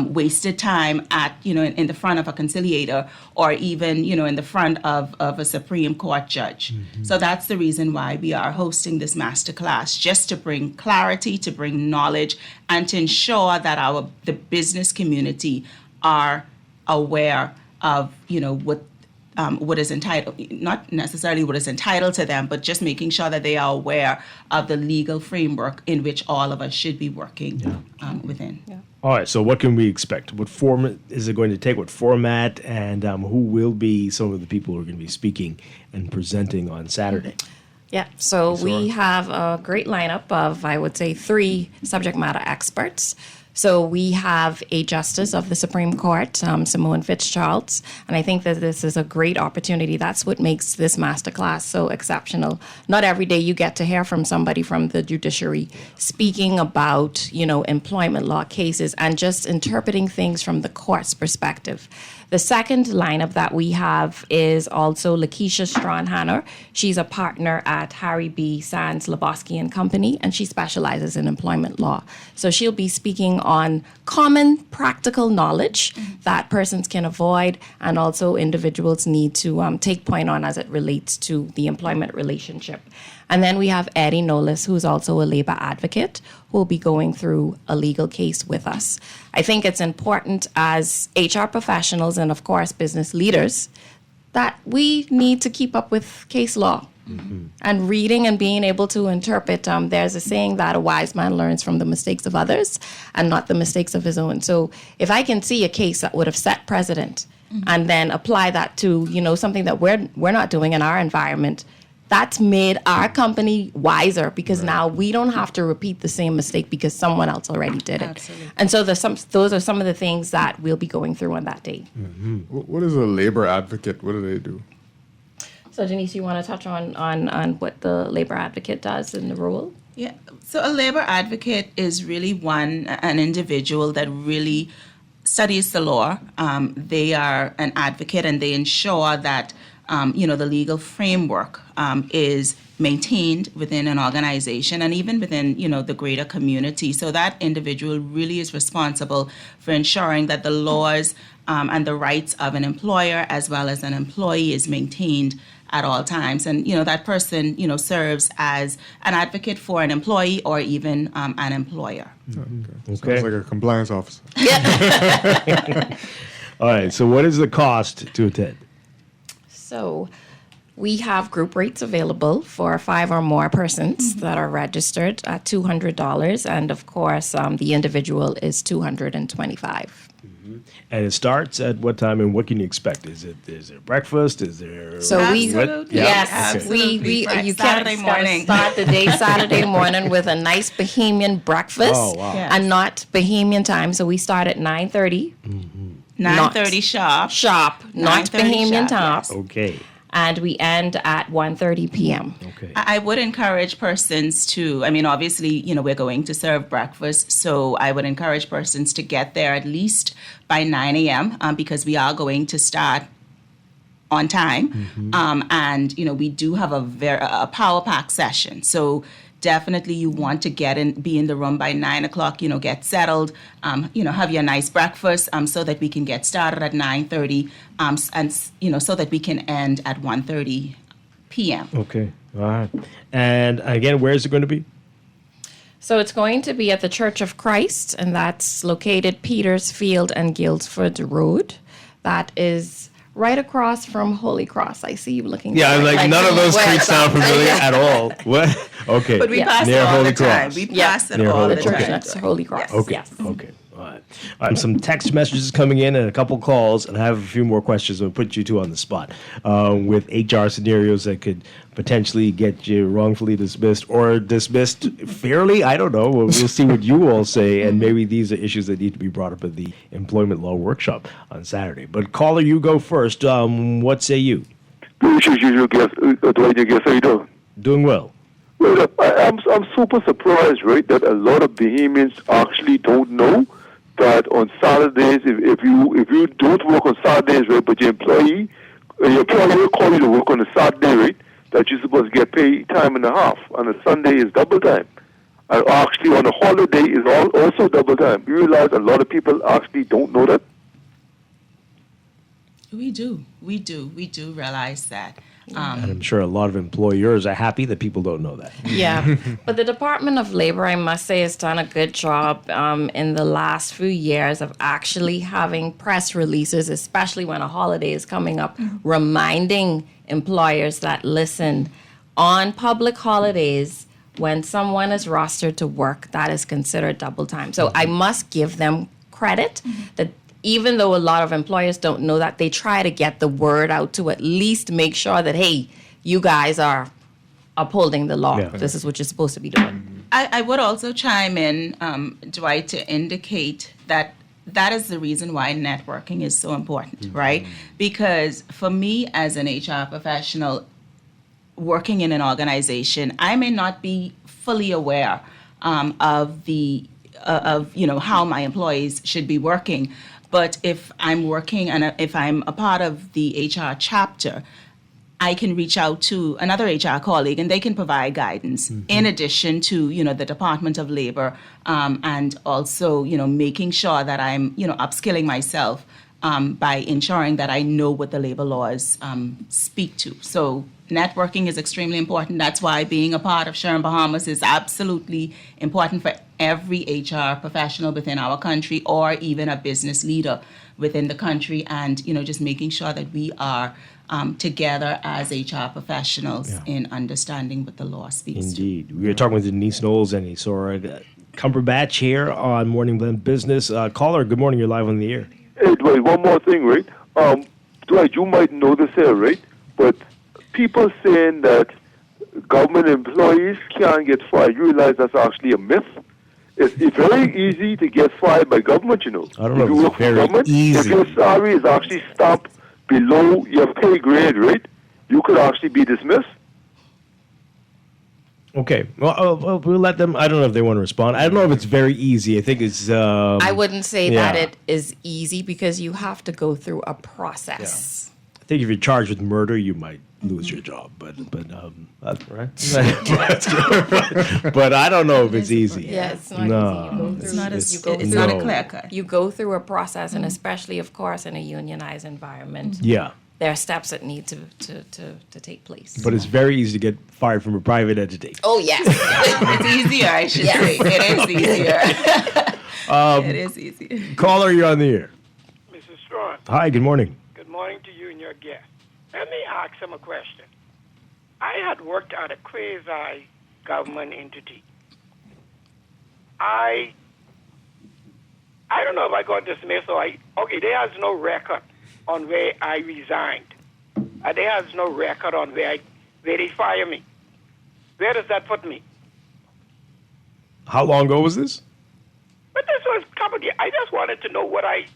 wasted time in the front of a conciliator, or even in the front of a Supreme Court judge. So that's the reason why we are hosting this masterclass, just to bring clarity, to bring knowledge, and to ensure that the business community are aware of what is entitled, not necessarily what is entitled to them, but just making sure that they are aware of the legal framework in which all of us should be working within. Yeah. All right, so what can we expect? What form is it going to take? What format? And who will be some of the people who are going to be speaking and presenting on Saturday? Yeah, so we have a great lineup of, I would say, 3 subject matter experts. So we have a Justice of the Supreme Court, Simone Fitzgerald, and I think that this is a great opportunity. That's what makes this masterclass so exceptional. Not every day you get to hear from somebody from the judiciary speaking about, employment law cases and just interpreting things from the court's perspective. The second lineup that we have is also Lakeisha Strachan. She's a partner at Harry B. Sands, Lebowski and Company, and she specializes in employment law. So she'll be speaking on common practical knowledge that persons can avoid and also individuals need to take point on as it relates to the employment relationship. And then we have Eddie Nolis, who's also a labor advocate, who will be going through a legal case with us. I think it's important as HR professionals and, of course, business leaders that we need to keep up with case law. And reading and being able to interpret. There's a saying that a wise man learns from the mistakes of others and not the mistakes of his own. So if I can see a case that would have set precedent and then apply that to, something that we're not doing in our environment, that's made our company wiser, because now we don't have to repeat the same mistake because someone else already did it. Absolutely. And so those are some of the things that we'll be going through on that day. What is a labor advocate? What do they do? So, Denise, you want to touch on what the labor advocate does in the role? Yeah. So a labor advocate is really an individual that really studies the law. They are an advocate, and they ensure that the legal framework is maintained within an organization and even within, the greater community. So that individual really is responsible for ensuring that the laws and the rights of an employer as well as an employee is maintained at all times. And, that person, serves as an advocate for an employee or even an employer. Okay. Sounds like a compliance officer. All right, so what is the cost to attend? So we have group rates available for 5 or more persons that are registered at $200. And of course, the individual is $225. And it starts at what time, and what can you expect? Is there breakfast? Is there... So absolutely. You can start the day Saturday morning with a nice Bahamian breakfast. Oh, wow. Yes. And not Bahamian time. So we start at 9:30. 9:30 sharp. Not Bahamian time. Okay. and we end at 1:30 p.m. Okay. I would encourage persons to, I mean, obviously, we're going to serve breakfast, so I would encourage persons to get there at least by 9 a.m. Because we are going to start on time. And, we do have a power pack session. So definitely you want to be in the room by 9 o'clock, get settled, have your nice breakfast so that we can get started at 9:30 and, so that we can end at 1:30 p.m. Okay. All right. And again, where is it going to be? So it's going to be at the Church of Christ, and that's located Petersfield and Guildford Road. That is right across from Holy Cross. I see you looking. Yeah, like none of those streets sound familiar at all. What? Okay. But we pass it all the time. We pass it all the time. That's Holy Cross. Okay. Yes. Okay. All right. Some text messages coming in and a couple calls, and I have a few more questions. I'll put you two on the spot with HR scenarios that could potentially get you wrongfully dismissed or dismissed fairly. I don't know. We'll see what you all say, and maybe these are issues that need to be brought up at the employment law workshop on Saturday. But caller, you go first. What say you? Dwight, how you doing? Doing well. Well, I'm super surprised, right, that a lot of Bahamians actually don't know that on Saturdays, if you don't work on Saturdays, right, but your employer will call you to work on a Saturday, right, that you're supposed to get paid time and a half. On a Sunday is double time. And actually on a holiday is also double time. You realize a lot of people actually don't know that? We do realize that. And I'm sure a lot of employers are happy that people don't know that. Yeah, but the Department of Labor, I must say, has done a good job in the last few years of actually having press releases, especially when a holiday is coming up, reminding employers that, listen, on public holidays, when someone is rostered to work, that is considered double time. So I must give them credit that even though a lot of employers don't know that, they try to get the word out to at least make sure that, hey, you guys are upholding the law. Yeah. This is what you're supposed to be doing. I would also chime in, Dwight, to indicate that is the reason why networking is so important, right? Because for me as an HR professional working in an organization, I may not be fully aware of how my employees should be working. But if I'm working and if I'm a part of the HR chapter, I can reach out to another HR colleague and they can provide guidance in addition to, the Department of Labor and also, making sure that I'm, upskilling myself by ensuring that I know what the labor laws speak to. So networking is extremely important. That's why being a part of Sharon Bahamas is absolutely important for every HR professional within our country or even a business leader within the country, and just making sure that we are together as HR professionals in understanding what the law speaks Indeed. We were talking with Denise Knowles and Isora Cumberbatch here on Morning Blend Business. Caller, good morning. You're live on the air. Hey, Dwight, one more thing, right? Dwight, you might know this here, right? But people saying that government employees can't get fired, you realize that's actually a myth. It's very easy to get fired by government, I don't know if it's very easy. If your salary is actually stamped below your pay grade, right, you could actually be dismissed. Okay. Well, we'll let them. I don't know if they want to respond. I don't know if it's very easy. I think it's. I wouldn't say that it is easy because you have to go through a process. I think if you're charged with murder, you might lose your job. But right. But I don't know if it's easy. Yeah, it's not easy. It's not a clear cut. You go through a process, and especially, of course, in a unionized environment. Yeah. There are steps that need to take place. But it's very easy to get fired from a private entity. Oh, yes. It's easier, I should say. It is easier. It is easier. Caller, you're on the air. Mrs. Strachan. Hi, good morning. Good morning to you and your guest. Let me ask him a question. I had worked at a quasi-government entity. I don't know if I got dismissed or there has no record on where I resigned. There has no record on where they fire me. Where does that put me? How long ago was this? But this was a couple of years. I just wanted to know what I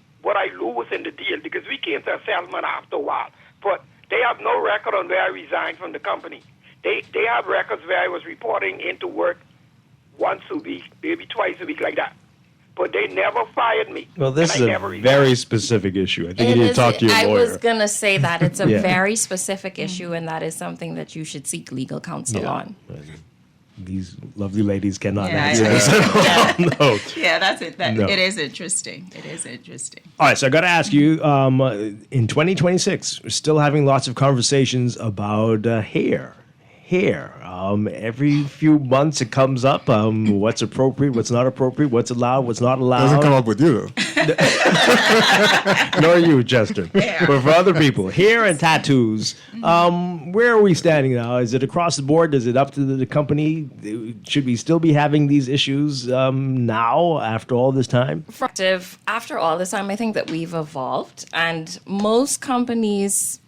lose in the deal because we came to a settlement after a while. But They have no record on where I resigned from the company. They have records where I was reporting into work once a week, maybe twice a week, like that. But they never fired me. Well, this is and I a never resigned. very specific issue. I think you need to talk to your I lawyer. was going to say that it's a Yeah. very specific issue, and that is something that you should seek legal counsel on. These lovely ladies cannot Yeah, answer I- this. No. Yeah, that's it. No. It is interesting. It is interesting. All right, so I got to ask you, in 2026, we're still having lots of conversations about hair. Every few months it comes up. What's appropriate, what's not appropriate, what's allowed, what's not allowed. Doesn't come up with you though. Nor you, Chester. But for other people, hair and tattoos, where are we standing now? Is it across the board? Is it up to the company? Should we still be having these issues now after all this time? After all this time, I think that we've evolved, and most companies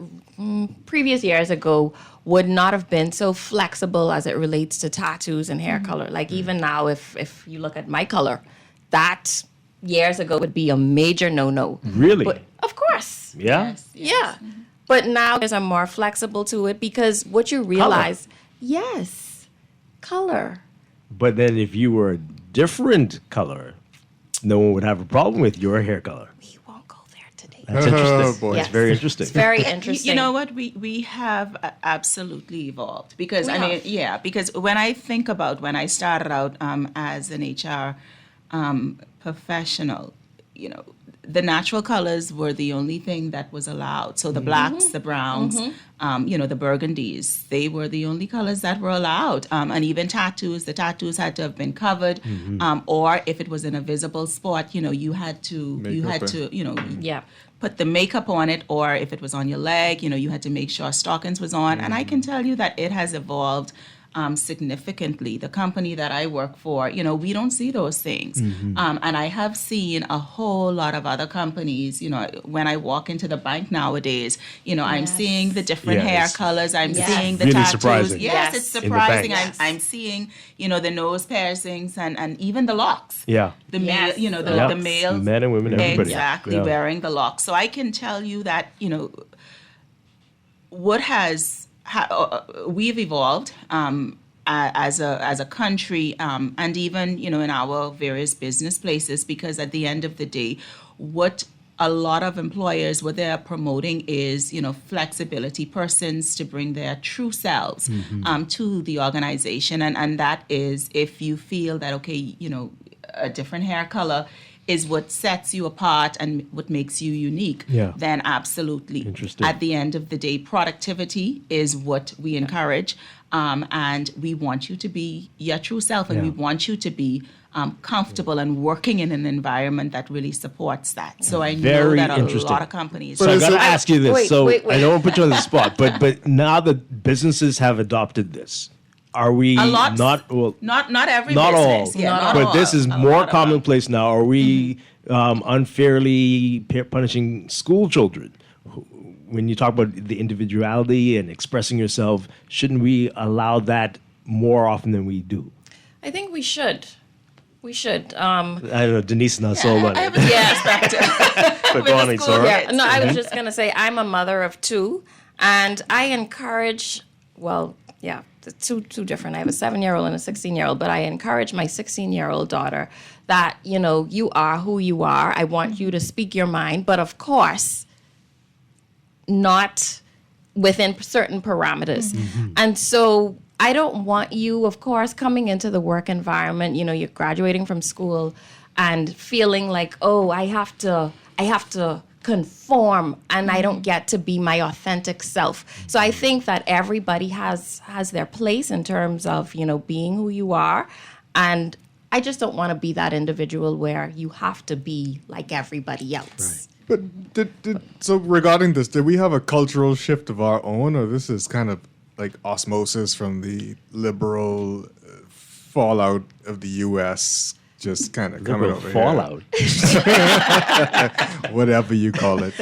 previous years ago would not have been so flexible as it relates to tattoos and hair color. Like even now, if you look at my color, that years ago would be a major no-no. Really? But of course. Yeah? Yeah. But now there's a more flexible to it because what you realize, yes, color. But then if you were a different color, no one would have a problem with your hair color. That's interesting. boy. It's very interesting. It's very interesting. You know what? We have absolutely evolved because We I mean, have. because when I think about when I started out as an HR professional, the natural colors were the only thing that was allowed. So the blacks, the browns, the burgundies, they were the only colors that were allowed. And even tattoos, the tattoos had to have been covered, or if it was in a visible spot, you had to put the makeup on it, or if it was on your leg, you had to make sure stockings was on. And I can tell you that it has evolved significantly. The company that I work for, we don't see those things. And I have seen a whole lot of other companies, when I walk into the bank nowadays, I'm seeing the different hair colors. I'm seeing the really tattoos. surprising. Yes, it's In the surprising. banks. I'm seeing, the nose piercings and even the locks. Yeah. The male, Yeah. the males. Men and women, everybody. Exactly, Yeah. wearing the locks. So I can tell you that, what we've evolved as a country, and even in our various business places, because at the end of the day, what a lot of employers, what they're promoting is flexibility, persons to bring their true selves to the organization, and that is if you feel that a different hair color is what sets you apart and what makes you unique, then absolutely. Interesting. At the end of the day, productivity is what we encourage, and we want you to be your true self, and we want you to be comfortable and working in an environment that really supports that. So I know Very that a interesting. lot of companies. So I got to ask you this. Wait, so wait. I don't want to put you on the spot, but now that businesses have adopted this, are we A lot- not well? Not every Not all, business. Yeah, not but all. this is A lot more of commonplace now. Are we unfairly punishing school children? When you talk about the individuality and expressing yourself, shouldn't we allow that more often than we do? I think we should. We should. I don't know. Denise is not sold on it. But go on, the it's school all right. No, I was just going to say I'm a mother of two, and I encourage, two different. I have a 7-year-old and a 16-year-old, but I encourage my 16-year-old daughter that, you are who you are. I want you to speak your mind, but of course, not within certain parameters. And so I don't want you, of course, coming into the work environment, you're graduating from school and feeling like, oh, I have to conform and I don't get to be my authentic self. So I think that everybody has their place in terms of, being who you are. And I just don't want to be that individual where you have to be like everybody else. But so regarding this, did we have a cultural shift of our own, or this is kind of like osmosis from the liberal fallout of the U.S. just kind of coming over fallout. here? Whatever you call it.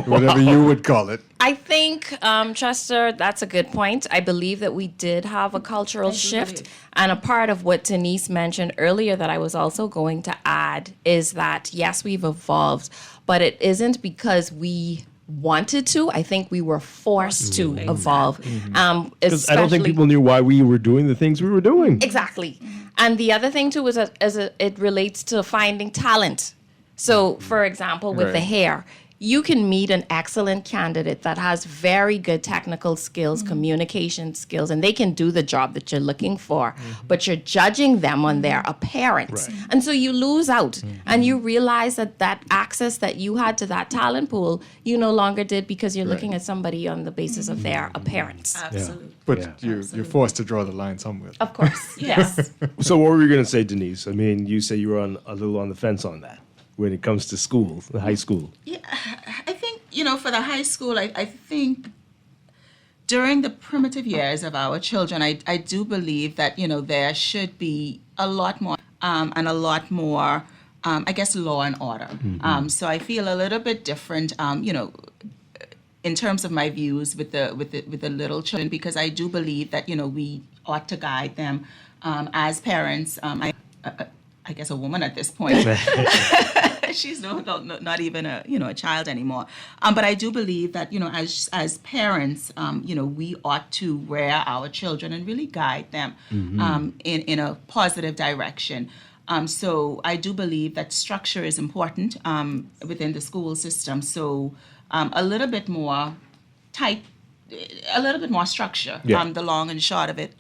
Whatever you would call it. I think, Chester, that's a good point. I believe that we did have a cultural shift. And a part of what Denise mentioned earlier that I was also going to add is that, yes, we've evolved, but it isn't because we wanted to. I think we were forced to evolve. Because I don't think people knew why we were doing the things we were doing. Exactly. And the other thing too is that it relates to finding talent. So, for example, with the hair, you can meet an excellent candidate that has very good technical skills, communication skills, and they can do the job that you're looking for, but you're judging them on their appearance. Right. And so you lose out, and you realize that access that you had to that talent pool, you no longer did because you're looking at somebody on the basis of their appearance. Absolutely. But you're forced to draw the line somewhere. Of course, yes. So what were you going to say, Denise? I mean, you say you were a little on the fence on that when it comes to school, the high school. Yeah, I think, for the high school, I think during the primitive years of our children, I do believe that, there should be a lot more and a lot more, I guess, law and order. So I feel a little bit different, in terms of my views with the little children, because I do believe that, we ought to guide them as parents. I guess a woman at this point. She's not even a child anymore. But I do believe that, as parents, we ought to rear our children and really guide them in a positive direction. So I do believe that structure is important within the school system. So a little bit more tight, a little bit more structure. Yeah. The long and short of it,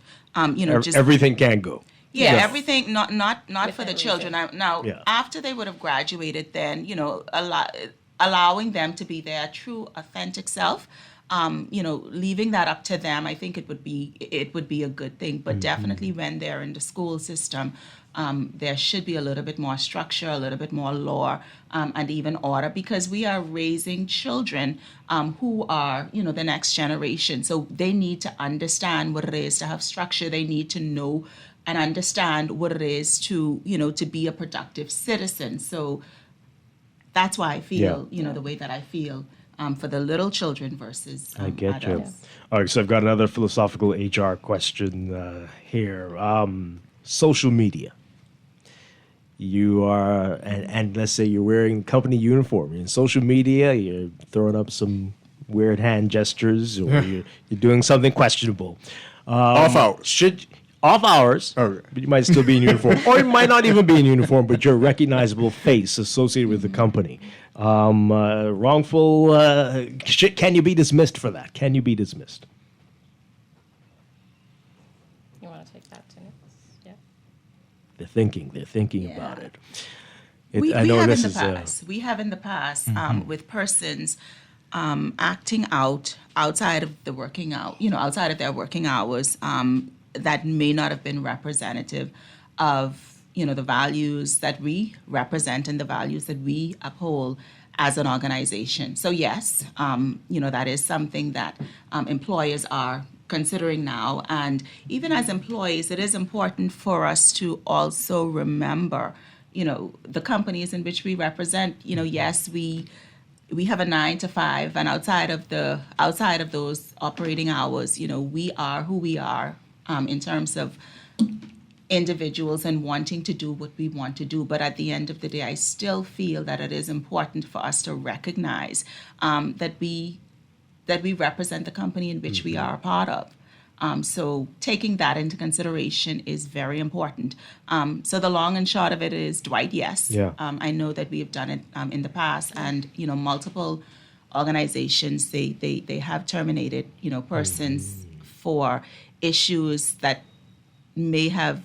just everything can go. Yeah, everything not for the children. Now, after they would have graduated, then allowing them to be their true, authentic self. Leaving that up to them, I think it would be a good thing. But definitely, when they're in the school system, there should be a little bit more structure, a little bit more law, and even order, because we are raising children who are, the next generation. So they need to understand what it is to have structure. They need to know and understand what it is to be a productive citizen. So that's why I feel, the way that I feel for the little children versus I get you. adults. All right, so I've got another philosophical HR question here. Social media. You are, and let's say you're wearing company uniform. You're in social media, you're throwing up some weird hand gestures, or you're doing something questionable. Off hours. Off hours, but you might still be in uniform. Or you might not even be in uniform, but you're a recognizable face associated with the company. Wrongful, can you be dismissed for that? Can you be dismissed? You want to take that, Denise? Yeah. They're thinking about it. We have in the past with persons acting out outside of the working out, outside of their working hours, that may not have been representative of, the values that we represent and the values that we uphold as an organization. So yes, that is something that employers are considering now. And even as employees, it is important for us to also remember, the companies in which we represent. Yes, we have a 9 to 5, and outside of those operating hours, we are who we are. In terms of individuals and wanting to do what we want to do. But at the end of the day, I still feel that it is important for us to recognize that we represent the company in which we are a part of. So taking that into consideration is very important. So the long and short of it is, Dwight, yes. Yeah. I know that we have done it in the past, and multiple organizations, they have terminated persons for issues that may have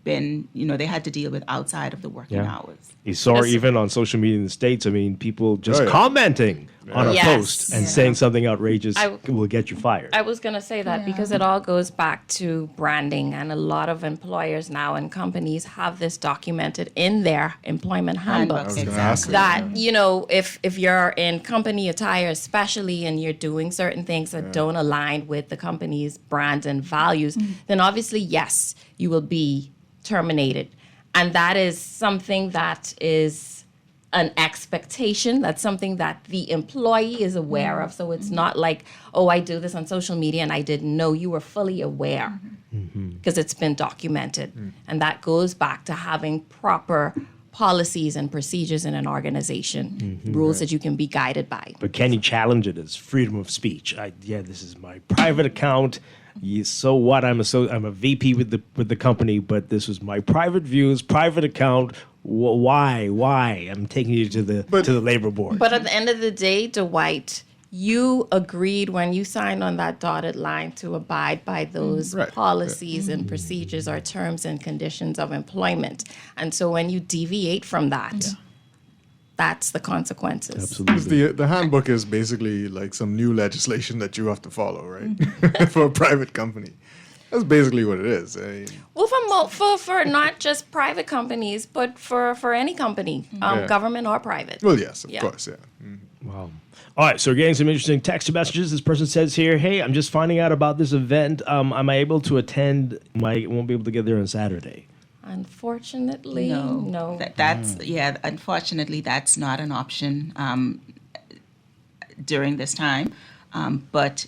been, they had to deal with outside of the working hours. You saw even on social media in the States, I mean, people just commenting on a post and saying something outrageous will get you fired. I was going to say that because it all goes back to branding, and a lot of employers now and companies have this documented in their employment handbooks. Exactly. That, if you're in company attire especially, and you're doing certain things that don't align with the company's brand and values, then obviously, yes, you will be terminated. And that is something that is an expectation. That's something that the employee is aware of. So it's not like, oh, I do this on social media and I didn't know. You were fully aware because it's been documented. And that goes back to having proper policies and procedures in an organization, rules that you can be guided by. But can you challenge it as freedom of speech? This is my private account. So what? I'm a VP with the company, but this was my private views, private account. Why? I'm taking you to the labor board. But at the end of the day, Dwight, you agreed when you signed on that dotted line to abide by those policies and procedures or terms and conditions of employment. And so when you deviate from that, that's the consequences. Absolutely. The handbook is basically like some new legislation that you have to follow, right? For a private company. That's basically what it is. Well, for not just private companies, but for any company, government or private. Well, yes, of course, yeah. Wow. All right, so we're getting some interesting text messages. This person says here, hey, I'm just finding out about this event. Am I able to attend? I won't be able to get there on Saturday. Unfortunately, no. Unfortunately, that's not an option during this time. But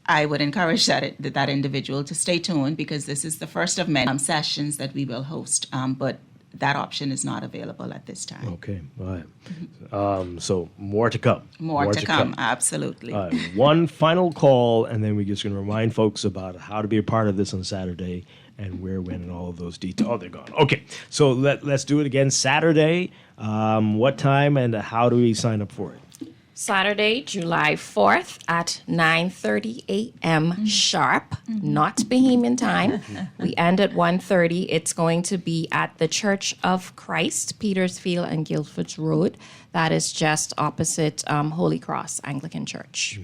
I would encourage that individual to stay tuned, because this is the first of many sessions that we will host. But that option is not available at this time. Okay, all right. So more to come. More to come, absolutely. All right, one final call, and then we're just going to remind folks about how to be a part of this on Saturday and where, when, and all of those details. Oh, they're gone. Okay, so let's do it again. Saturday, what time and how do we sign up for it? Saturday, July 4th at 9:30 a.m. sharp, not Bahamian time. We end at 1:30. It's going to be at the Church of Christ, Petersfield and Guildford Road. That is just opposite Holy Cross Anglican Church.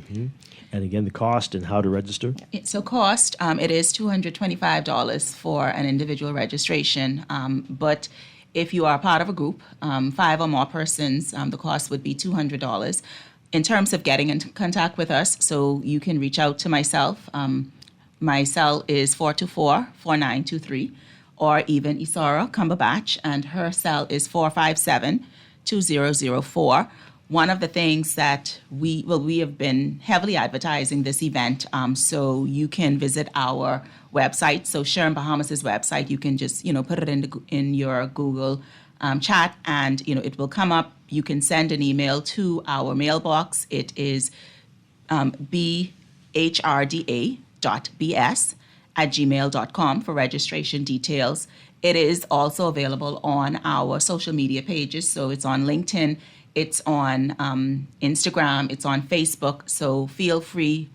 And again, the cost and how to register? So cost, it is $225 for an individual registration, but if you are part of a group, 5 or more persons, the cost would be $200. In terms of getting in contact with us, so you can reach out to myself. My cell is 424-4923, or even Isara Cumberbatch, and her cell is 457-2004. One of the things that we have been heavily advertising this event, so you can visit our website. So Sharon Bahamas' website, you can just, put it in your Google chat, and, it will come up. You can send an email to our mailbox. It is bhrda.bs@gmail.com for registration details. It is also available on our social media pages. So it's on LinkedIn, it's on Instagram, it's on Facebook. So feel free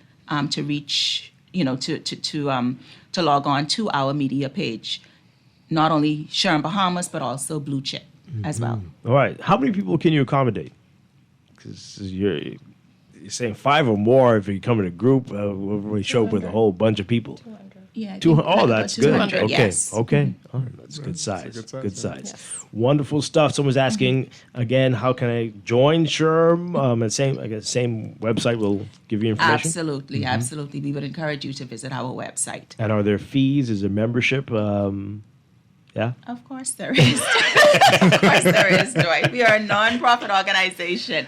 to reach, to log on to our media page. Not only Sharon Bahamas, but also Blue Chip as well. All right. How many people can you accommodate? Because you're saying 5 or more if you come in a group. We show up with a whole bunch of people. Yeah. 200. Oh, that's good. Okay. Yes. Okay. All right. That's good size. Good size. Yes. Wonderful stuff. Someone's asking again, how can I join SHRM? And same website will give you information. Absolutely. Absolutely. We would encourage you to visit our website. And are there fees? Is there membership? Yeah. Of course there is. Of course there is, Dwight. We are a non-profit organization.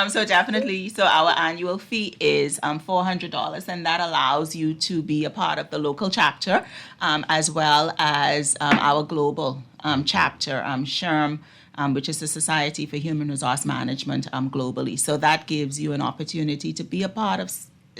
So our annual fee is $400, and that allows you to be a part of the local chapter, as well as our global chapter, SHRM, which is the Society for Human Resource Management globally. So that gives you an opportunity to be a part of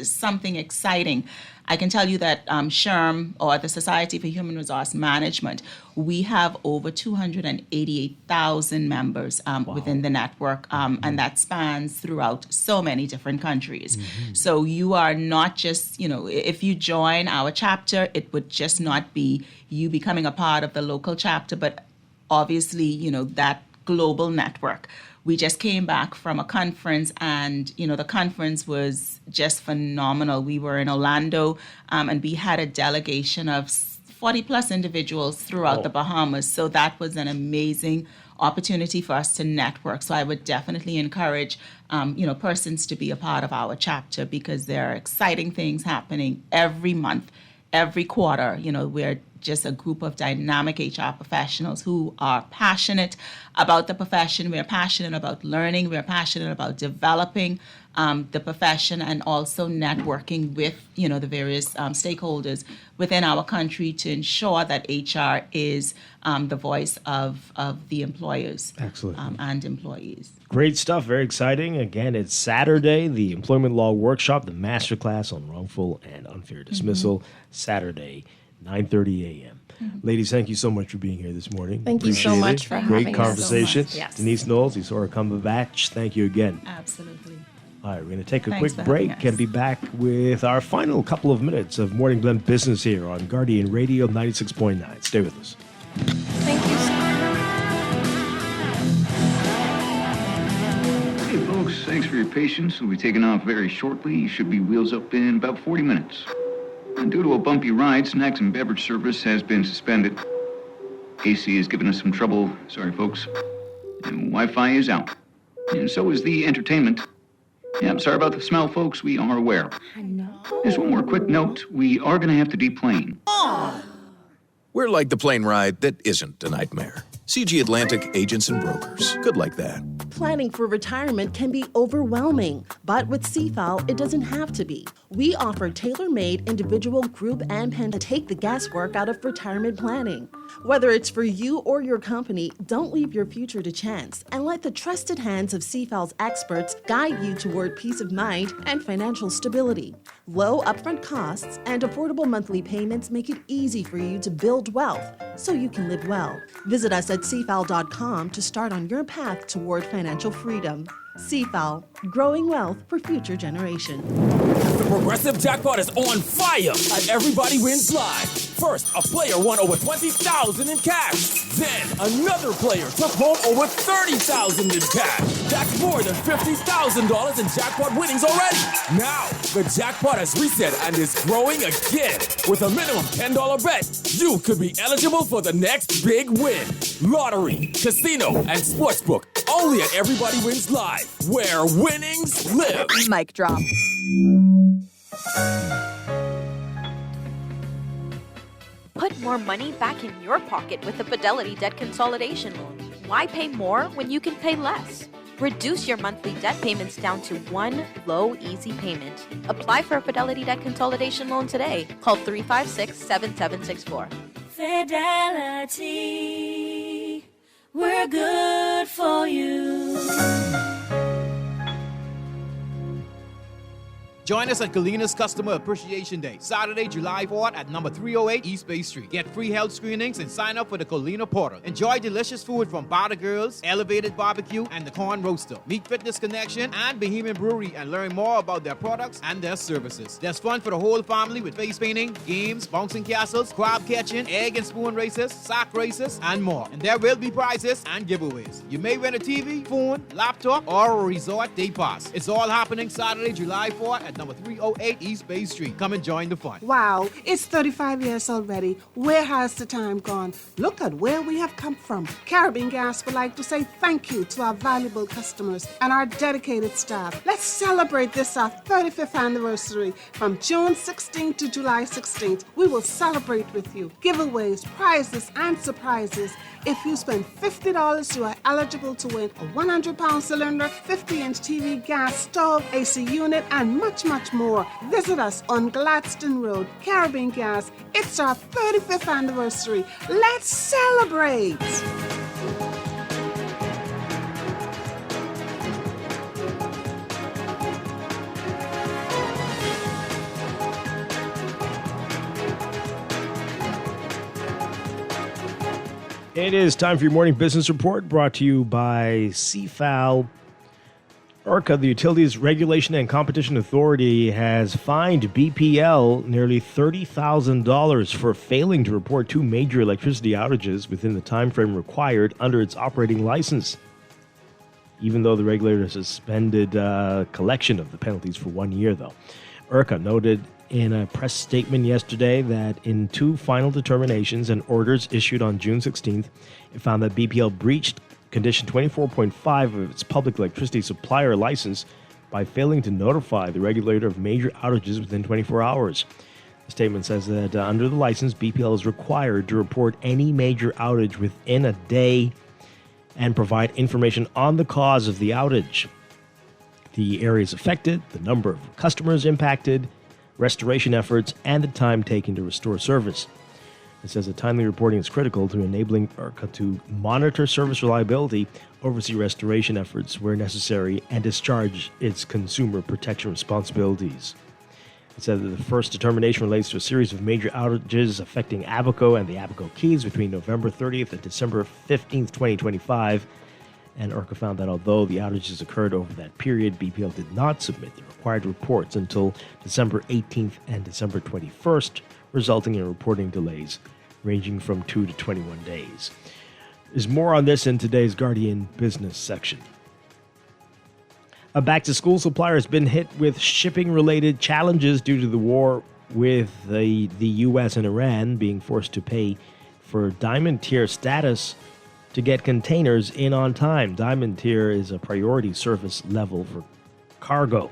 something exciting. I can tell you that SHRM, or the Society for Human Resource Management, we have over 288,000 members within the network, and that spans throughout so many different countries. So you are not just, if you join our chapter, it would just not be you becoming a part of the local chapter, but obviously, that global network. We just came back from a conference, and, the conference was just phenomenal. We were in Orlando, and we had a delegation of 40 plus individuals throughout the Bahamas. So that was an amazing opportunity for us to network. So I would definitely encourage, persons to be a part of our chapter, because there are exciting things happening every month, every quarter. We're just a group of dynamic HR professionals who are passionate about the profession. We're passionate about learning. We're passionate about developing the profession and also networking with, the various stakeholders within our country to ensure that HR is the voice of the employers. Excellent. And employees. Great stuff. Very exciting. Again, it's Saturday, the Employment Law Workshop, the Masterclass on Wrongful and Unfair Dismissal, Saturday, 9:30 a.m. Ladies, thank you so much for being here this morning. Thank you so Appreciate much it. for Great having us. conversation. So much. Yes. Denise Knowles, Isora Cumberbatch, thank you again. Absolutely. All right, we're going to take a Thanks quick for having break us. and be back with our final couple of minutes of Morning Blend Business here on Guardian Radio 96.9. Stay with us. Hey folks, thanks for your patience. We'll be taking off very shortly. You should be wheels up in about 40 minutes. And due to a bumpy ride, snacks and beverage service has been suspended. AC has given us some trouble. Sorry folks. And Wi-Fi is out. And so is the entertainment. Yeah, I'm sorry about the smell, folks. We are aware. I know. Just one more quick note. We are going to have to deplane. We're like the plane ride that isn't a nightmare. CG Atlantic agents and brokers. Good like that. Planning for retirement can be overwhelming, but with CFAL, it doesn't have to be. We offer tailor-made individual, group, and pen to take the guesswork out of retirement planning. Whether it's for you or your company, don't leave your future to chance and let the trusted hands of CFAL's experts guide you toward peace of mind and financial stability. Low upfront costs and affordable monthly payments make it easy for you to build wealth so you can live well. Visit us at cfal.com to start on your path toward financial freedom. CFAL, growing wealth for future generations. The Progressive Jackpot is on fire at Everybody Wins Live. First, a player won over $20,000 in cash. Then, another player took home over $30,000 in cash. That's more than $50,000 in jackpot winnings already. Now, the jackpot has reset and is growing again. With a minimum $10 bet, you could be eligible for the next big win. Lottery, casino, and sportsbook. Only at Everybody Wins Live, where winnings live. Mic drop. Put more money back in your pocket with a Fidelity debt consolidation loan. Why pay more when you can pay less? Reduce your monthly debt payments down to one low, easy payment. Apply for a Fidelity debt consolidation loan today. Call 356-7764. Fidelity, we're good for you. Join us at Kalina's Customer Appreciation Day, Saturday, July 4th at number 308 East Bay Street. Get free health screenings and sign up for the Kalina Portal. Enjoy delicious food from Bar Girls, Elevated Barbecue, and the Corn Roaster. Meet Fitness Connection and Bohemian Brewery and learn more about their products and their services. There's fun for the whole family with face painting, games, bouncing castles, crab catching, egg and spoon races, sock races, and more. And there will be prizes and giveaways. You may win a TV, phone, laptop, or a resort day pass. It's all happening Saturday, July 4th at number 308 East Bay Street. Come and join the fun. Wow, it's 35 years already. Where has the time gone? Look at where we have come from. Caribbean Gas would like to say thank you to our valuable customers and our dedicated staff. Let's celebrate this, our 35th anniversary. From June 16th to July 16th, we will celebrate with you. Giveaways, prizes, and surprises. If you spend $50, you are eligible to win a 100-pound cylinder, 50-inch TV, gas stove, AC unit, and much, much more. Visit us on Gladstone Road, Caribbean Gas. It's our 35th anniversary. Let's celebrate! It is time for your morning business report brought to you by CFAL. IRCA, the Utilities Regulation and Competition Authority, has fined BPL nearly $30,000 for failing to report two major electricity outages within the time frame required under its operating license. Even though the regulator suspended collection of the penalties for 1 year, though. IRCA noted in a press statement yesterday that in two final determinations and orders issued on June 16th, it found that BPL breached Condition 24.5 of its public electricity supplier license by failing to notify the regulator of major outages within 24 hours. The statement says that under the license, BPL is required to report any major outage within a day and provide information on the cause of the outage, the areas affected, the number of customers impacted, restoration efforts, and the time taken to restore service. It says that timely reporting is critical to enabling ERCA to monitor service reliability, oversee restoration efforts where necessary, and discharge its consumer protection responsibilities. It said that the first determination relates to a series of major outages affecting Abaco and the Abaco Keys between November 30th and December 15th, 2025. And ERCA found that although the outages occurred over that period, BPL did not submit the required reports until December 18th and December 21st, resulting in reporting delays ranging from 2 to 21 days. There's more on this in today's Guardian Business section. A back-to-school supplier has been hit with shipping-related challenges due to the war with the U.S. and Iran, being forced to pay for Diamond Tier status to get containers in on time. Diamond Tier is a priority service level for cargo.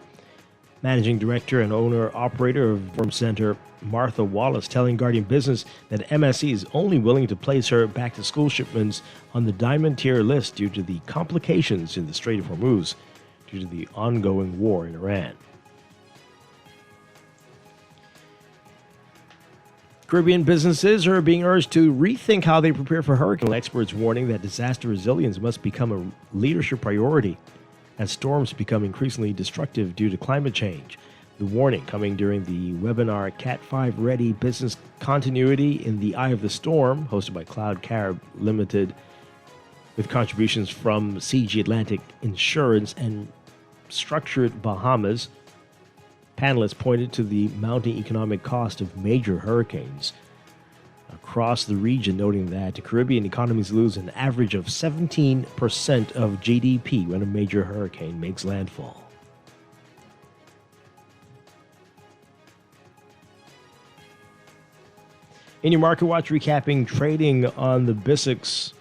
Managing Director and owner-operator of Forum Center, Martha Wallace, telling Guardian Business that MSC is only willing to place her back-to-school shipments on the Diamond Tier list due to the complications in the Strait of Hormuz due to the ongoing war in Iran. Caribbean businesses are being urged to rethink how they prepare for hurricane. Experts warning that disaster resilience must become a leadership priority as storms become increasingly destructive due to climate change. The warning coming during the webinar Cat 5 Ready Business Continuity in the Eye of the Storm, hosted by Cloud Carib Limited, with contributions from CG Atlantic Insurance and Structured Bahamas. Panelists pointed to the mounting economic cost of major hurricanes across the region, noting that Caribbean economies lose an average of 17% of GDP when a major hurricane makes landfall. In your Market Watch, recapping trading on the BISX.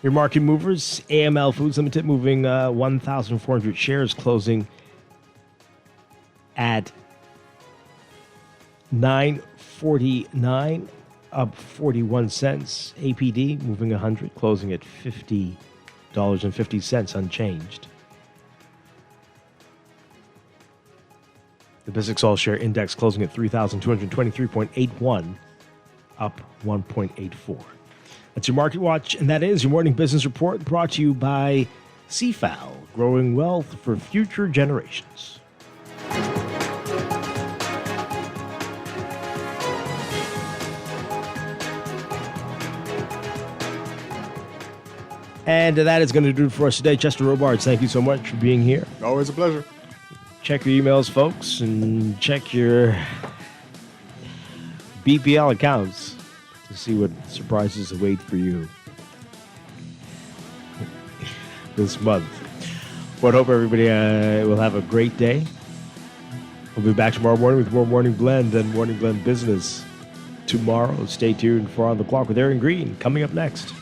Your market movers, AML Foods Limited moving 1,400 shares, closing at $9.49, up 41 cents. APD moving 100, closing at $50.50, unchanged. The BISX All Share Index closing at 3,223.81, up 1.84. That's your Market Watch, and that is your morning business report brought to you by CFAL, growing wealth for future generations. And that is going to do it for us today. Chester Robards, thank you so much for being here. Always a pleasure. Check your emails, folks, and check your BPL accounts to see what surprises await for you this month. But I hope everybody will have a great day. We'll be back tomorrow morning with more Morning Blend and Morning Blend Business tomorrow. Stay tuned for On the Clock with Aaron Green coming up next.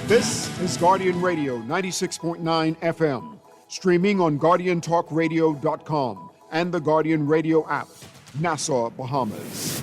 This is Guardian Radio 96.9 FM, streaming on GuardianTalkRadio.com and the Guardian Radio app, Nassau, Bahamas.